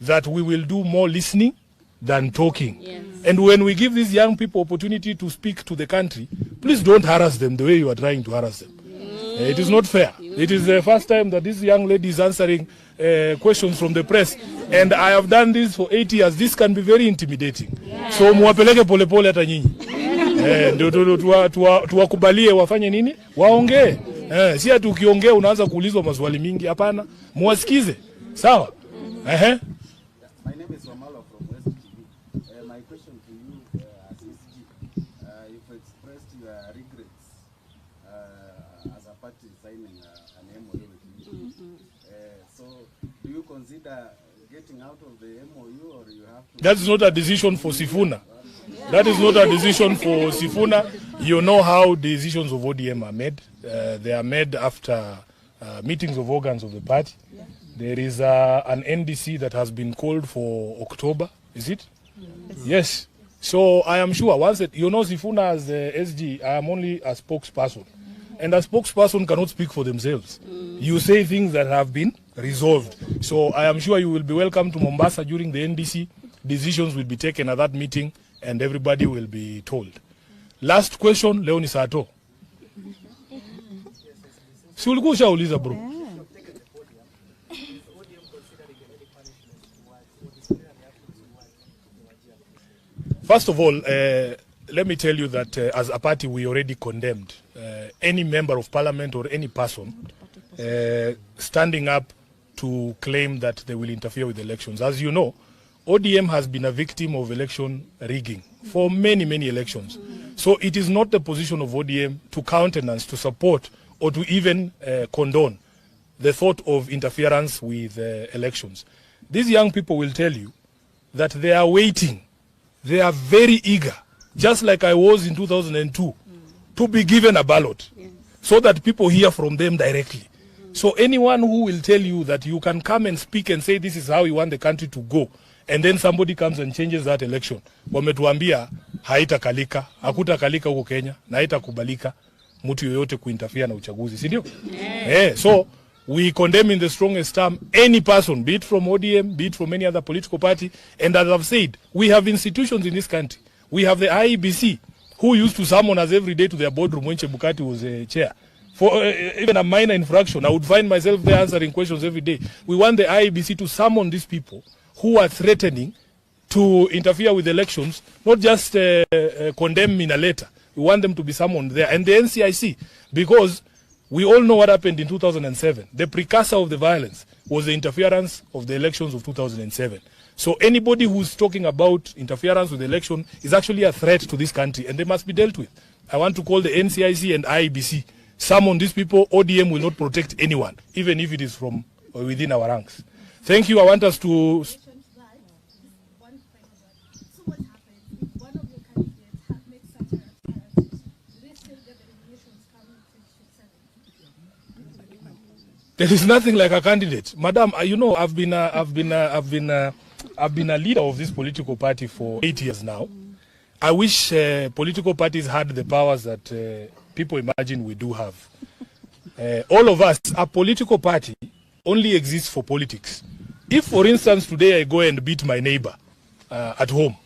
that we will do more listening than talking. Yes. And when we give these young people opportunity to speak to the country, please don't harass them the way you are trying to harass them. It is not fair. It is the first time that this young lady is answering questions from the press. And I have done this for 8 years. This can be very intimidating. Yeah. So muwapeleke pole pole hata nyinyi. Ndio tuwakubalie wafanye nini? Waongee. Si ati ukiongea unaanza kuulizwa maswali mingi. Hapana. Muwasikize. Sawa? My name is Wamala from West TV. My question to you as SG, you've expressed your regrets as a party signing an MOU with you. So do you consider getting out of the MOU, or you have to... That's not a decision for Sifuna. That is not a decision for Sifuna. You know how decisions of ODM are made. They are made after meetings of organs of the party. There is an NDC that has been called for October, is it? Yes. So I am sure once that, you know, Sifuna as SG, I am only a spokesperson. And a spokesperson cannot speak for themselves. You say things that have been resolved. So I am sure you will be welcome to Mombasa during the NDC. Decisions will be taken at that meeting and everybody will be told. Last question, Leoni Sato. Si ulikuwa ushauliza bro. First of all, let me tell you that as a party, we already condemned any member of parliament or any person standing up to claim that they will interfere with elections. As you know, ODM has been a victim of election rigging for many, many elections. So it is not the position of ODM to countenance, to support, or to even condone the thought of interference with elections. These young people will tell you that they are waiting. They are very eager, just like I was in 2002, to be given a ballot, so that people hear from them directly. So anyone who will tell you that you can come and speak and say this is how you want the country to go, and then somebody comes and changes that election, wametuambia haitakalika, hakutakalika huko Kenya, na haitakubalika mtu yoyote kuinterfere na uchaguzi, si ndio? So we condemn in the strongest term any person, be it from ODM, be it from any other political party. And as I've said, we have institutions in this country. We have the IEBC, who used to summon us every day to their boardroom when Chebukati was chair. For even a minor infraction, I would find myself there answering questions every day. We want the IEBC to summon these people who are threatening to interfere with elections, not just condemn in a letter. We want them to be summoned there. And the NCIC, because we all know what happened in 2007. The precursor of the violence was the interference of the elections of 2007. So anybody who's talking about interference with the election is actually a threat to this country, and they must be dealt with. I want to call the NCIC and IEBC. Summon these people. ODM will not protect anyone, even if it is from within our ranks. Thank you. I want us to... There is nothing like a candidate, Madam. You know, I've been a leader of this political party for 8 years now. I wish political parties had the powers that people imagine we do have. All of us, a political party only exists for politics. If, for instance, today I go and beat my neighbor at home,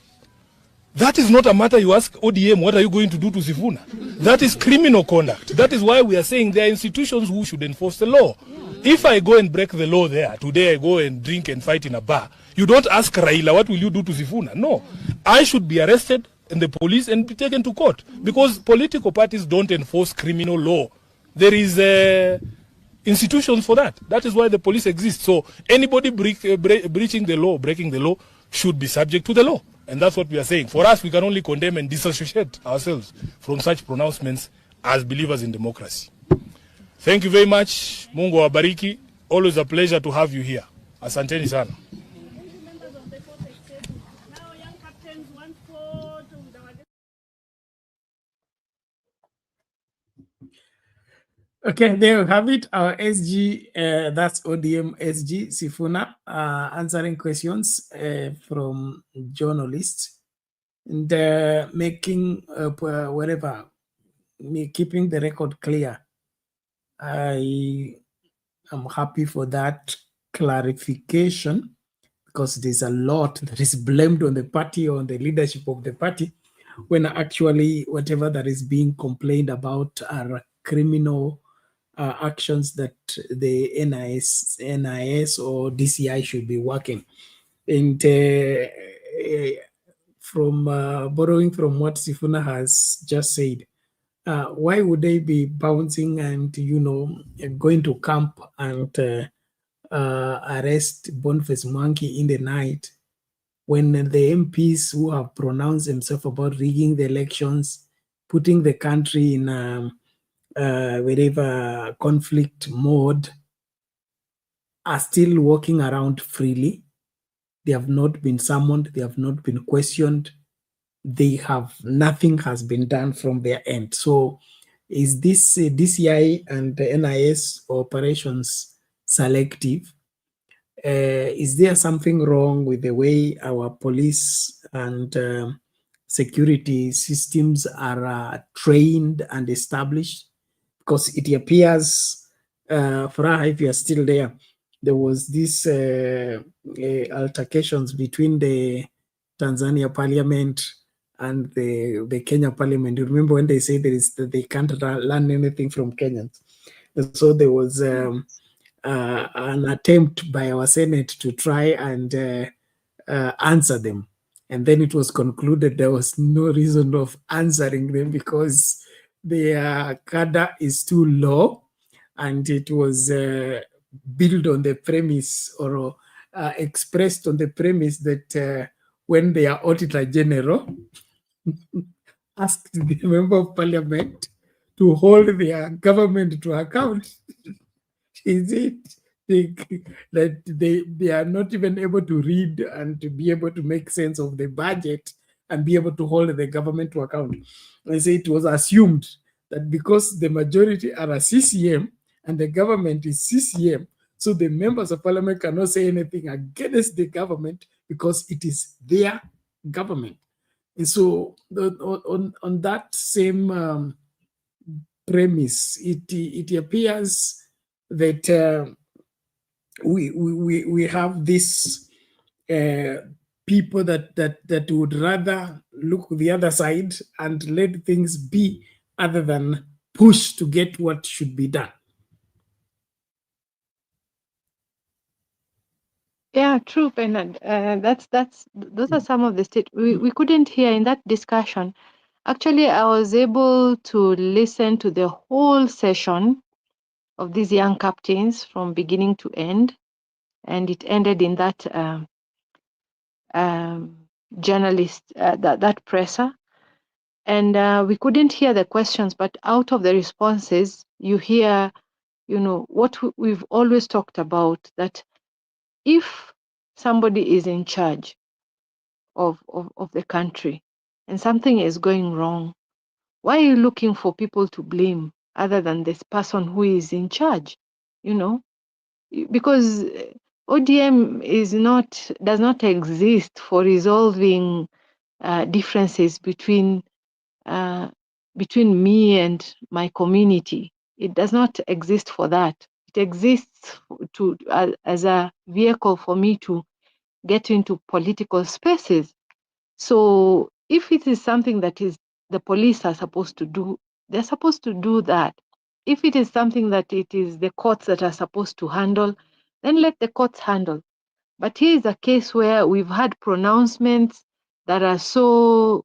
that is not a matter you ask ODM, what are you going to do to Sifuna? That is criminal conduct. That is why we are saying there are institutions who should enforce the law. If I go and break the law there, today I go and drink and fight in a bar, you don't ask Raila, what will you do to Sifuna? No. I should be arrested in the police and be taken to court, because political parties don't enforce criminal law. There is institutions for that. That is why the police exists. So anybody breaching the law, breaking the law, should be subject to the law. And that's what we are saying. For us, we can only condemn and disassociate ourselves from such pronouncements as believers in democracy. Thank you very much. Mungu wabariki. Always a pleasure to have you here. Asanteni sana. Okay, there you have it. Our SG, that's ODM SG Sifuna, answering questions from journalists and making whatever, keeping the record clear. I am happy for that clarification, because there's a lot that is blamed on the party or on the leadership of the party, when actually whatever that is being complained about are criminal actions that the NIS or DCI should be working. And from borrowing from what Sifuna has just said, why would they be bouncing and, going to camp and arrest Boniface Mwangi in the night when the MPs who have pronounced themselves about rigging the elections, putting the country in whatever conflict mode, are still walking around freely? They have not been summoned. They have not been questioned. Nothing has been done from their end. So is this DCI and the NIS operations selective? Is there something wrong with the way our police and security systems are trained and established? Because it appears, Farah, if you are still there, there was this altercations between the Tanzania parliament and the Kenya parliament. You remember when they say they can't learn anything from Kenyans? And so there was an attempt by our Senate to try and answer them. And then it was concluded there was no reason of answering them because their cadre is too low, and it was built on the premise or expressed on the premise that when their Auditor General asked the Member of Parliament to hold their government to account, is it that they are not even able to read and to be able to make sense of the budget and be able to hold the government to account? I say it was assumed that because the majority are a CCM and the government is CCM, so the members of parliament cannot say anything against the government because it is their government. And so on that same premise, it appears that we have this people that would rather look the other side and let things be other than push to get what should be done. Yeah, true, Bernard. Those are some of the state we couldn't hear in that discussion. Actually, I was able to listen to the whole session of these young captains from beginning to end, and it ended in that journalist, that presser. And we couldn't hear the questions, but out of the responses, you hear, what we've always talked about, that if somebody is in charge of the country and something is going wrong, why are you looking for people to blame other than this person who is in charge? Because ODM does not exist for resolving differences between me and my community. It does not exist for that. It exists as a vehicle for me to get into political spaces. So if it is something that is the police are supposed to do, they're supposed to do that. If it is something that it is the courts that are supposed to handle, then let the courts handle. But here is a case where we've had pronouncements that are so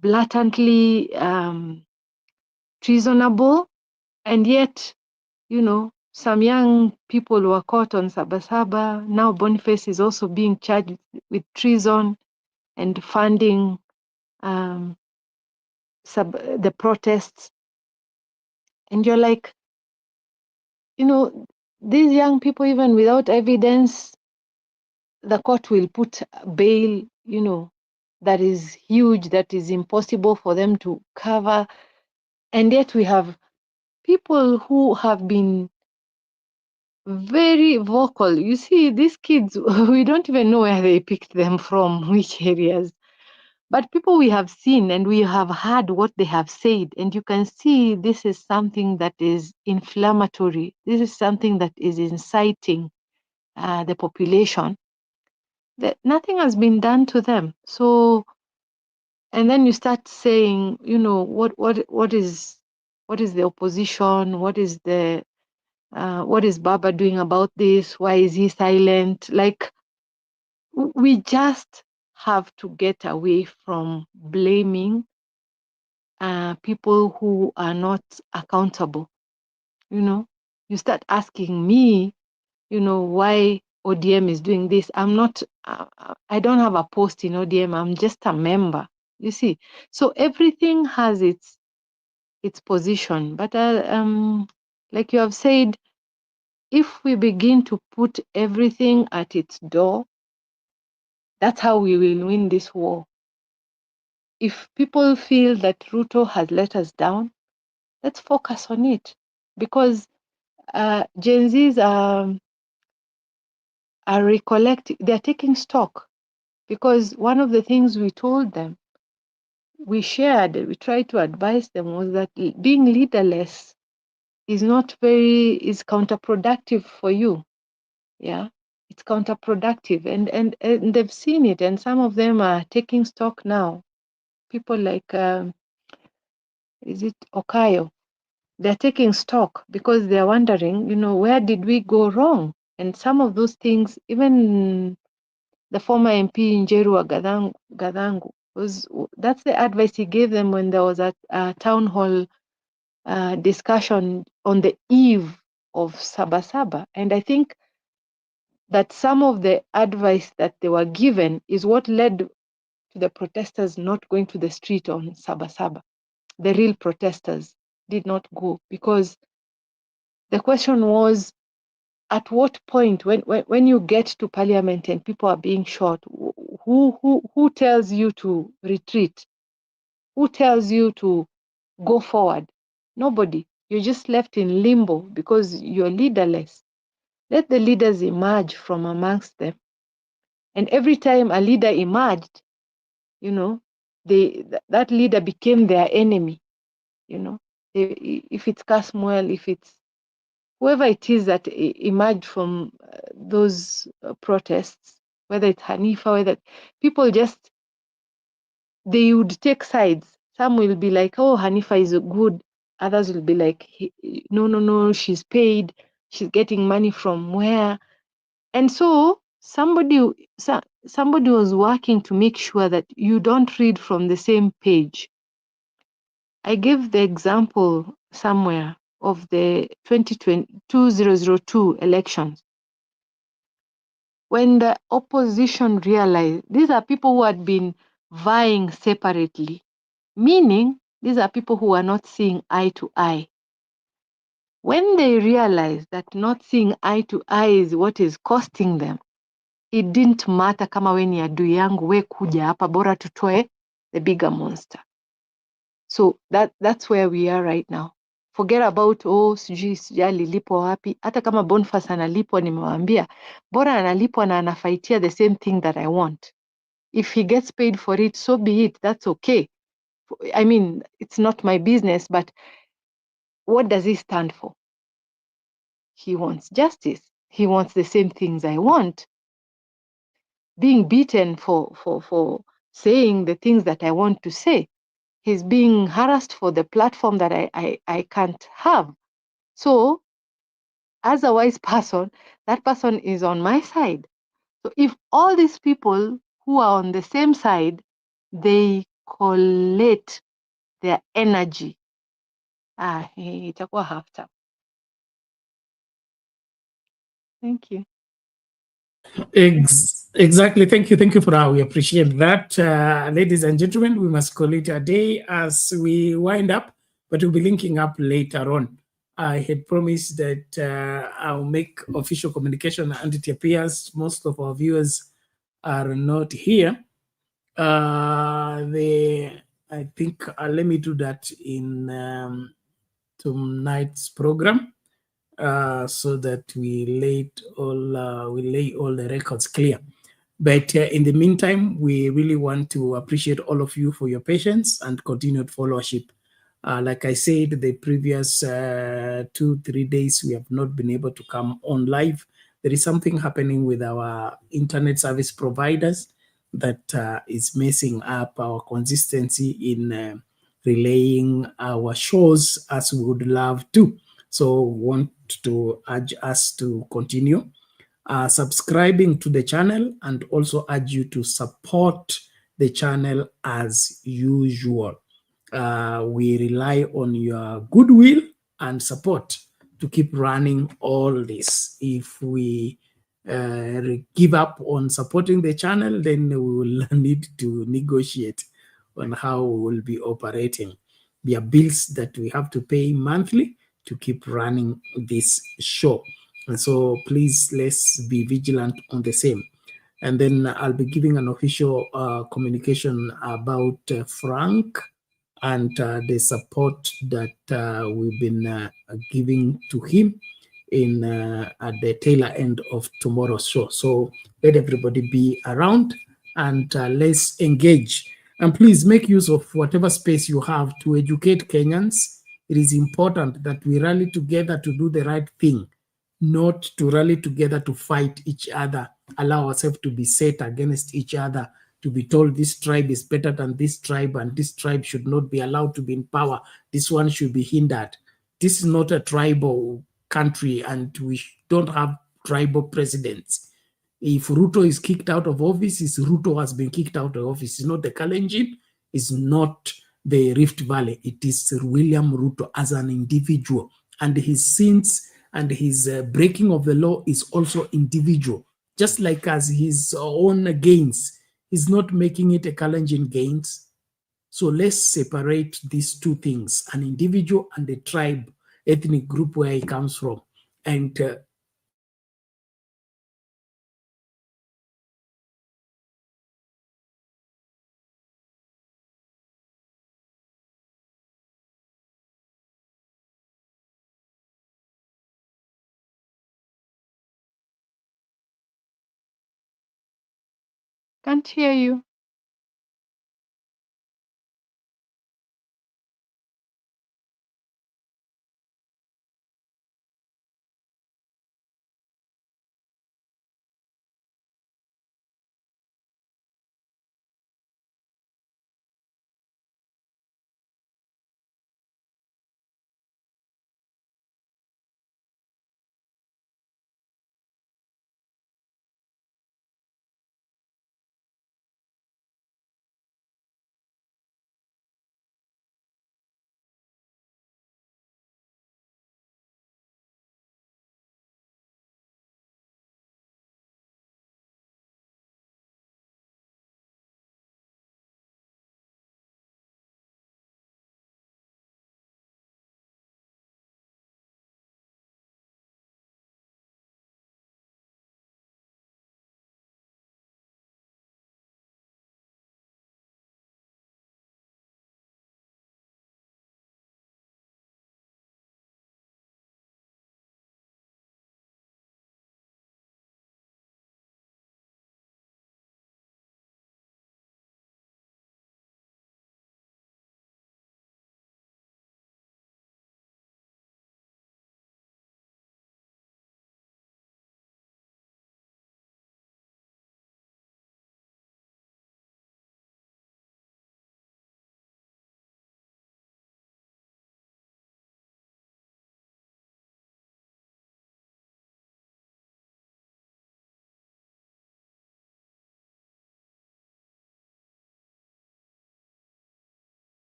blatantly treasonable, and yet, some young people were caught on Sabasaba. Now Boniface is also being charged with treason and funding the protests. And you're like, these young people, even without evidence, the court will put bail, that is huge, that is impossible for them to cover. And yet we have people who have been very vocal. You see, these kids, we don't even know where they picked them from, which areas. But people we have seen and we have heard what they have said, and you can see this is something that is inflammatory. This is something that is inciting the population. That nothing has been done to them. So, and then you start saying, what is the opposition? What is Baba doing about this? Why is he silent? Like, we just have to get away from blaming people who are not accountable. You start asking me, why ODM is doing this. I'm not, I don't have a post in ODM. I'm just a member. You see, so everything has its position. But like you have said, if we begin to put everything at its door, that's how we will win this war. If people feel that Ruto has let us down, let's focus on it, because Gen Zs are recollecting, they're taking stock, because one of the things we told them, we tried to advise them, was that being leaderless is is counterproductive for you. Yeah, it's counterproductive, and they've seen it, and some of them are taking stock now. People like, is it Okayo? They're taking stock because they're wondering, where did we go wrong? And some of those things, even the former MP Njeru Gadangu, that's the advice he gave them when there was a town hall discussion on the eve of Sabasaba. And I think that some of the advice that they were given is what led to the protesters not going to the street on Sabasaba. The real protesters did not go, because the question was, at what point, when you get to parliament and people are being shot, who tells you to retreat? Who tells you to go forward? Nobody. You're just left in limbo because you're leaderless. Let the leaders emerge from amongst them. And every time a leader emerged, that leader became their enemy. If it's Kasmuel, if it's whoever it is that emerged from those protests, whether it's Hanifa, whether people they would take sides. Some will be like, oh, Hanifa is good. Others will be like, no, she's paid. She's getting money from where? And so somebody was working to make sure that you don't read from the same page. I gave the example somewhere of the 2002 elections. When the opposition realized these are people who had been vying separately, meaning these are people who are not seeing eye to eye. When they realized that not seeing eye to eye is what is costing them, it didn't matter kama we ni adui yangu, we kuja hapa, bora tutoe the bigger monster. So that's where we are right now. Forget about sijui alilipwa wapi. Hata kama Boniface analipwa, nimewaambia bora analipwa na anafaitia the same thing that I want. If he gets paid for it, so be it. That's okay. I mean, it's not my business, but what does he stand for? He wants justice. He wants the same things I want. Being beaten for saying the things that I want to say. He's being harassed for the platform that I can't have. So, as a wise person, that person is on my side. So if all these people who are on the same side, they collate their energy, itakuwa half time. Thank you. Exactly. Thank you for how we appreciate that. Ladies and gentlemen, we must call it a day as we wind up, but we'll be linking up later on. I had promised that I'll make official communication and it appears most of our viewers are not here. I think let me do that in tonight's program. So that we lay all the records clear. But in the meantime, we really want to appreciate all of you for your patience and continued followership. Like I said, the previous 2-3 days, we have not been able to come on live. There is something happening with our internet service providers that is messing up our consistency in relaying our shows as we would love to. So want to urge us to continue subscribing to the channel and also urge you to support the channel as usual. We rely on your goodwill and support to keep running all this. If we give up on supporting the channel, then we will need to negotiate on how we will be operating. There are bills that we have to pay monthly to keep running this show. And so please, let's be vigilant on the same. And then I'll be giving an official communication about Frank and the support that we've been giving to him in at the tail end of tomorrow's show. So let everybody be around and let's engage. And please make use of whatever space you have to educate Kenyans. It is important that we rally together to do the right thing, not to rally together to fight each other, allow ourselves to be set against each other, to be told this tribe is better than this tribe and this tribe should not be allowed to be in power. This one should be hindered. This is not a tribal country and we don't have tribal presidents. If Ruto is kicked out of office, it's Ruto has been kicked out of office. It's not the Kalenjin, it's not the Rift Valley. It is William Ruto as an individual, and his sins and his breaking of the law is also individual, just like as his own gains. He's not making it a Kalenjin gains. So let's separate these two things, an individual and the tribe, ethnic group where he comes from. And Can't hear you.